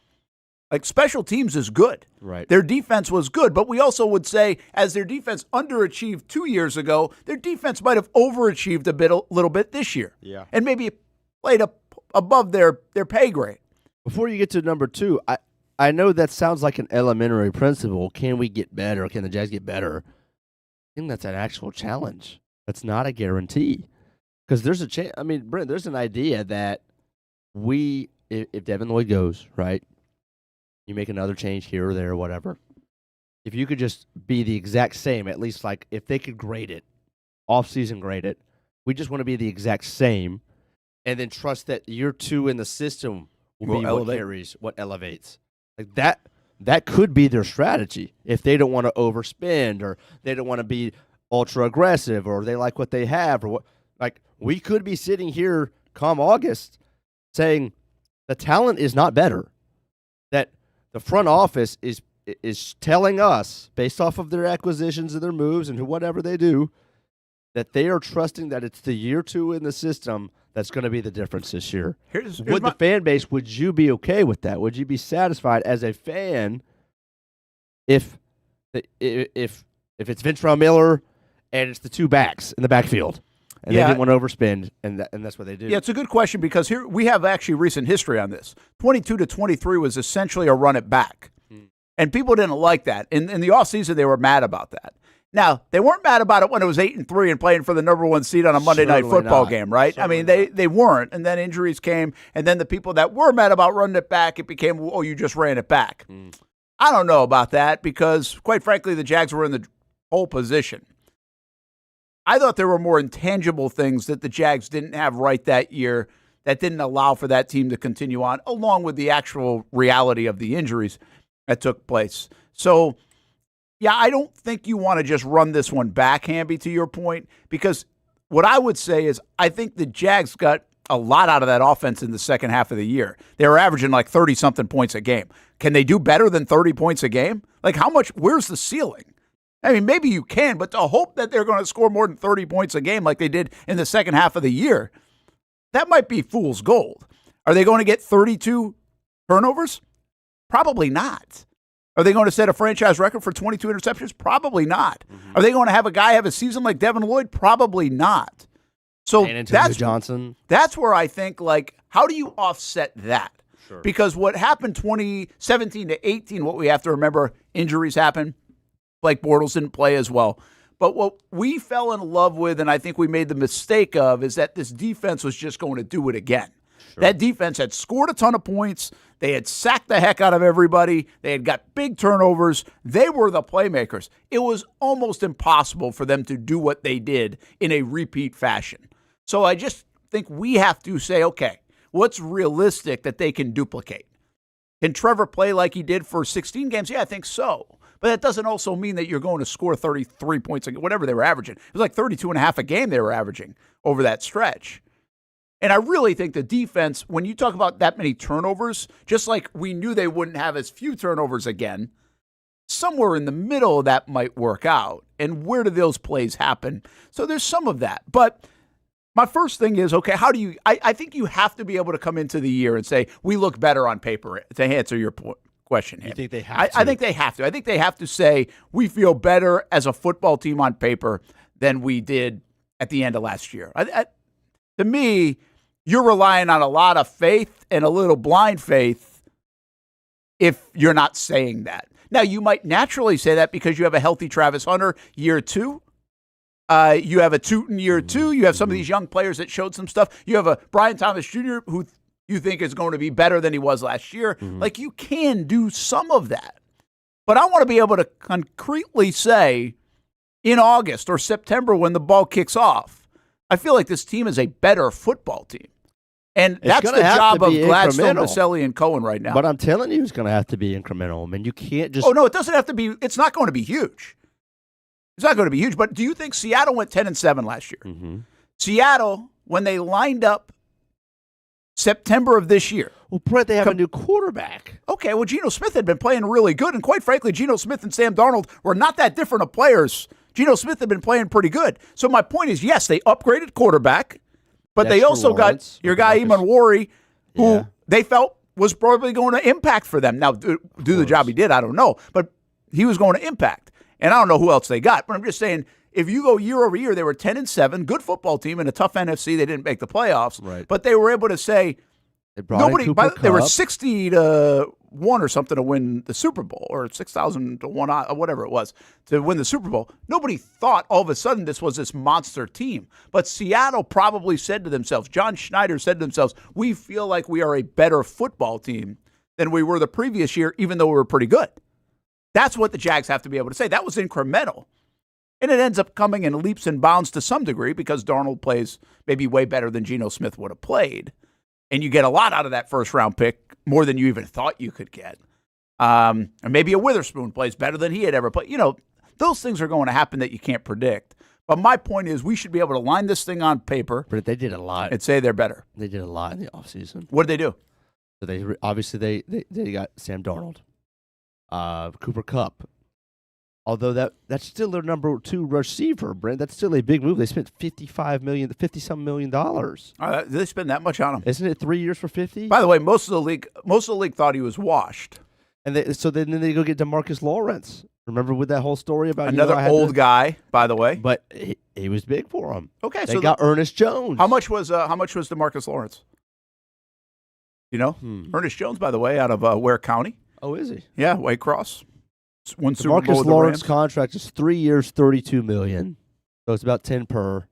Like, special teams is good. Right. Their defense was good, but we also would say as their defense underachieved 2 years ago, their defense might have overachieved a little bit this year. Yeah. And maybe played up above their pay grade. Before you get to number two, I know that sounds like an elementary principle. Can we get better? Can the Jags get better? I think that's an actual challenge. That's not a guarantee. Because there's a chance. I mean, Brent, there's an idea that if Devin Lloyd goes, right, you make another change here or there or whatever. If you could just be the exact same, at least like if they could grade it, off-season grade it, we just want to be the exact same and then trust that year two in the system will be what carries, what elevates. Like that could be their strategy if they don't want to overspend or they don't want to be ultra aggressive or they like what they have or what. Like, we could be sitting here come August saying the talent is not better. That the front office is telling us, based off of their acquisitions and their moves and whatever they do, that they are trusting that it's the year two in the system that's going to be the difference this year. Here's the fan base, would you be okay with that? Would you be satisfied as a fan if it's Ventrell Miller and it's the two backs in the backfield? And they didn't want to overspend, and that's what they do. Yeah, it's a good question because here we have actually recent history on this. 22-23 was essentially a run it back. And people didn't like that. In the offseason, they were mad about that. Now, they weren't mad about it when it was 8-3 and playing for the number one seed on a Monday night football game, right? Certainly I mean, they weren't. And then injuries came, and then the people that were mad about running it back, it became, oh, you just ran it back. I don't know about that because, quite frankly, the Jags were in the pole position. I thought there were more intangible things that the Jags didn't have right that year that didn't allow for that team to continue on, along with the actual reality of the injuries that took place. So, yeah, I don't think you want to just run this one back, Hamby, to your point, because what I would say is I think the Jags got a lot out of that offense in the second half of the year. They were averaging like 30-something points a game. Can they do better than 30 points a game? Like, how much? Where's the ceiling? I mean, maybe you can, but to hope that they're going to score more than 30 points a game like they did in the second half of the year, that might be fool's gold. Are they going to get 32 turnovers? Probably not. Are they going to set a franchise record for 22 interceptions? Probably not. Are they going to have a guy have a season like Devin Lloyd? Probably not. So that's where I think, like, how do you offset that? Sure. Because what happened 2017 to 18, what we have to remember, injuries happen. Blake Bortles didn't play as well. But what we fell in love with, and I think we made the mistake of, is that this defense was just going to do it again. Sure. That defense had scored a ton of points. They had sacked the heck out of everybody. They had got big turnovers. They were the playmakers. It was almost impossible for them to do what they did in a repeat fashion. So I just think we have to say, okay, what's realistic that they can duplicate? Can Trevor play like he did for 16 games? Yeah, I think so. But that doesn't also mean that you're going to score 33 points, whatever they were averaging. It was like 32 and a half a game they were averaging over that stretch. And I really think the defense, when you talk about that many turnovers, just like we knew they wouldn't have as few turnovers again, somewhere in the middle of that might work out. And where do those plays happen? So there's some of that. But my first thing is, okay, how do you – I think you have to be able to come into the year and say, we look better on paper, to answer your question. You think they have to? I think they have to. I think they have to say, we feel better as a football team on paper than we did at the end of last year. To me, you're relying on a lot of faith and a little blind faith if you're not saying that. Now, you might naturally say that because you have a healthy Travis Hunter year 2. You have a Tootin year 2. You have some of these young players that showed some stuff. You have a Brian Thomas Jr. who you think is going to be better than he was last year. Like, you can do some of that. But I want to be able to concretely say in August or September when the ball kicks off, I feel like this team is a better football team. And that's the job of Gladstone, Maselli, and Cohen right now. But I'm telling you, it's going to have to be incremental. I mean, you can't just... Oh, no, it doesn't have to be. It's not going to be huge. It's not going to be huge. But do you think Seattle went 10-7 last year? Seattle, when they lined up September of this year... Well, Brett, they have a new quarterback. Okay, well, Geno Smith had been playing really good. And quite frankly, Geno Smith and Sam Darnold were not that different of players. Geno Smith had been playing pretty good. So my point is, yes, they upgraded quarterback, but they also got your guy, Eamon Wari, who they felt was probably going to impact for them. Now, do the job he did, I don't know. But he was going to impact. And I don't know who else they got. But I'm just saying, if you go year over year, they were 10-7, good football team in a tough NFC. They didn't make the playoffs. Right. But they were able to say, they were 60-1 or something to win the Super Bowl, or 6,000 to 1, or whatever it was, to win the Super Bowl. Nobody thought all of a sudden this was this monster team. But Seattle probably said to themselves, John Schneider said to themselves, we feel like we are a better football team than we were the previous year, even though we were pretty good. That's what the Jags have to be able to say. That was incremental. And it ends up coming in leaps and bounds to some degree because Darnold plays maybe way better than Geno Smith would have played. And you get a lot out of that first-round pick, more than you even thought you could get. And maybe a Witherspoon plays better than he had ever played. You know, those things are going to happen that you can't predict. But my point is we should be able to line this thing on paper. But they did a lot. And say they're better. They did a lot in the offseason. What did they do? So they obviously they got Sam Darnold, Cooper Kupp. Although that's still their number 2 receiver, Brent. That's still a big move. They spent $50-some million. Did they spend that much on him? Isn't it 3 years for 50? By the way, most of the league thought he was washed. And then they go get DeMarcus Lawrence. Remember with that whole story about another old guy, by the way. But he was big for him. Okay, they got Ernest Jones. How much was DeMarcus Lawrence? You know, Ernest Jones, by the way, out of Ware County. Oh, is he? Yeah, White Cross. One Super Bowl Marcus with the Lawrence Rams. contract is 3 years, $32 million. So it's about 10 per.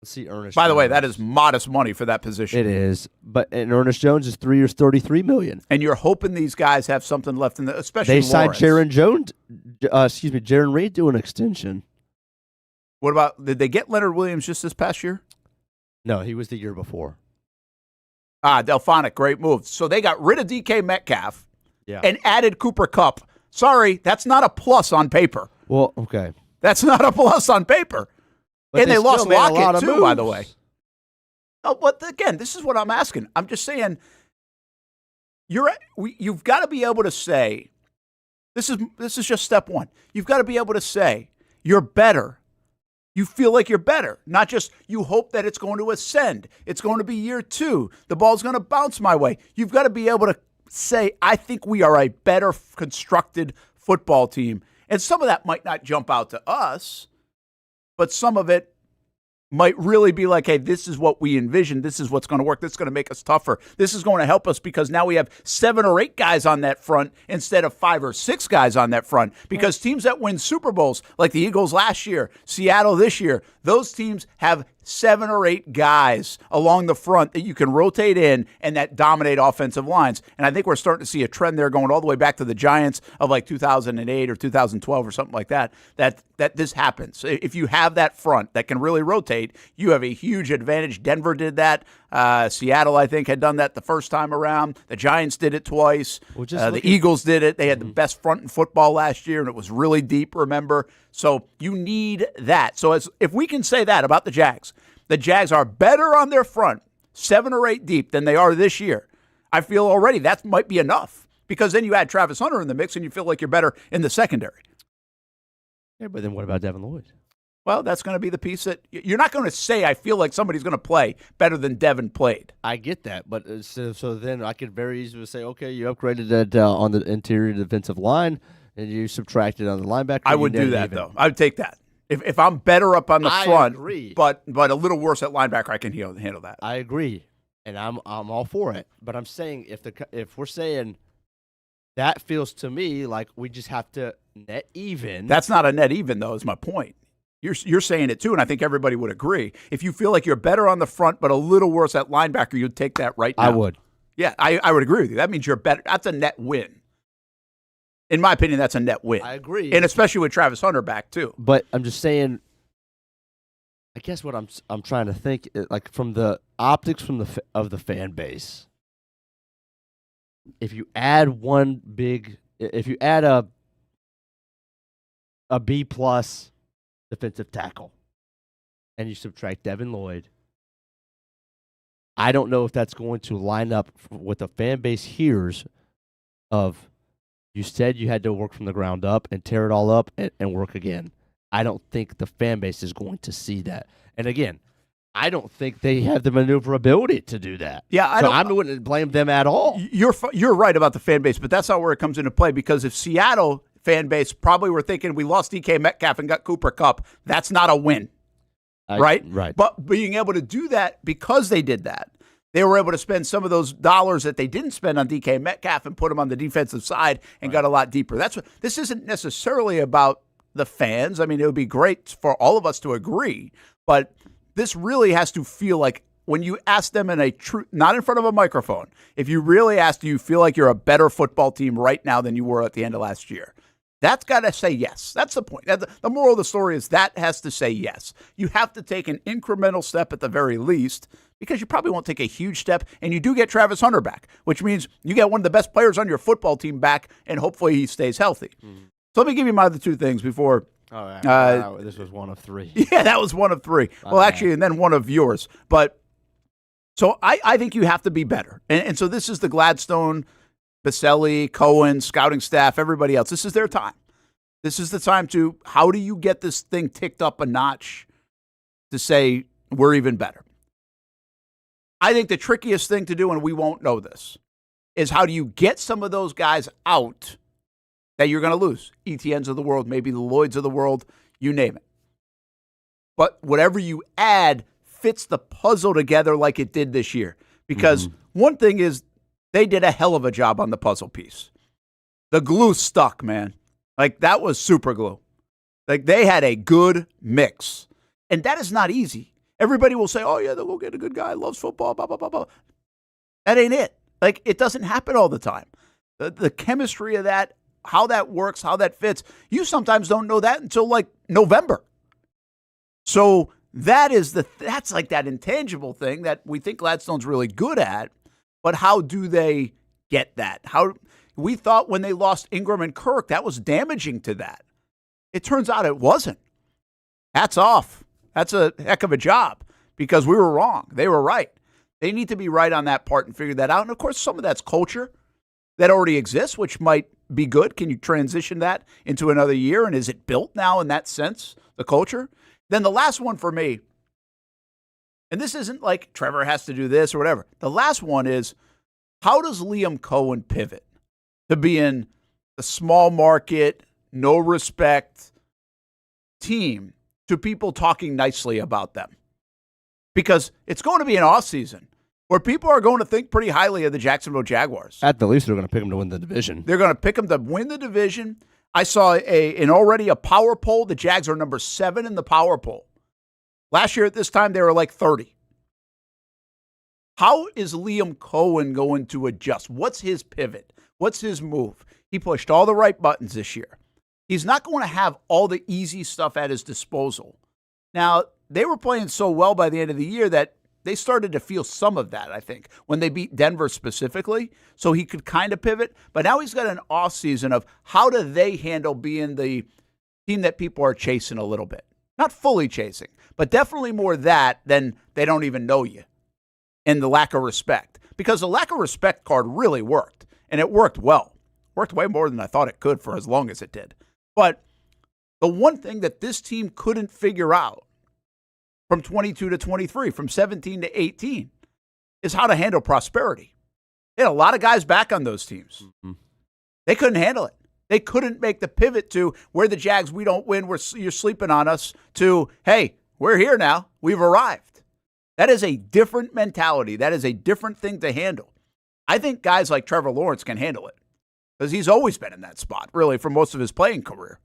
Let's see, Ernest. By the way, that is modest money for that position. It is, and Ernest Jones is 3 years, $33 million. And you're hoping these guys have something left in the, especially they signed Lawrence. Jaron Reed to an extension. What about? Did they get Leonard Williams just this past year? No, he was the year before. Delphonic, great move. So they got rid of DK Metcalf, yeah, and added Cooper Kupp. Sorry, that's not a plus on paper. Well, okay. That's not a plus on paper. But and they lost Lockett, too, moves. by the way. No, but again, this is what I'm asking. I'm just saying, you've got to be able to say, this is just step one. You've got to be able to say, you're better. You feel like you're better. Not just you hope that it's going to ascend. It's going to be year 2. The ball's going to bounce my way. You've got to be able to say, I think we are a better constructed football team. And some of that might not jump out to us, but some of it might really be like, hey, this is what we envisioned. This is what's going to work. This is going to make us tougher. This is going to help us because now we have 7 or 8 guys on that front instead of 5 or 6 guys on that front. Because teams that win Super Bowls, like the Eagles last year, Seattle this year, those teams have 7 or 8 guys along the front that you can rotate in and that dominate offensive lines. And I think we're starting to see a trend there going all the way back to the Giants of like 2008 or 2012 or something like that, that this happens. If you have that front that can really rotate, you have a huge advantage. Denver did that. Seattle, I think, had done that the first time around. The Giants did it twice. The Eagles did it. They had the best front in football last year, and it was really deep, remember? So you need that. So if we can say that about the Jags are better on their front, 7 or 8 deep than they are this year, I feel already that might be enough, because then you add Travis Hunter in the mix and you feel like you're better in the secondary. Yeah, but then what about Devin Lloyd? Well, that's going to be the piece that you're not going to say, I feel like somebody's going to play better than Devin played. I get that, but so then I could very easily say, okay, you upgraded that on the interior defensive line, and you subtracted on the linebacker. I would do that, though. I would take that. If I'm better up on the front, agree. but a little worse at linebacker, I can handle that. I agree, and I'm all for it. But I'm saying if we're saying that feels to me like we just have to net even. That's not a net even, though, is my point. You're saying it too, and I think everybody would agree. If you feel like you're better on the front but a little worse at linebacker, you'd take that right now. I would. Yeah, I would agree with you. That means you're better. That's a net win. In my opinion, that's a net win. I agree. And especially with Travis Hunter back, too. But I'm just saying, I guess what I'm trying to think, like from the optics of the fan base, if you add if you add a B+ defensive tackle, and you subtract Devin Lloyd, I don't know if that's going to line up what the fan base hears of you said you had to work from the ground up and tear it all up and work again. I don't think the fan base is going to see that. And again, I don't think they have the maneuverability to do that. Yeah, I wouldn't blame them at all. You're right about the fan base, but that's not where it comes into play, because if Seattle fan base probably were thinking we lost DK Metcalf and got Cooper Kupp, that's not a win, right? Right. But being able to do that because they did that, they were able to spend some of those dollars that they didn't spend on DK Metcalf and put them on the defensive side and got a lot deeper. That's what this isn't necessarily about the fans. I mean, it would be great for all of us to agree, but this really has to feel like when you ask them in a true, not in front of a microphone, if you really ask, do you feel like you're a better football team right now than you were at the end of last year? That's got to say yes. That's the point. The moral of the story is that has to say yes. You have to take an incremental step at the very least, because you probably won't take a huge step, and you do get Travis Hunter back, which means you get one of the best players on your football team back, and hopefully he stays healthy. Mm-hmm. So let me give you my other two things before. This was one of 3. Yeah, that was one of 3. Well, actually, and then one of yours. But so I think you have to be better. And so this is the Gladstone, Baselli, Cohen, scouting staff, everybody else. This is their time. This is the time to, how do you get this thing ticked up a notch to say we're even better? I think the trickiest thing to do, and we won't know this, is how do you get some of those guys out that you're going to lose? ETNs of the world, maybe the Lloyds of the world, you name it. But whatever you add fits the puzzle together like it did this year. Because one thing is, they did a hell of a job on the puzzle piece. The glue stuck, man. Like, that was super glue. Like, they had a good mix. And that is not easy. Everybody will say, oh, yeah, they'll go get a good guy, loves football, blah, blah, blah, blah. That ain't it. Like, it doesn't happen all the time. The chemistry of that, how that works, how that fits, you sometimes don't know that until, like, November. So that's like that intangible thing that we think Gladstone's really good at, but how do they get that? We thought when they lost Ingram and Kirk, that was damaging to that. It turns out it wasn't. Hats off. That's a heck of a job, because we were wrong. They were right. They need to be right on that part and figure that out. And, of course, some of that's culture that already exists, which might be good. Can you transition that into another year? And is it built now in that sense, the culture? Then the last one for me, and this isn't like Trevor has to do this or whatever. The last one is, how does Liam Cohen pivot to being the small market, no respect team to people talking nicely about them? Because it's going to be an offseason where people are going to think pretty highly of the Jacksonville Jaguars. At the least, they're going to pick them to win the division. They're going to pick them to win the division. I saw already a power poll. The Jags are number 7 in the power poll. Last year at this time, they were like 30. How is Liam Cohen going to adjust? What's his pivot? What's his move? He pushed all the right buttons this year. He's not going to have all the easy stuff at his disposal. Now, they were playing so well by the end of the year that they started to feel some of that, I think, when they beat Denver specifically. So he could kind of pivot. But now he's got an offseason of how do they handle being the team that people are chasing a little bit. Not fully chasing, but definitely more that than they don't even know you. and the lack of respect. Because the lack of respect card really worked, and it worked well. Worked way more than I thought it could for as long as it did. But the one thing that this team couldn't figure out from 22 to 23, from 17 to 18, is how to handle prosperity. They had a lot of guys back on those teams. Mm-hmm. They couldn't handle it. They couldn't make the pivot to where the Jags, we don't win, you're sleeping on us, to, hey, we're here now. We've arrived. That is a different mentality. That is a different thing to handle. I think guys like Trevor Lawrence can handle it because he's always been in that spot, really, for most of his playing career.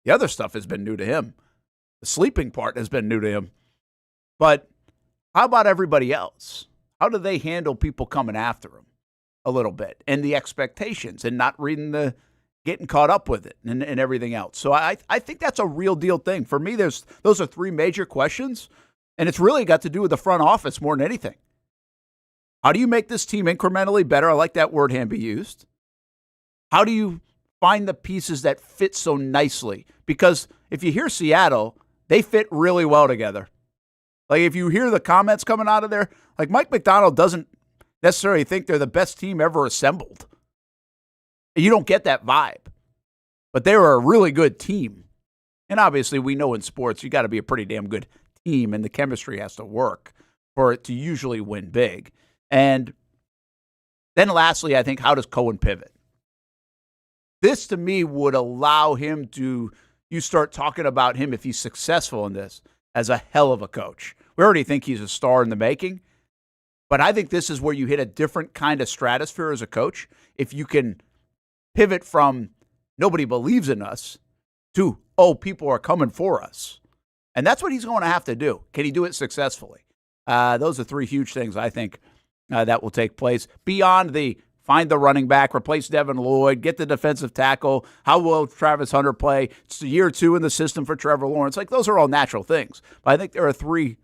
The other stuff has been new to him. The sleeping part has been new to him. But how about everybody else? How do they handle people coming after them a little bit and the expectations and not getting caught up with it and everything else? So I think that's a real deal thing. For me, those are three major questions, and it's really got to do with the front office more than anything. How do you make this team incrementally better? I like that word Hamby used. How do you find the pieces that fit so nicely? Because if you hear Seattle, they fit really well together. Like if you hear the comments coming out of there, like Mike McDonald doesn't necessarily think they're the best team ever assembled. You don't get that vibe. But they were a really good team. And obviously we know in sports you got to be a pretty damn good team and the chemistry has to work for it to usually win big. And then lastly, I think, how does Cohen pivot? This to me would allow him to, you start talking about him if he's successful in this, as a hell of a coach. We already think he's a star in the making, but I think this is where you hit a different kind of stratosphere as a coach. If you can pivot from nobody believes in us to, oh, people are coming for us. And that's what he's going to have to do. Can he do it successfully? Those are three huge things I think that will take place beyond the find the running back, replace Devin Lloyd, get the defensive tackle. How will Travis Hunter play? It's year 2 in the system for Trevor Lawrence. Like, those are all natural things. But I think there are three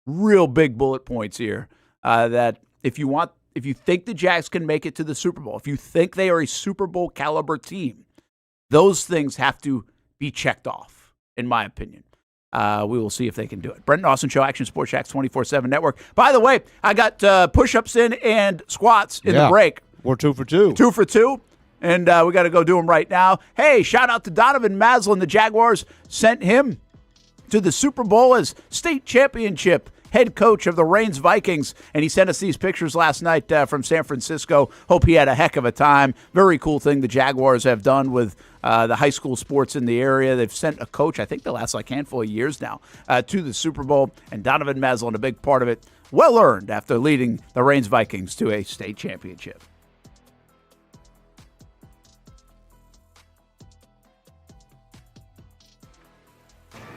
real big bullet points here that if you think the Jags can make it to the Super Bowl, if you think they are a Super Bowl caliber team, those things have to be checked off, in my opinion. We will see if they can do it. Brent and Austen Show, Action Sports Jax 24/7 Network. By the way, I got push-ups in and squats in the break. We're 2 for 2. 2 for 2. And we got to go do them right now. Hey, shout out to Donovan Maslin. The Jaguars sent him to the Super Bowl as state championship head coach of the Reigns Vikings. And he sent us these pictures last night from San Francisco. Hope he had a heck of a time. Very cool thing the Jaguars have done with the high school sports in the area. They've sent a coach, I think the last handful of years now, to the Super Bowl. And Donovan Maslin, a big part of it, well earned after leading the Reigns Vikings to a state championship.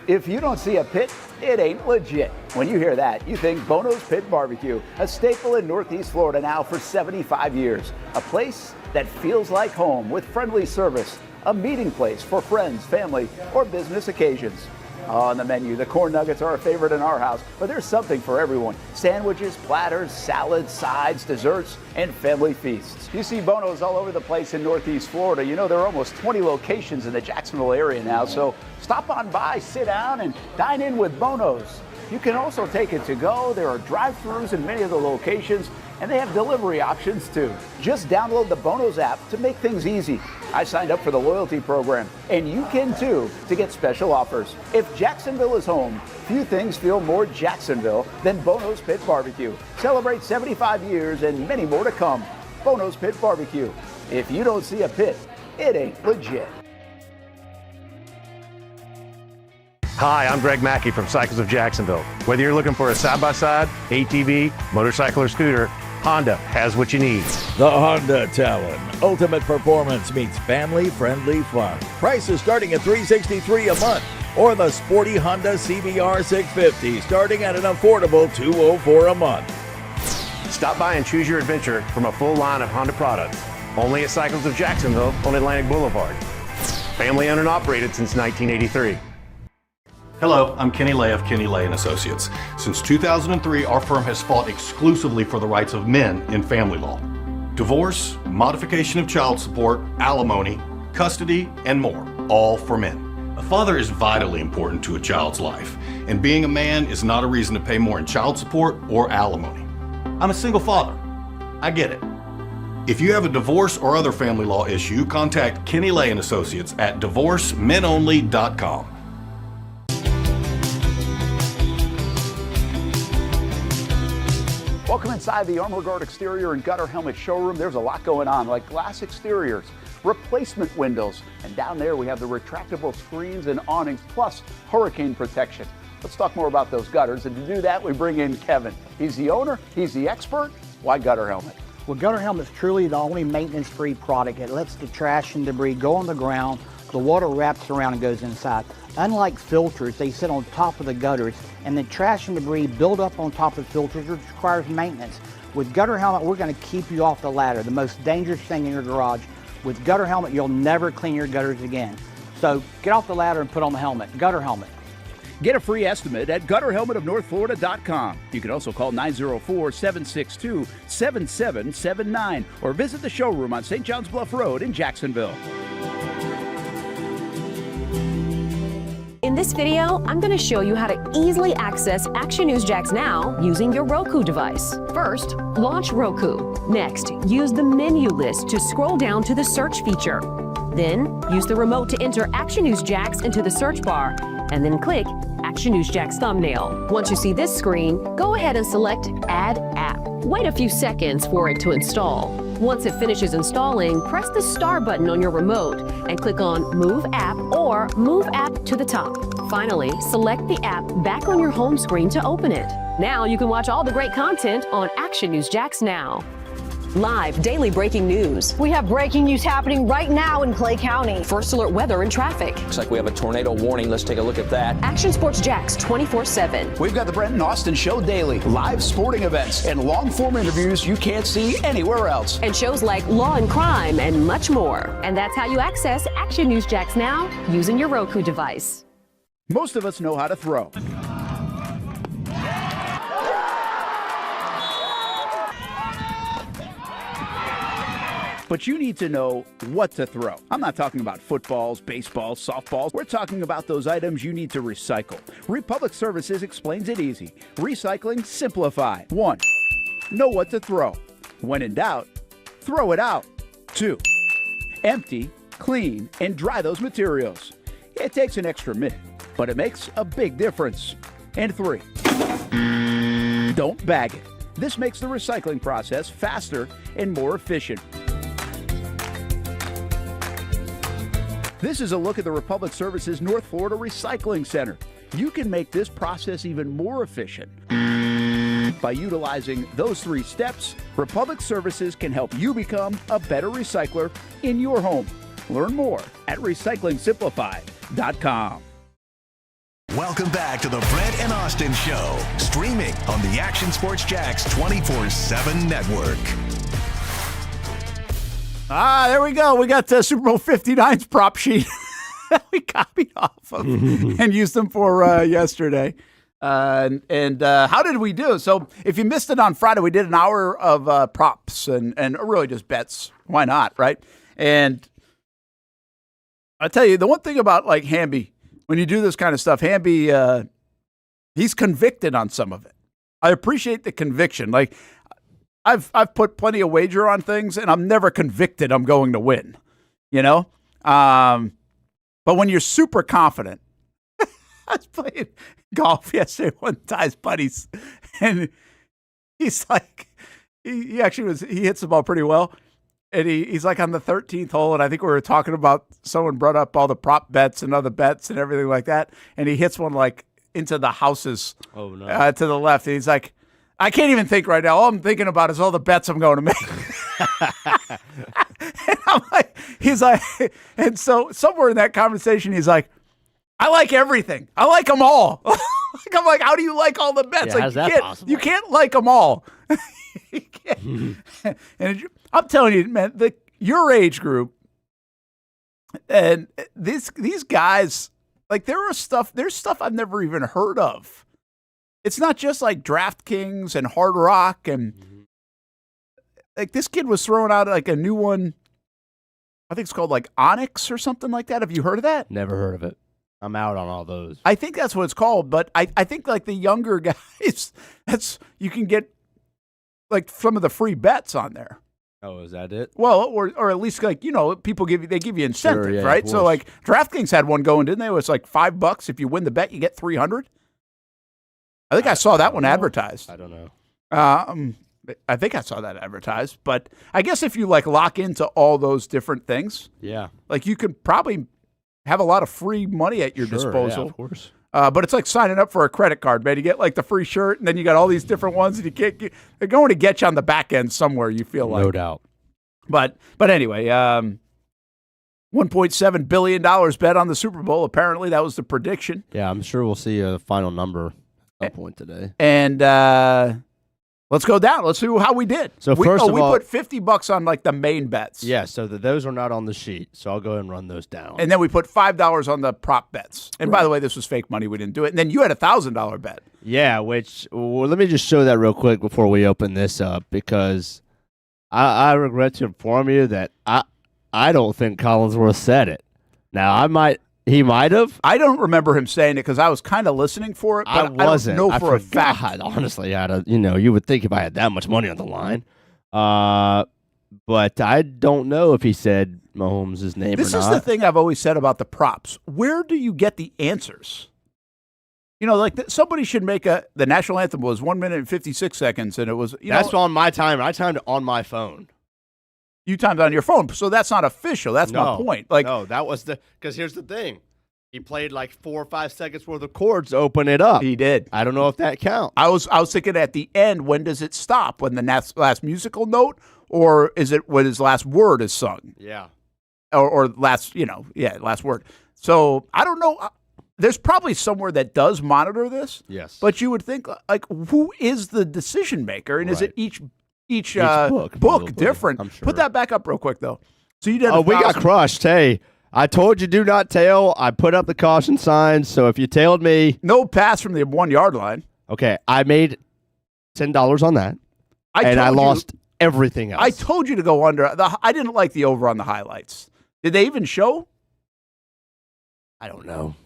If you don't see a pit, it ain't legit. When you hear that, you think Bono's Pit Barbecue, a staple in Northeast Florida now for 75 years. A place that feels like home with friendly service, a meeting place for friends, family, or business occasions. On the menu, the corn nuggets are a favorite in our house, but there's something for everyone. Sandwiches, platters, salads, sides, desserts, and family feasts. You see Bono's all over the place in Northeast Florida. You know, there are almost 20 locations in the Jacksonville area now, so stop on by, sit down, and dine in with Bono's. You can also take it to go. There are drive-thrus in many of the locations, and they have delivery options too. Just download the Bono's app to make things easy. I signed up for the loyalty program, and you can too, to get special offers. If Jacksonville is home, few things feel more Jacksonville than Bono's Pit Barbecue. Celebrate 75 years and many more to come. Bono's Pit Barbecue. If you don't see a pit, it ain't legit. Hi, I'm Greg Mackey from Cycles of Jacksonville. Whether you're looking for a side-by-side, ATV, motorcycle, or scooter, Honda has what you need. The Honda Talon. Ultimate performance meets family-friendly fun. Prices starting at $363 a month. Or the sporty Honda CBR 650 starting at an affordable $204 a month. Stop by and choose your adventure from a full line of Honda products. Only at Cycles of Jacksonville on Atlantic Boulevard. Family owned and operated since 1983. Hello, I'm Kenny Lay of Kenny Lay & Associates. Since 2003, our firm has fought exclusively for the rights of men in family law. Divorce, modification of child support, alimony, custody, and more, all for men. A father is vitally important to a child's life, and being a man is not a reason to pay more in child support or alimony. I'm a single father. I get it. If you have a divorce or other family law issue, contact Kenny Lay and Associates at divorcemenonly.com. Welcome inside the Armor Guard exterior and gutter helmet showroom. There's a lot going on, like glass exteriors, replacement windows, and down there we have the retractable screens and awnings, plus hurricane protection. Let's talk more about those gutters, and to do that, we bring in Kevin. He's the owner, he's the expert. Why Gutter Helmet? Well, Gutter Helmet is truly the only maintenance-free product. It lets the trash and debris go on the ground, the water wraps around and goes inside. Unlike filters, they sit on top of the gutters, and the trash and debris build up on top of filters, which requires maintenance. With Gutter Helmet, we're going to keep you off the ladder, the most dangerous thing in your garage. With Gutter Helmet, you'll never clean your gutters again. So get off the ladder and put on the helmet. Gutter Helmet. Get a free estimate at gutterhelmetofnorthflorida.com. You can also call 904-762-7779 or visit the showroom on St. John's Bluff Road in Jacksonville. In this video, I'm going to show you how to easily access Action News Jax Now using your Roku device. First, launch Roku. Next, use the menu list to scroll down to the search feature. Then, use the remote to enter Action News Jax into the search bar, and then click Action News Jax thumbnail. Once you see this screen, go ahead and select Add App. Wait a few seconds for it to install. Once it finishes installing, press the star button on your remote and click on Move App or Move App to the top. Finally, select the app back on your home screen to open it. Now you can watch all the great content on Action News Jax Now. Live daily breaking news. We have breaking news happening right now in Clay County. First alert weather and traffic. Looks like we have a tornado warning. Let's take a look at that. Action Sports Jax 24/7. We've got the Brent and Austen Show daily, live sporting events, and long-form interviews you can't see anywhere else. And shows like Law and Crime and much more. And that's how you access Action News Jax Now using your Roku device. Most of us know how to throw. But you need to know what to throw. I'm not talking about footballs, baseballs, softballs. We're talking about those items you need to recycle. Republic Services explains it easy. Recycling simplified. 1. Know what to throw. When in doubt, throw it out. 2. Empty, clean, and dry those materials. It takes an extra minute, but it makes a big difference. And 3. Don't bag it. This makes the recycling process faster and more efficient. This is a look at the Republic Services North Florida Recycling Center. You can make this process even more efficient. By utilizing those 3 steps, Republic Services can help you become a better recycler in your home. Learn more at recyclingsimplified.com. Welcome back to the Brent and Austen Show, streaming on the Action Sports Jax 24/7 network. There we go. We got Super Bowl 59's prop sheet that we copied off of and used them for yesterday. And how did we do? So if you missed it on Friday, we did an hour of props and really just bets. Why not, right? And I tell you, the one thing about like Hamby, when you do this kind of stuff, Hamby, he's convicted on some of it. I appreciate the conviction. Like, I've put plenty of wager on things, and I'm never convicted I'm going to win, you know? But when you're super confident, I was playing golf yesterday with one of Ty's buddies, and he's like, he hits the ball pretty well, and he's like on the 13th hole, and I think we were talking about, someone brought up all the prop bets and other bets and everything like that, and he hits one like into the houses to the left, and he's like, I can't even think right now. All I'm thinking about is all the bets I'm going to make. And I'm like, he's like, and so somewhere in that conversation, he's like, I like everything. I like them all. I'm like, how do you like all the bets? Yeah, like, how's that possible? You can't like them all. You can't. And I'm telling you, man, your age group and these guys, like there's stuff I've never even heard of. It's not just like DraftKings and Hard Rock and like this kid was throwing out like a new one. I think it's called like Onyx or something like that. Have you heard of that? Never heard of it. I'm out on all those. I think that's what it's called, but I think like the younger guys, you can get like some of the free bets on there. Oh, is that it? Well, or at least like people give you incentive, Sure, yeah, right? of So course. like DraftKings had one going, didn't they? It was like $5 if you win the bet, you get $300. I think I saw that one advertised. I don't know. I think I saw that advertised, but I guess if you like lock into all those different things, Yeah. like you could probably have a lot of free money at your Sure, disposal. yeah, of course. But it's like signing up for a credit card, man. You get like the free shirt, and then you got all these different ones, and they're going to get you on the back end somewhere. You feel like, No doubt. But anyway, $1.7 billion bet on the Super Bowl. Apparently, that was the prediction. Yeah, I'm sure we'll see a final number at some point today. And let's go down. Let's see how we did. So first of all, we put $50 on like the main bets. Yeah, so those are not on the sheet. So I'll go ahead and run those down. And then we put $5 on the prop bets. And by the way, this was fake money. We didn't do it. And then you had a $1,000 bet. Yeah, let me just show that real quick before we open this up, because I regret to inform you that I don't think Collinsworth said it. Now, he might have. I don't remember him saying it because I was kind of listening for it, but I wasn't. don't know for a fact. Honestly, you would think if I had that much money on the line. But I don't know if he said Mahomes' name or not. This is the thing I've always said about the props. Where do you get the answers? Somebody should make the national anthem was 1 minute and 56 seconds, and it was that's on my time. I timed it on my phone. You timed it on your phone, so that's not official. That's my point. No, that was because here's the thing. He played like 4 or 5 seconds worth of chords to open it up. He did. I don't know if that counts. I was thinking at the end, when does it stop? When the last musical note, or is it when his last word is sung? Yeah. Or last word. So I don't know. There's probably somewhere that does monitor this. Yes. But you would think, like, who is the decision maker, and is it each book different? I'm sure. Put that back up real quick though. So you did. We got crushed. Hey, I told you do not tail. I put up the caution signs. So if you tailed me, no pass from the 1 yard line. Okay, I made $10 on that, and I lost everything else. I told you to go under. I didn't like the over on the highlights. Did they even show? I don't know.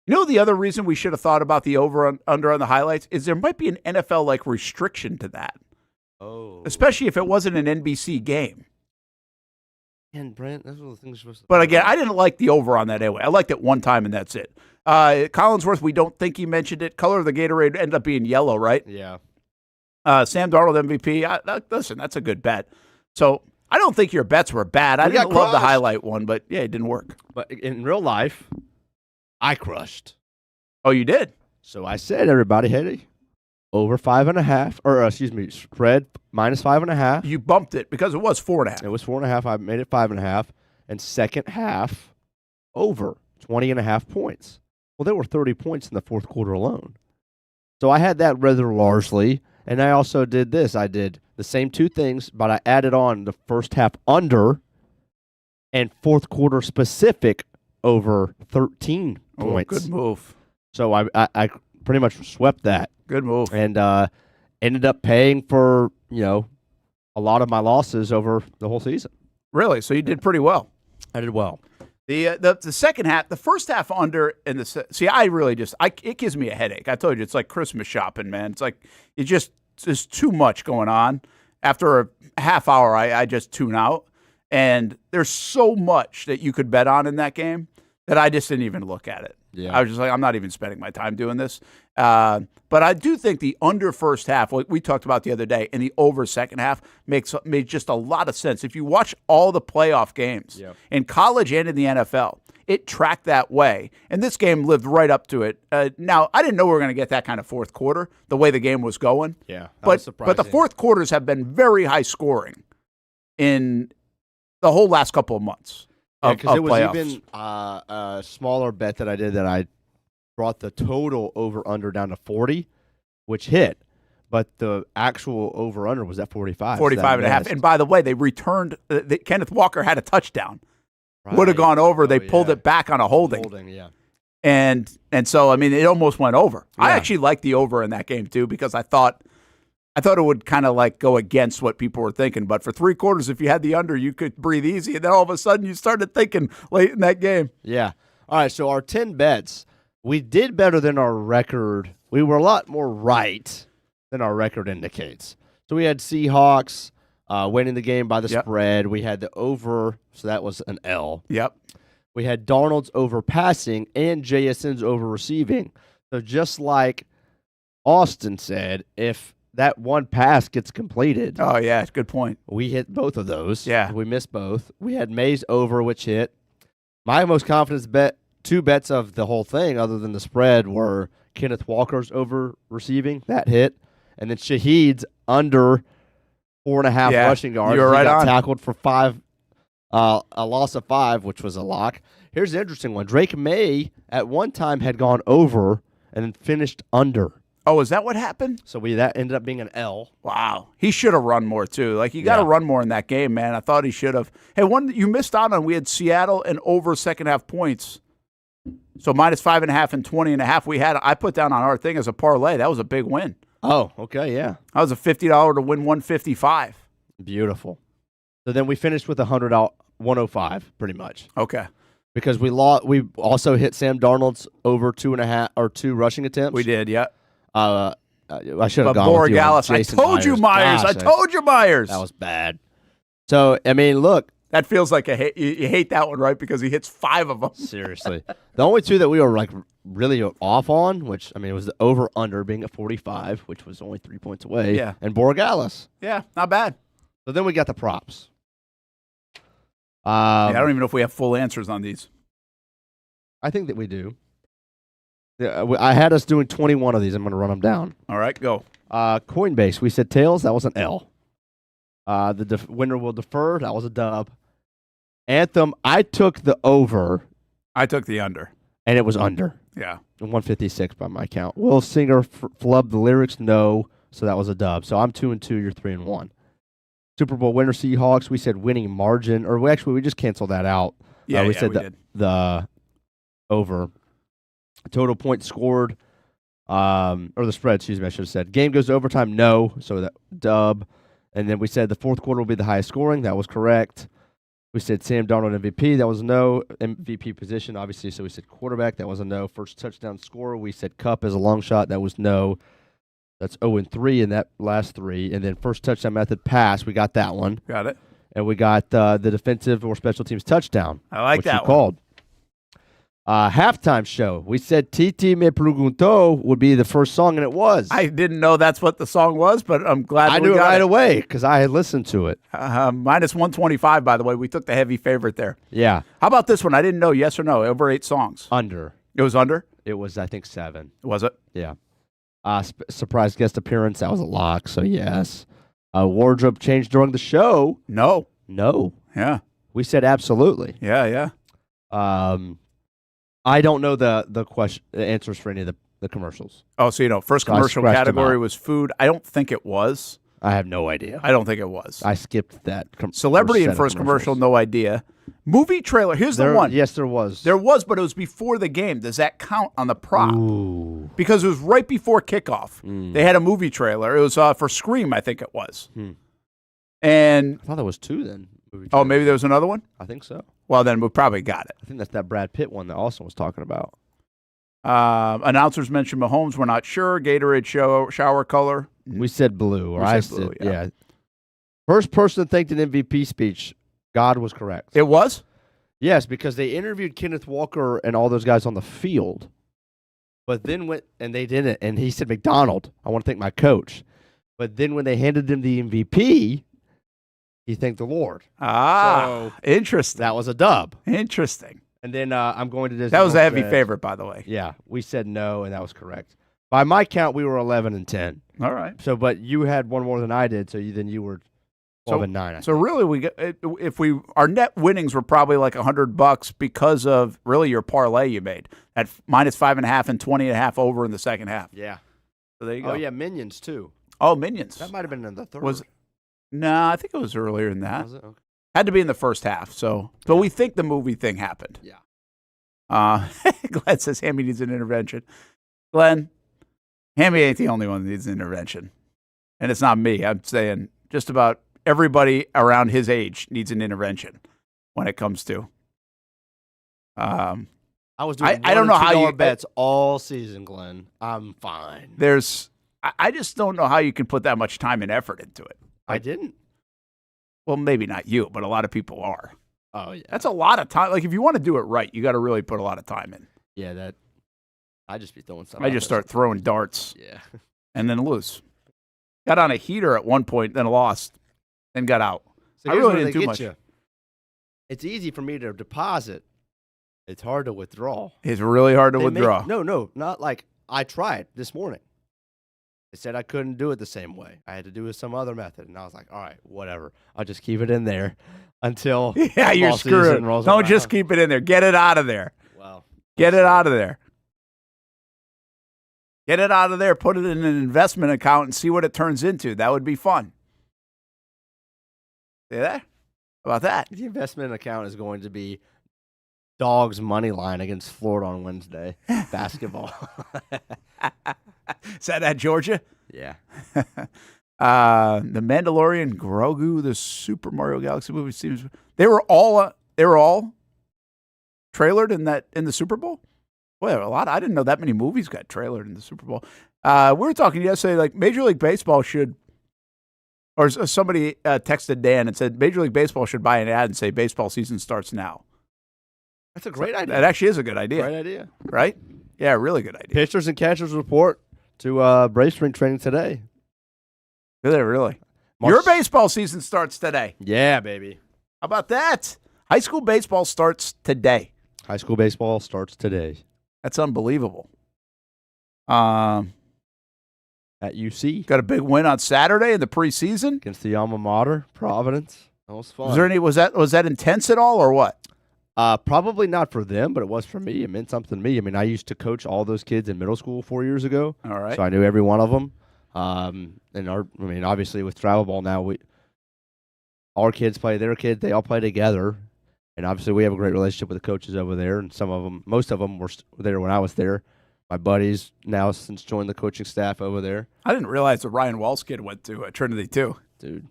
You know, the other reason we should have thought about the over under on the highlights is there might be an NFL like restriction to that. Oh, especially if it wasn't an NBC game. And Brent, that's one of the things you're supposed to. But again, I didn't like the over on that anyway. I liked it one time and that's it. Collinsworth, we don't think he mentioned it. Color of the Gatorade ended up being yellow, right? Yeah. Sam Darnold MVP. Listen, that's a good bet. So I don't think your bets were bad. I didn't love the highlight one, but yeah, it didn't work. But in real life, I crushed. Oh, you did? So I said, everybody, hey, over 5.5, or excuse me, spread minus 5.5. You bumped it because it was 4.5. It was 4.5. I made it 5.5. And second half, over 20.5 points. Well, there were 30 points in the fourth quarter alone. So I had that rather largely. And I also did this. I did the same two things, but I added on the first half under and fourth quarter specific over 13 points. Good move. So I pretty much swept that. Good move. And ended up paying for, a lot of my losses over the whole season. Really? So you did pretty well. I did well. The second half, the first half under, and I really it gives me a headache. I told you, it's like Christmas shopping, man. It's like, there's too much going on. After a half hour, I just tune out. And there's so much that you could bet on in that game that I just didn't even look at it. Yeah. I was just like, I'm not even spending my time doing this. But I do think the under first half, what we talked about the other day, and the over second half made just a lot of sense. If you watch all the playoff games in college and in the NFL, it tracked that way. And this game lived right up to it. Now, I didn't know we were going to get that kind of fourth quarter, the way the game was going. Yeah, but the fourth quarters have been very high scoring in the whole last couple of months. Because it was playoffs. even a smaller bet that I did that I brought the total over-under down to 40, which hit. But the actual over-under was at 45. 45.5. And by the way, they returned. Kenneth Walker had a touchdown. Right. Would have gone over. They pulled it back on a holding. Yeah. And so, I mean, it almost went over. Yeah. I actually liked the over in that game, too, because I thought it would kind of like go against what people were thinking. But for three quarters, if you had the under, you could breathe easy. And then all of a sudden, you started thinking late in that game. Yeah. All right, so our 10 bets, we did better than our record. We were a lot more right than our record indicates. So we had Seahawks winning the game by the spread. We had the over, so that was an L. Yep. We had Darnold's over passing and JSN's over receiving. So just like Austen said, if that one pass gets completed. Oh, yeah, good point. We hit both of those. Yeah. We missed both. We had Mays over, which hit. My most confidence bet, 2 bets of the whole thing, other than the spread, were Kenneth Walker's over receiving. That hit. And then Shaheed's under 4.5 rushing yards. You were right on. Tackled for 5, a loss of 5, which was a lock. Here's the interesting one. Drake May at one time had gone over and then finished under. Oh, is that what happened? So that ended up being an L. Wow. He should have run more, too. Like, you got to run more in that game, man. I thought he should have. Hey, one you missed out on, we had Seattle and over second-half points. So -5.5 and 20.5. I put down on our thing as a parlay. That was a big win. Oh, okay, yeah. That was a $50 to win 155. Beautiful. So then we finished with $105, pretty much. Okay. Because we also hit Sam Darnold's over 2.5 or 2 rushing attempts. We did, yeah. I should have gone with Borregales. I told you, Myers. I told you, Myers. That was bad. So, I mean, look. That feels like you hate that one, right? Because he hits 5 of them. Seriously. The only 2 that we were like really off on, which, I mean, it was the over-under being at 45, which was only 3 points away. Yeah. And Borregales. Yeah, not bad. So then we got the props. I don't even know if we have full answers on these. I think that we do. Yeah, I had us doing 21 of these. I'm going to run them down. All right, go. Coinbase, we said tails. That was an L. The winner will defer. That was a dub. Anthem, I took the over. I took the under. And it was under. Yeah. 156 by my count. Will Singer flubbed the lyrics? No. So that was a dub. So I'm 2-2. You're 3-1. Super Bowl winner Seahawks, we said winning margin. Or we just canceled that out. Yeah, we said the over. Total points scored, or the spread, excuse me, I should have said. Game goes to overtime, no, so that dub. And then we said the fourth quarter will be the highest scoring. That was correct. We said Sam Darnold MVP. That was no. MVP position, obviously, so we said quarterback. That was a no. First touchdown scorer, we said Cup as a long shot. That was no. That's 0-3 in that last 3. And then first touchdown method pass, we got that one. Got it. And we got the defensive or special teams touchdown. I like that one. Called. Halftime show. We said Titi Me Preguntó would be the first song, and it was. I didn't know that's what the song was, but I'm glad I knew it right away because I had listened to it. -125, by the way. We took the heavy favorite there. Yeah. How about this one? I didn't know, yes or no, over 8 songs. Under. It was under? It was, I think, 7. Was it? Yeah. Surprise guest appearance. That was a lock, so yes. Wardrobe change during the show. No. No. Yeah. We said absolutely. Yeah. I don't know the answers for any of the commercials. Oh, so first commercial category was food. I don't think it was. I have no idea. I don't think it was. I skipped that. Celebrity in first commercial, no idea. Movie trailer. Here's the one. Yes, there was. There was, but it was before the game. Does that count on the prop? Ooh. Because it was right before kickoff. They had a movie trailer. It was for Scream, I think it was. And I thought there was 2 then. Oh, maybe there was another one? I think so. Well, then we probably got it. I think that's that Brad Pitt one that Austin was talking about. Announcers mentioned Mahomes. We're not sure. Gatorade shower color. We said blue. Or I I said blue, yeah. First person thanked an MVP speech. God was correct. It was? Yes, because they interviewed Kenneth Walker and all those guys on the field. But then they didn't. And he said, McDonald, I want to thank my coach. But then when they handed him the MVP, he thanked the Lord. So, interesting. That was a dub. Interesting. And then I'm going to this. That was a heavy favorite, by the way. Yeah, we said no, and that was correct. By my count, we were 11-10. All right. So, but you had one more than I did, so you were 12-9. So really, our net winnings were probably like $100 because of really your parlay you made at -5.5 and 20.5 over in the second half. Yeah. So there you go. Oh yeah, Minions too. Oh, Minions. That might have been in the third. No, I think it was earlier than that. Was it? Okay. Had to be in the first half. But we think the movie thing happened. Yeah. Glenn says Hammy needs an intervention. Glenn, Hammy ain't the only one that needs an intervention. And it's not me. I'm saying just about everybody around his age needs an intervention when it comes to. I I was doing I don't know how you bets all season, Glenn. I'm fine. I just don't know how you can put that much time and effort into it. I didn't. Well, maybe not you, but a lot of people are. Oh, yeah. That's a lot of time. Like, if you want to do it right, you got to really put a lot of time in. Yeah, I just be throwing stuff. I just start throwing darts. Yeah. And then lose. Got on a heater at one point, then lost, then got out. So I really didn't do much. It's easy for me to deposit. It's hard to withdraw. It's really hard to withdraw. No, not like I tried this morning. They said I couldn't do it the same way. I had to do it some other method. And I was like, all right, whatever. I'll just keep it in there until you're screwed. Don't just keep it in there. Get it out of there. Wow. Get it out of there. Get it out of there. Put it in an investment account and see what it turns into. That would be fun. See that? How about that? The investment account is going to be Dogs money line against Florida on Wednesday. Basketball. Is that at Georgia? Yeah. The Mandalorian, Grogu, the Super Mario Galaxy movie seems they were all trailered in the Super Bowl. Boy, a lot. I didn't know that many movies got trailered in the Super Bowl. We were talking yesterday, like Major League Baseball should, or somebody texted Dan and said Major League Baseball should buy an ad and say baseball season starts now. That's a great idea. That actually is a good idea. Great idea. Right? Yeah, really good idea. Pitchers and catchers report to Brave Spring training today. Do they really? Your baseball season starts today. Yeah, baby. How about that? High school baseball starts today. High school baseball starts today. That's unbelievable. At UC. Got a big win on Saturday in the preseason. Against the alma mater, Providence. That was fun. Was that intense at all or what? Probably not for them, but it was for me. It meant something to me. I mean, I used to coach all those kids in middle school 4 years ago. All right. So I knew every one of them. And obviously with travel ball now, our kids play their kids. They all play together. And obviously we have a great relationship with the coaches over there. And most of them were there when I was there. My buddies now since joined the coaching staff over there. I didn't realize the Ryan Walsh kid went to Trinity too. Dude.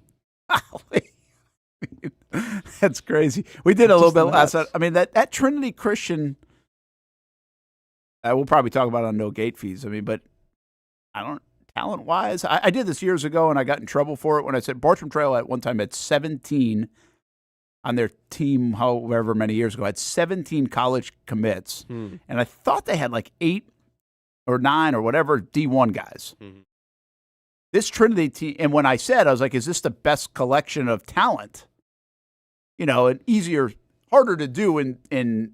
That's crazy. We did a little bit last night. I mean, that Trinity Christian, we'll probably talk about on no gate fees. I mean, but talent-wise, I did this years ago, and I got in trouble for it when I said Bartram Trail at one time had 17 on their team, however many years ago, had 17 college commits. And I thought they had like 8 or 9 or whatever D1 guys. This Trinity team, and when I said, I was like, is this the best collection of talent? You know, and harder to do in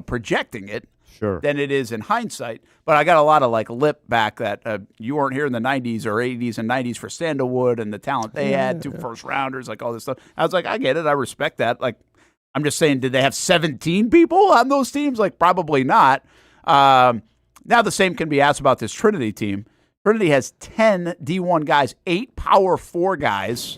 projecting it than it is in hindsight. But I got a lot of like lip back that you weren't here in the 90s or 80s and 90s for Sandalwood and the talent they had, 2 first rounders, like all this stuff. I was like, I get it. I respect that. Like, I'm just saying, did they have 17 people on those teams? Like, probably not. Now the same can be asked about this Trinity team. Trinity has 10 D1 guys, 8 Power 4 guys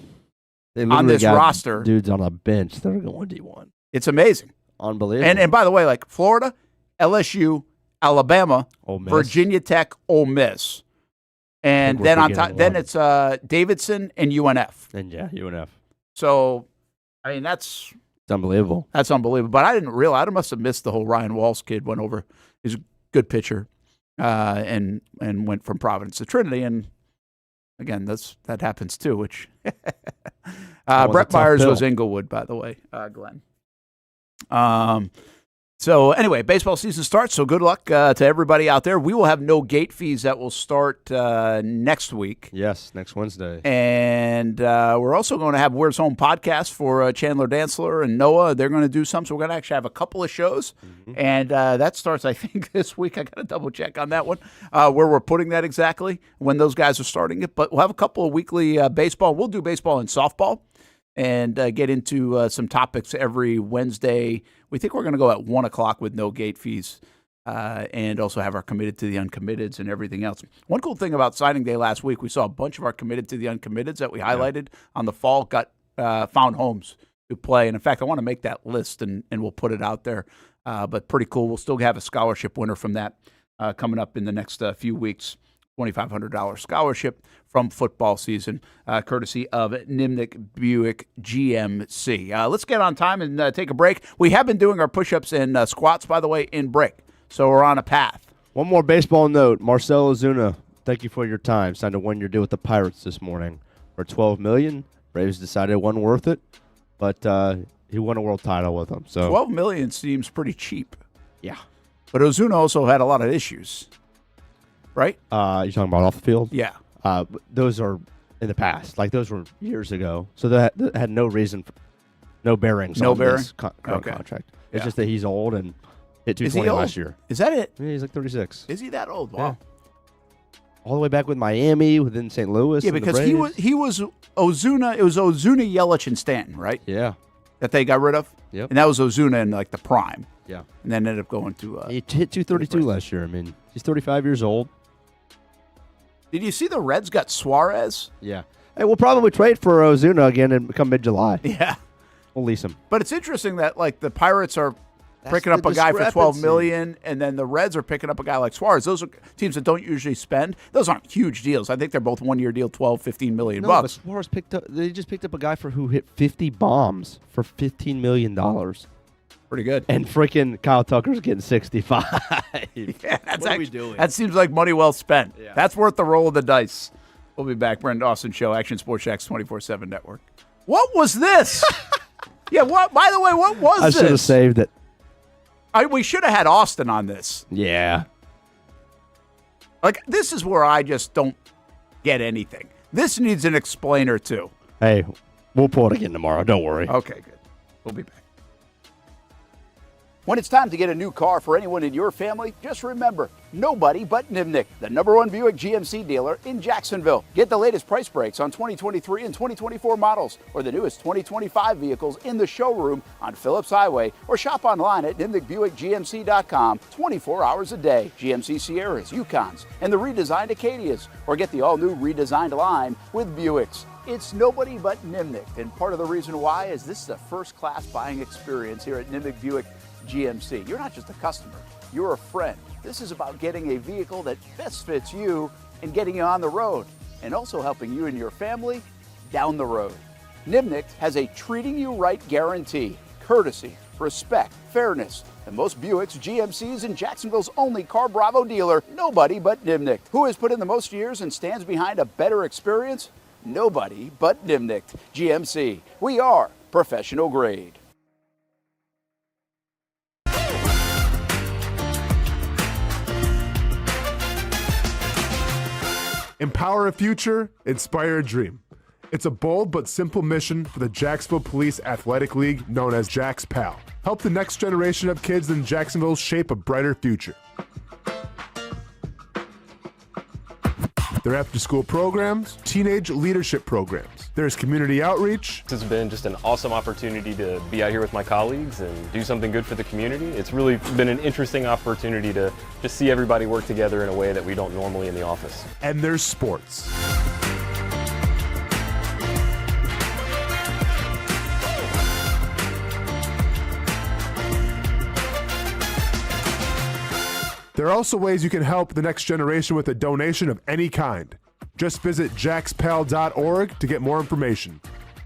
on this roster. Dudes on a bench that are going D1. It's amazing. Unbelievable. And by the way, like Florida, LSU, Alabama, Virginia Tech, Ole Miss. And then on top, then it's Davidson and UNF. And UNF. So, I mean, it's unbelievable. That's unbelievable. But I didn't realize, I must have missed the whole Ryan Walsh kid went over. He's a good pitcher. And went from Providence to Trinity, and again, that happens too. Which Brett Myers was Inglewood, by the way, Glenn. So anyway, baseball season starts. So good luck to everybody out there. We will have no gate fees that will start next week. Yes, next Wednesday. And we're also going to have Where's Home podcast for Chandler Dantzler and Noah. They're going to do some. So we're going to actually have a couple of shows. And that starts, I think, this week. I got to double check on that one, where we're putting that exactly, when those guys are starting it. But we'll have a couple of weekly baseball. We'll do baseball and softball and get into some topics every Wednesday. We think we're going to go at 1 o'clock with no gate fees and also have our committed to the uncommitteds and everything else. One cool thing about signing day last week, we saw a bunch of our committed to the uncommitteds that we highlighted on the fall got found homes to play. And in fact, I want to make that list and we'll put it out there. But pretty cool. We'll still have a scholarship winner from that coming up in the next few weeks $2,500 scholarship from football season, courtesy of Nimnik Buick GMC. Let's get on time and take a break. We have been doing our push-ups and squats, by the way, in break, so we're on a path. One more baseball note. Marcell Ozuna, thank you for your time. Signed a one-year deal with the Pirates this morning for $12 million. Braves decided it wasn't worth it, but he won a world title with them. So $12 million seems pretty cheap. Yeah. But Ozuna also had a lot of issues, right? You're talking about off the field? Yeah. Those are in the past. Like, those were years ago. So that had no reason, no bearings on this current contract. It's just that he's old and hit 220 last year. Is that it? Yeah, he's like 36. Is he that old? Wow. Yeah. All the way back with Miami, within St. Louis. Yeah, because he was Ozuna. It was Ozuna, Yelich, and Stanton, right? Yeah. That they got rid of? Yep. And that was Ozuna in, like, the prime. Yeah. And then ended up going to... he hit 232 last year. I mean, he's 35 years old. Did you see the Reds got Suarez? Yeah. Hey, we'll probably trade for Ozuna again and come mid-July. Yeah. We'll lease him. But it's interesting that, like, the Pirates are picking up a guy for $12 million, and then the Reds are picking up a guy like Suarez. Those are teams that don't usually spend. Those aren't huge deals. I think they're both one-year deal, $12, $15 million. But Suarez they just picked up a guy who hit 50 bombs for $15 million. Pretty good. And freaking Kyle Tucker's getting 65. Yeah, what are we doing? That seems like money well spent. Yeah. That's worth the roll of the dice. We'll be back. Brent Austen Show, Action Sports Jax 24/7 Network. What was this? Yeah, what? By the way, what was this? I should have saved it. We should have had Austin on this. Yeah. Like, this is where I just don't get anything. This needs an explainer, too. Hey, we'll pull it again tomorrow. Don't worry. Okay, good. We'll be back. When it's time to get a new car for anyone in your family, just remember, nobody but Nimnik, the #1 Buick GMC dealer in Jacksonville. Get the latest price breaks on 2023 and 2024 models or the newest 2025 vehicles in the showroom on Phillips Highway or shop online at NimnikBuickGMC.com 24 hours a day. GMC Sierras, Yukons, and the redesigned Acadias, or get the all-new redesigned line with Buicks. It's nobody but Nimnik, and part of the reason why is this is a first-class buying experience here at Nimnik Buick GMC. You're not just a customer, you're a friend. This is about getting a vehicle that best fits you and getting you on the road, and also helping you and your family down the road. Nimnik has a treating you right guarantee, courtesy, respect, fairness, and most Buicks, GMCs, and Jacksonville's only Car Bravo dealer, nobody but Nimnik. Who has put in the most years and stands behind a better experience? Nobody but Nimnik. GMC. We are professional grade. Empower a future, inspire a dream. It's a bold but simple mission for the Jacksonville Police Athletic League known as Jax PAL. Help the next generation of kids in Jacksonville shape a brighter future. Their after-school programs, teenage leadership programs. There's community outreach. This has been just an awesome opportunity to be out here with my colleagues and do something good for the community. It's really been an interesting opportunity to just see everybody work together in a way that we don't normally in the office. And there's sports. There are also ways you can help the next generation with a donation of any kind. Just visit jaxpal.org to get more information.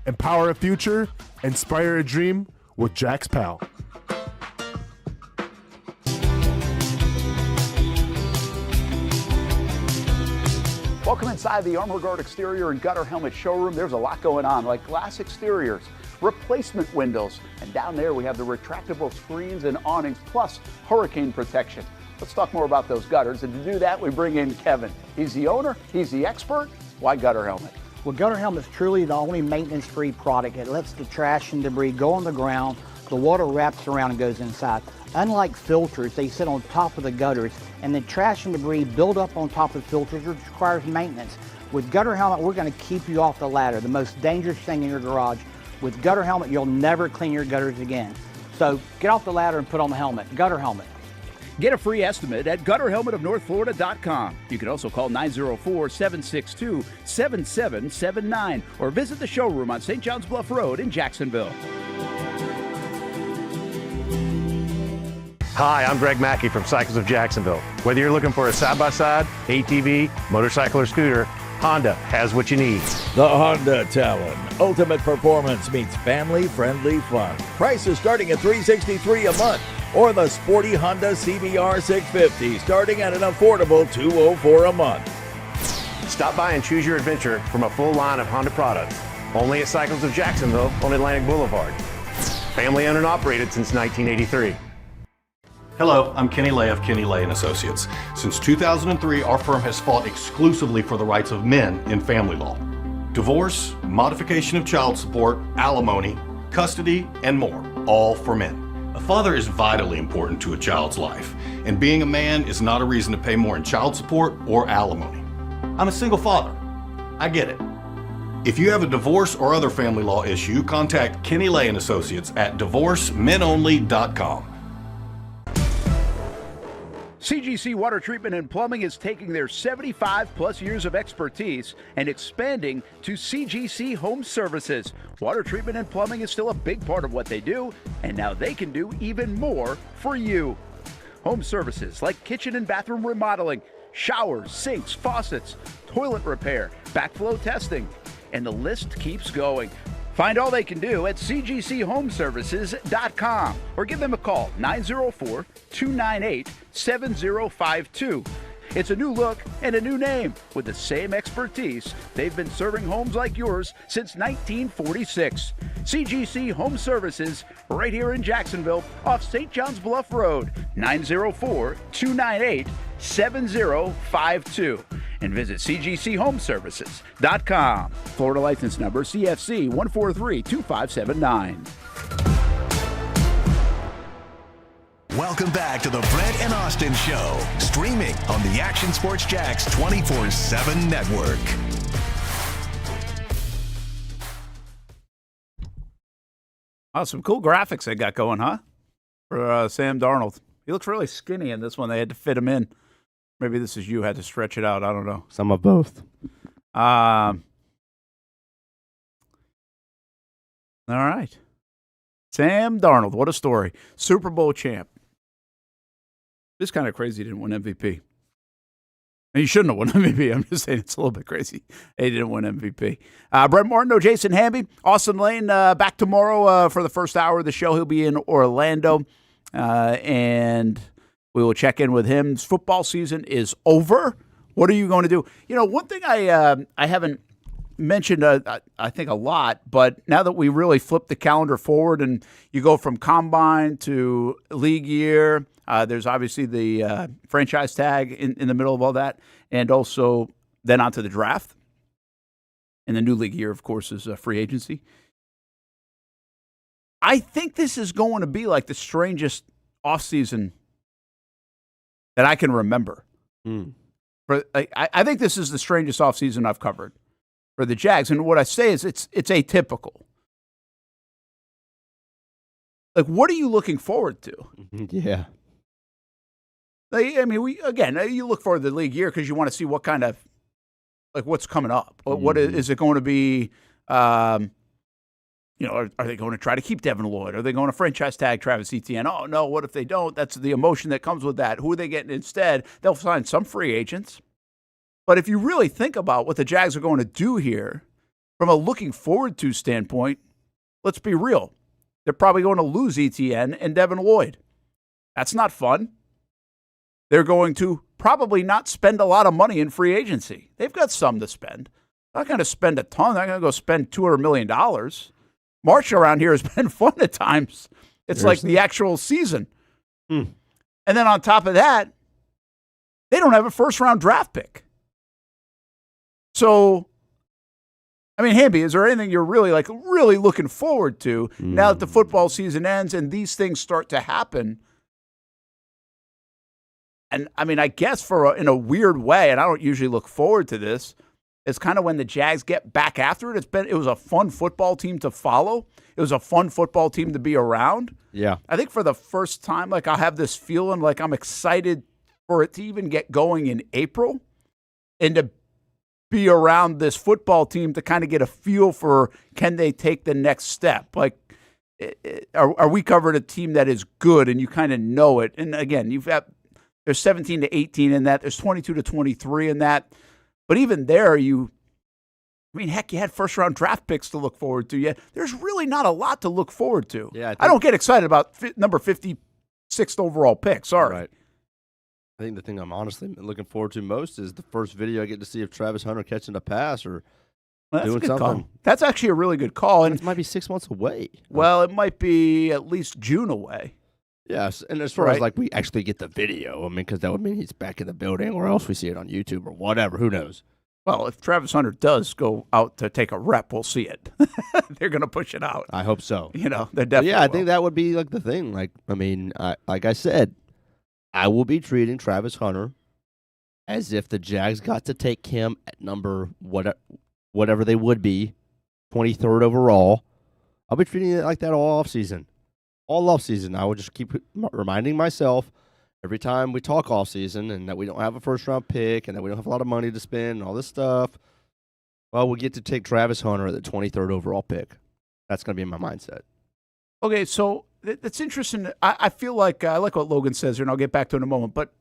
Empower a future, inspire a dream with Jax PAL. Welcome inside the Armor Guard exterior and gutter helmet showroom. There's a lot going on, like glass exteriors, replacement windows, and down there we have the retractable screens and awnings, plus hurricane protection. Let's talk more about those gutters, and to do that, we bring in Kevin. He's the owner, he's the expert. Why Gutter Helmet? Well, Gutter Helmet is truly the only maintenance-free product. It lets the trash and debris go on the ground, the water wraps around and goes inside. Unlike filters, they sit on top of the gutters, and the trash and debris build up on top of filters, which requires maintenance. With Gutter Helmet, we're going to keep you off the ladder, the most dangerous thing in your garage. With Gutter Helmet, you'll never clean your gutters again. So get off the ladder and put on the helmet. Gutter Helmet. Get a free estimate at gutterhelmetofnorthflorida.com. You can also call 904-762-7779 or visit the showroom on St. John's Bluff Road in Jacksonville. Hi, I'm Greg Mackey from Cycles of Jacksonville. Whether you're looking for a side-by-side, ATV, motorcycle, or scooter, Honda has what you need. The Honda Talon. Ultimate performance meets family-friendly fun. Prices starting at $363 a month. Or the sporty Honda CBR 650 starting at an affordable $204 a month. Stop by and choose your adventure from a full line of Honda products. Only at Cycles of Jacksonville on Atlantic Boulevard. Family owned and operated since 1983. Hello, I'm Kenny Lay of Kenny Lay & Associates. Since 2003, our firm has fought exclusively for the rights of men in family law. Divorce, modification of child support, alimony, custody, and more, all for men. A father is vitally important to a child's life, and being a man is not a reason to pay more in child support or alimony. I'm a single father. I get it. If you have a divorce or other family law issue, contact Kenny Lay & Associates at divorcemenonly.com. CGC Water Treatment and Plumbing is taking their 75-plus years of expertise and expanding to CGC Home Services. Water treatment and plumbing is still a big part of what they do, and now they can do even more for you. Home services like kitchen and bathroom remodeling, showers, sinks, faucets, toilet repair, backflow testing, and the list keeps going. Find all they can do at cgchomeservices.com or give them a call, 904-298-7052. It's a new look and a new name with the same expertise. They've been serving homes like yours since 1946. CGC Home Services, right here in Jacksonville off St. John's Bluff Road, 904-298-7052. And visit cgchomeservices.com. Florida license number CFC 1432579. Welcome back to the Brent and Austen Show, streaming on the Action Sports Jax 24/7 network. Oh, some cool graphics they got going, huh? For Sam Darnold. He looks really skinny in this one. They had to fit him in. Maybe this is you had to stretch it out. I don't know. Some of both. All right. Sam Darnold, what a story. Super Bowl champ. It's kind of crazy he didn't win MVP. And he shouldn't have won MVP. I'm just saying it's a little bit crazy. He didn't win MVP. Brent Martineau, Jason Hamby, Austen Lane back tomorrow for the first hour of the show. He'll be in Orlando. And we will check in with him. Football season is over. What are you going to do? You know, one thing I haven't mentioned, I think, a lot, but now that we really flip the calendar forward and you go from combine to league year, there's obviously the franchise tag in the middle of all that, and also then onto the draft. And the new league year, of course, is free agency. I think this is going to be like the strangest offseason that I can remember. I think this is the strangest offseason I've covered for the Jags. And what I say is it's atypical. Like, what are you looking forward to? Yeah. Like, I mean, you look forward to the league year because you want to see what kind of, like, what's coming up. What is it going to be? Are they going to try to keep Devin Lloyd? Are they going to franchise tag Travis Etienne? Oh, no, what if they don't? That's the emotion that comes with that. Who are they getting instead? They'll sign some free agents. But if you really think about what the Jags are going to do here, from a looking forward to standpoint, let's be real. They're probably going to lose Etienne and Devin Lloyd. That's not fun. They're going to probably not spend a lot of money in free agency. They've got some to spend. They're not going to spend a ton. They're going to go spend $200 million. March around here has been fun at times. It's like the actual season. And then on top of that, they don't have a first-round draft pick. So, I mean, Hamby, is there anything you're really looking forward to now that the football season ends and these things start to happen? And, I mean, I guess in a weird way, and I don't usually look forward to this, it's kind of when the Jags get back after it. It was a fun football team to follow. It was a fun football team to be around. Yeah. I think for the first time, like, I'll have this feeling like I'm excited for it to even get going in April and to be around this football team to kind of get a feel for, can they take the next step? Like, are we covering a team that is good and you kind of know it? And again, there's 17 to 18 in that. There's 22 to 23 in that. But even there, heck, you had first-round draft picks to look forward to. Yeah, there's really not a lot to look forward to. Yeah, I don't get excited about number 56th overall pick. Sorry. Right. I think the thing I'm honestly looking forward to most is the first video I get to see of Travis Hunter catching a pass or That's doing a good something. call. That's actually a really good call. And it might be 6 months away. Well, it might be at least June away. Yes, and as far as we actually get the video, because that would mean he's back in the building, or else we see it on YouTube or whatever. Who knows? Well, if Travis Hunter does go out to take a rep, we'll see it. They're going to push it out. I hope so. They're definitely. Yeah, I think that would be the thing. Like I said, I will be treating Travis Hunter as if the Jags got to take him at number whatever they would be, 23rd overall. I'll be treating it like that all offseason. All offseason, I will just keep reminding myself every time we talk offseason and that we don't have a first-round pick and that we don't have a lot of money to spend and all this stuff. Well, we get to take Travis Hunter at the 23rd overall pick. That's going to be my mindset. Okay, so that's interesting. I feel like I like what Logan says here, and I'll get back to it in a moment. But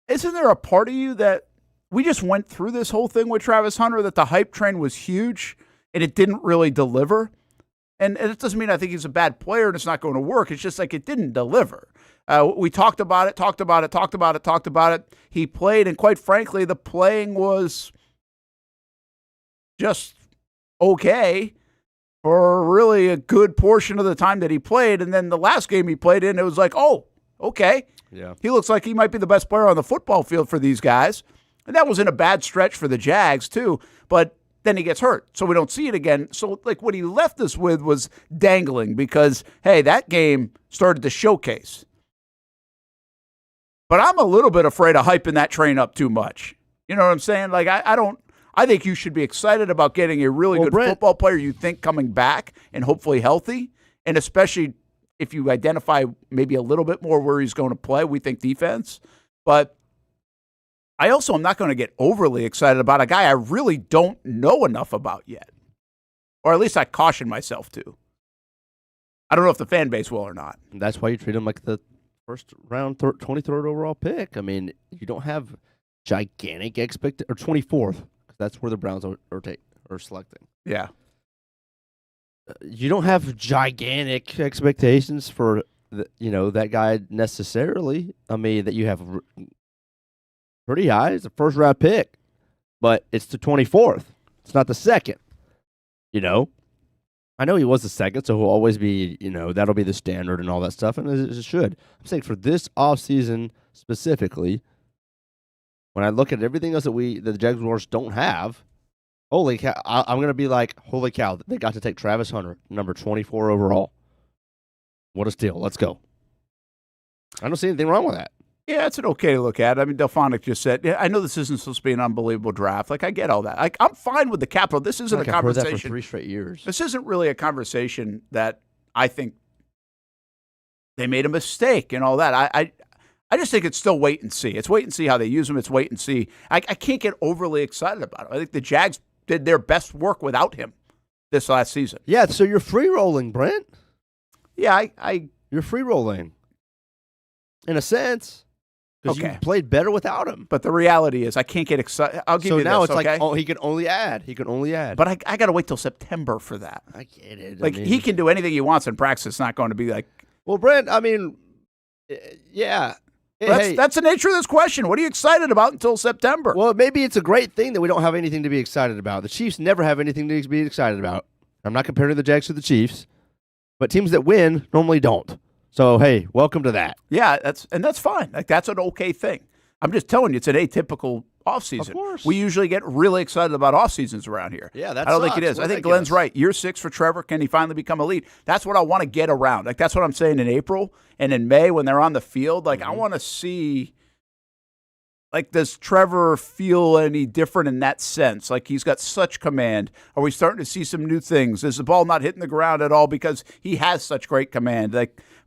isn't there a part of you that we just went through this whole thing with Travis Hunter, that the hype train was huge and it didn't really deliver? And it doesn't mean I think he's a bad player and it's not going to work. It's just like it didn't deliver. We talked about it. He played, and quite frankly, the playing was just okay for really a good portion of the time that he played. And then the last game he played in, it was like, oh, okay. Yeah. He looks like he might be the best player on the football field for these guys. And that was in a bad stretch for the Jags, too. But then he gets hurt, so we don't see it again. So, what he left us with was dangling because, hey, that game started to showcase. But I'm a little bit afraid of hyping that train up too much. You know what I'm saying? I think you should be excited about getting a really good football player you think coming back and hopefully healthy, and especially if you identify maybe a little bit more where he's going to play. We think defense. But I also am not going to get overly excited about a guy I really don't know enough about yet. Or at least I caution myself to. I don't know if the fan base will or not. And that's why you treat him like the first round 23rd overall pick. I mean, you don't have gigantic or 24th, because that's where the Browns are selecting. Yeah. You don't have gigantic expectations for that guy necessarily. I mean, that you have pretty high. It's a first round pick, but it's the 24th. It's not the second. I know he was the second, so he'll always be, that'll be the standard and all that stuff, and it should. I'm saying for this offseason specifically, when I look at everything else that the Jaguars don't have, holy cow, I'm going to be like, holy cow, they got to take Travis Hunter, number 24 overall. What a steal. Let's go. I don't see anything wrong with that. Yeah, it's an okay look at it. I mean, Delphonic just said, I know this isn't supposed to be an unbelievable draft. I get all that. I'm fine with the capital. This isn't a conversation. I've heard that for 3 straight years. This isn't really a conversation that I think they made a mistake and all that. I just think it's still wait and see. It's wait and see how they use him. It's wait and see. I can't get overly excited about it. I think the Jags did their best work without him this last season. Yeah, so you're free rolling, Brent. Yeah, you're free rolling. In a sense. Because you played better without him. But the reality is I can't get excited. I'll give you this, now it's okay? like, he can only add. But I got to wait till September for that. I get it. He can do anything he wants in practice. It's not going to be like... Well, Brent, I mean, yeah. That's the nature of this question. What are you excited about until September? Well, maybe it's a great thing that we don't have anything to be excited about. The Chiefs never have anything to be excited about. I'm not comparing the Jags to the Chiefs, but teams that win normally don't. So, hey, welcome to that. Yeah, that's fine. That's an okay thing. I'm just telling you, it's an atypical offseason. Of course. We usually get really excited about off seasons around here. Yeah, that I don't sucks. think it is. What I think Glenn's right. Year 6 for Trevor. Can he finally become elite? That's what I want to get around. That's what I'm saying in April and in May when they're on the field. I want to see, does Trevor feel any different in that sense? He's got such command. Are we starting to see some new things? Is the ball not hitting the ground at all because he has such great command?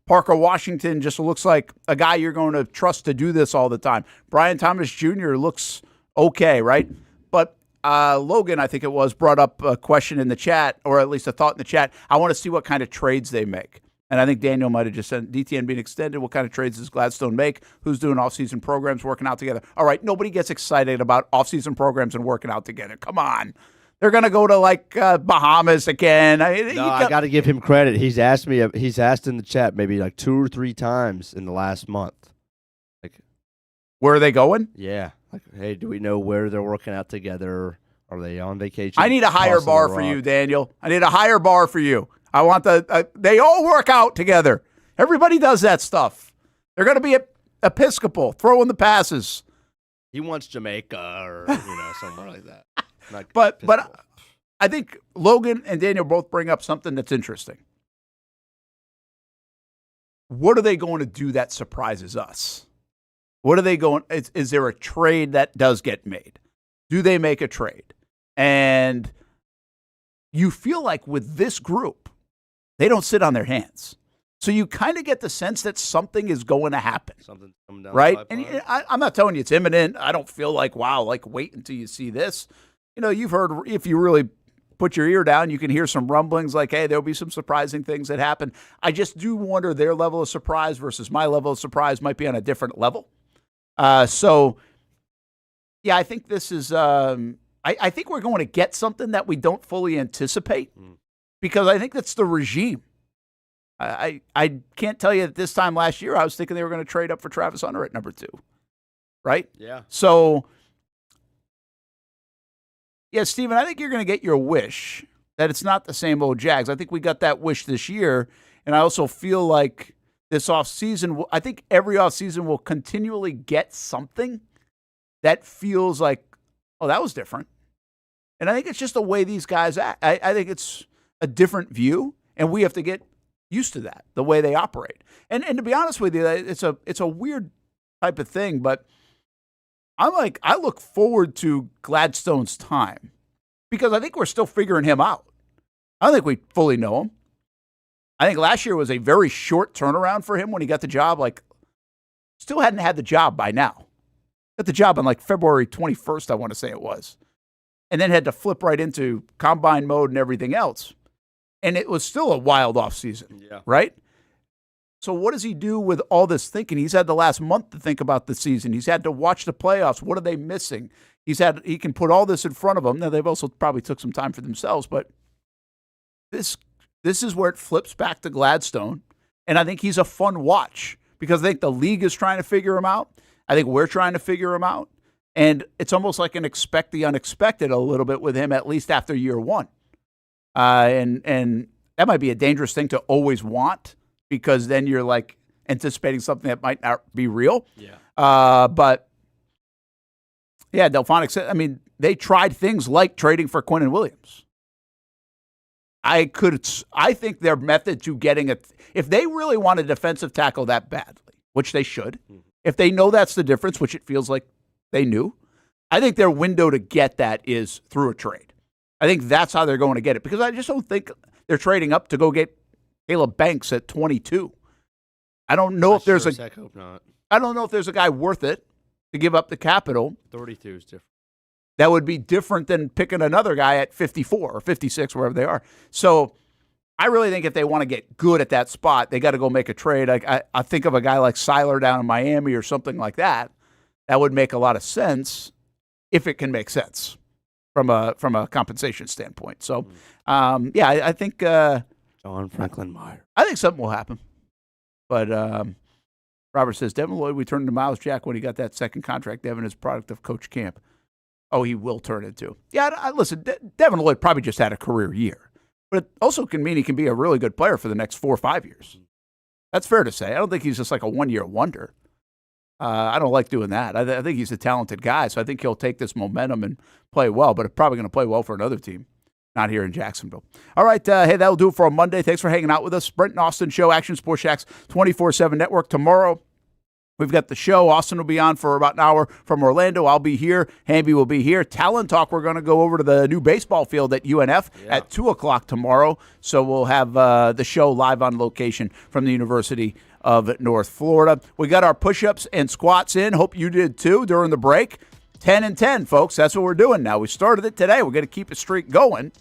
Parker Washington just looks like a guy you're going to trust to do this all the time. Brian Thomas Jr. looks okay, right? But Logan, I think it was, brought up a question in the chat, or at least a thought in the chat. I want to see what kind of trades they make. And I think Daniel might have just said, DTN being extended, what kind of trades does Gladstone make? Who's doing off-season programs, working out together? All right, nobody gets excited about off-season programs and working out together. Come on. They're going to go to, like, Bahamas again. I got to give him credit. He's asked in the chat maybe like 2 or 3 times in the last month. Like, where are they going? Yeah. Like, hey, do we know where they're working out together? Are they on vacation? I need a higher bar for you, Daniel. I need a higher bar for you. I want they all work out together. Everybody does that stuff. They're going to be Episcopal, throwing the passes. He wants Jamaica or somewhere like that. Like but I think Logan and Daniel both bring up something that's interesting. What are they going to do that surprises us? What are they going? Is there a trade that does get made? Do they make a trade? And you feel like with this group, they don't sit on their hands. So you kind of get the sense that something is going to happen. Something's coming down right? the pipeline. And I'm not telling you it's imminent. I don't feel like, wow, like wait until you see this. You've heard, if you really put your ear down, you can hear some rumblings like, hey, there'll be some surprising things that happen. I just do wonder their level of surprise versus my level of surprise might be on a different level. So, yeah, I think this is I think we're going to get something that we don't fully anticipate because I think that's the regime. I can't tell you that this time last year I was thinking they were going to trade up for Travis Hunter at number 2, right? Yeah. So, yeah, Steven, I think you're going to get your wish that it's not the same old Jags. I think we got that wish this year, and I also feel like this offseason, I think every offseason will continually get something that feels like, oh, that was different. And I think it's just the way these guys act. I think it's a different view, and we have to get used to that, the way they operate. And to be honest with you, it's a weird type of thing, but I look forward to Gladstone's time because I think we're still figuring him out. I don't think we fully know him. I think last year was a very short turnaround for him when he got the job. Like, still hadn't had the job by now. Got the job on like February 21st, I want to say it was. And then had to flip right into combine mode and everything else. And it was still a wild offseason, right? So what does he do with all this thinking? He's had the last month to think about the season. He's had to watch the playoffs. What are they missing? He can put all this in front of them. Now, they've also probably took some time for themselves, but this is where it flips back to Gladstone. And I think he's a fun watch because I think the league is trying to figure him out. I think we're trying to figure him out. And it's almost like an expect the unexpected a little bit with him, at least after year one. And that might be a dangerous thing to always want because then you're like anticipating something that might not be real. Yeah. But yeah, Delphonic said, I mean, they tried things like trading for Quinnen Williams. I think their method to getting if they really want a defensive tackle that badly, which they should, if they know that's the difference, which it feels like they knew, I think their window to get that is through a trade. I think that's how they're going to get it because I just don't think they're trading up to go get Caleb Banks at 22. I don't know if there's I hope not. I don't know if there's a guy worth it to give up the capital. 32 is different. That would be different than picking another guy at 54 or 56, wherever they are. So I really think if they want to get good at that spot, they got to go make a trade. I think of a guy like Seiler down in Miami or something like that. That would make a lot of sense if it can make sense from a compensation standpoint. So, I think John Franklin Meyer. I think something will happen. But Robert says, Devin Lloyd, we turned into Miles Jack when he got that second contract. Devin is a product of Coach Camp. Oh, he will turn into. Yeah, listen, Devin Lloyd probably just had a career year. But it also can mean he can be a really good player for the next 4 or 5 years. That's fair to say. I don't think he's just like a one-year wonder. I don't like doing that. I think he's a talented guy, so I think he'll take this momentum and play well, but probably going to play well for another team, not here in Jacksonville. All right, hey, that'll do it for a Monday. Thanks for hanging out with us. Brent and Austen Show, Action Sports Jax 24/7 Network. Tomorrow, we've got the show. Austen will be on for about an hour from Orlando. I'll be here. Hamby will be here. Talent Talk, we're going to go over to the new baseball field at UNF at 2 o'clock tomorrow. So we'll have the show live on location from the University of North Florida. We got our push-ups and squats in. Hope you did too during the break. 10 and 10, folks. That's what we're doing now. We started it today. We're going to keep a streak going.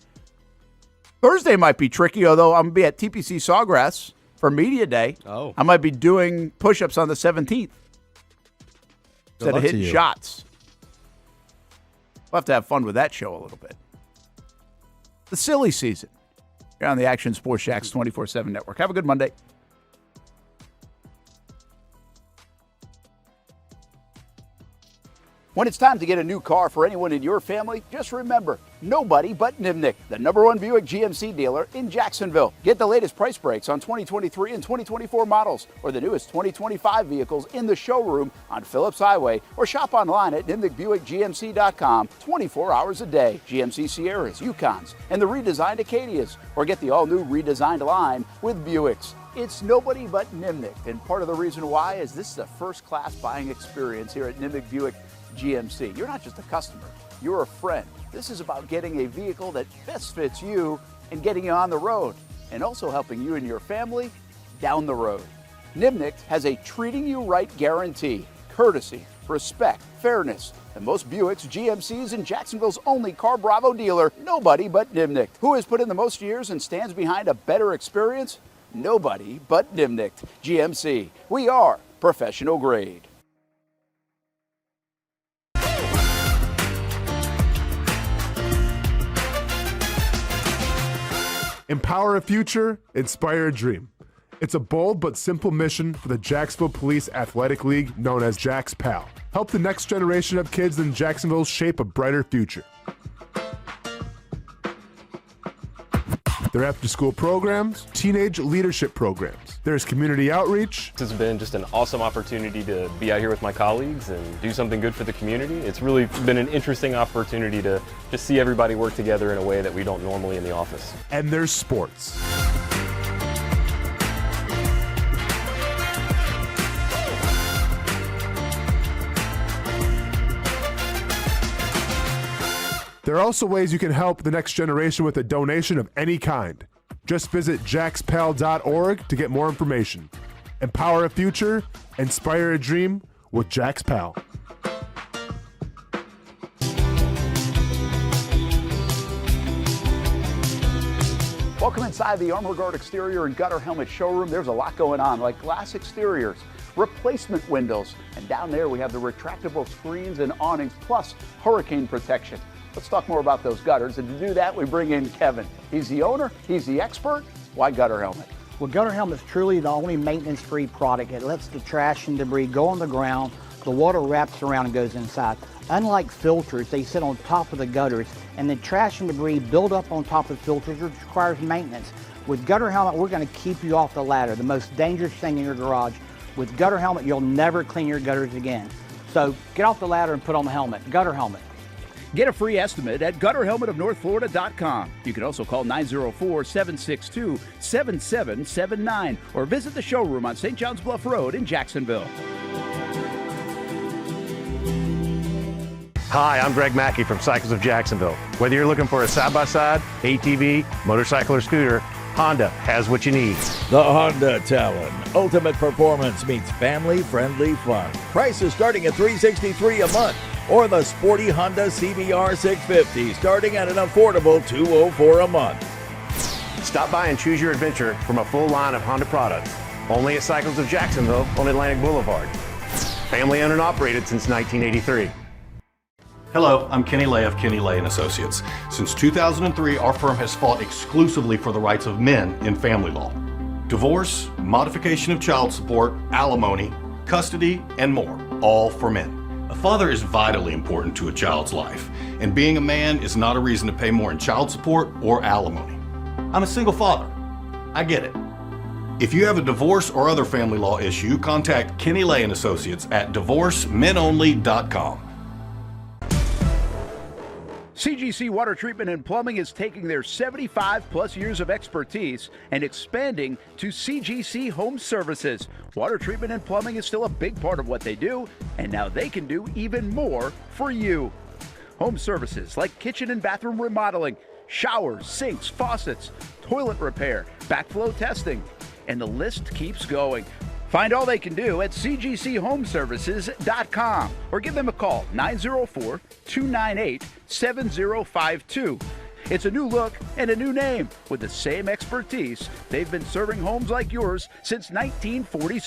Thursday might be tricky, although I'm going to be at TPC Sawgrass for Media Day. Oh. I might be doing push-ups on the 17th instead of hitting shots. We'll have to have fun with that show a little bit. The silly season. You're on the Action Sports Jacks 24/7 network. Have a good Monday. When it's time to get a new car for anyone in your family, just remember, nobody but Nimnick, the #1 Buick GMC dealer in Jacksonville. Get the latest price breaks on 2023 and 2024 models or the newest 2025 vehicles in the showroom on Phillips Highway or shop online at nimnickbuickgmc.com 24 hours a day. GMC Sierras, Yukons, and the redesigned Acadias, or get the all-new redesigned line with Buicks. It's nobody but Nimnick, and part of the reason why is this is a first-class buying experience here at Nimnick Buick GMC. You're not just a customer, you're a friend. This is about getting a vehicle that best fits you and getting you on the road, and also helping you and your family down the road. Nimnick has a treating you right guarantee, courtesy, respect, fairness, and most Buicks, GMCs, and Jacksonville's only Car Bravo dealer, nobody but Nimnick. Who has put in the most years and stands behind a better experience? Nobody but Nimnick. GMC, we are professional grade. Empower a future, inspire a dream. It's a bold but simple mission for the Jacksonville Police Athletic League known as Jax PAL. Help the next generation of kids in Jacksonville shape a brighter future. Their after-school programs, teenage leadership programs. There's community outreach. This has been just an awesome opportunity to be out here with my colleagues and do something good for the community. It's really been an interesting opportunity to just see everybody work together in a way that we don't normally in the office. And there's sports. There are also ways you can help the next generation with a donation of any kind. Just visit jaxpal.org to get more information. Empower a future, inspire a dream with Jax PAL. Welcome inside the Armor Guard exterior and gutter helmet showroom. There's a lot going on, like glass exteriors, replacement windows, and down there we have the retractable screens and awnings, plus hurricane protection. Let's talk more about those gutters, and to do that, we bring in Kevin. He's the owner, he's the expert. Why Gutter Helmet? Well, Gutter Helmet is truly the only maintenance-free product. It lets the trash and debris go on the ground, the water wraps around and goes inside. Unlike filters, they sit on top of the gutters, and the trash and debris build up on top of filters, which requires maintenance. With Gutter Helmet, we're going to keep you off the ladder, the most dangerous thing in your garage. With Gutter Helmet, you'll never clean your gutters again. So get off the ladder and put on the helmet. Gutter Helmet. Get a free estimate at gutterhelmetofnorthflorida.com. You can also call 904-762-7779 or visit the showroom on St. John's Bluff Road in Jacksonville. Hi, I'm Greg Mackey from Cycles of Jacksonville. Whether you're looking for a side-by-side, ATV, motorcycle, or scooter, Honda has what you need. The Honda Talon. Ultimate performance meets family-friendly fun. Prices starting at $363 a month. Or the sporty Honda CBR 650 starting at an affordable $204 a month. Stop by and choose your adventure from a full line of Honda products. Only at Cycles of Jacksonville on Atlantic Boulevard. Family owned and operated since 1983. Hello, I'm Kenny Lay of Kenny Lay & Associates. Since 2003, our firm has fought exclusively for the rights of men in family law. Divorce, modification of child support, alimony, custody, and more, all for men. A father is vitally important to a child's life, and being a man is not a reason to pay more in child support or alimony. I'm a single father. I get it. If you have a divorce or other family law issue, contact Kenny Lay & Associates at divorcemenonly.com. CGC Water Treatment and Plumbing is taking their 75-plus years of expertise and expanding to CGC Home Services. Water treatment and plumbing is still a big part of what they do, and now they can do even more for you. Home services like kitchen and bathroom remodeling, showers, sinks, faucets, toilet repair, backflow testing, and the list keeps going. Find all they can do at cgchomeservices.com or give them a call, 904-298-7052. It's a new look and a new name with the same expertise. They've been serving homes like yours since 1946.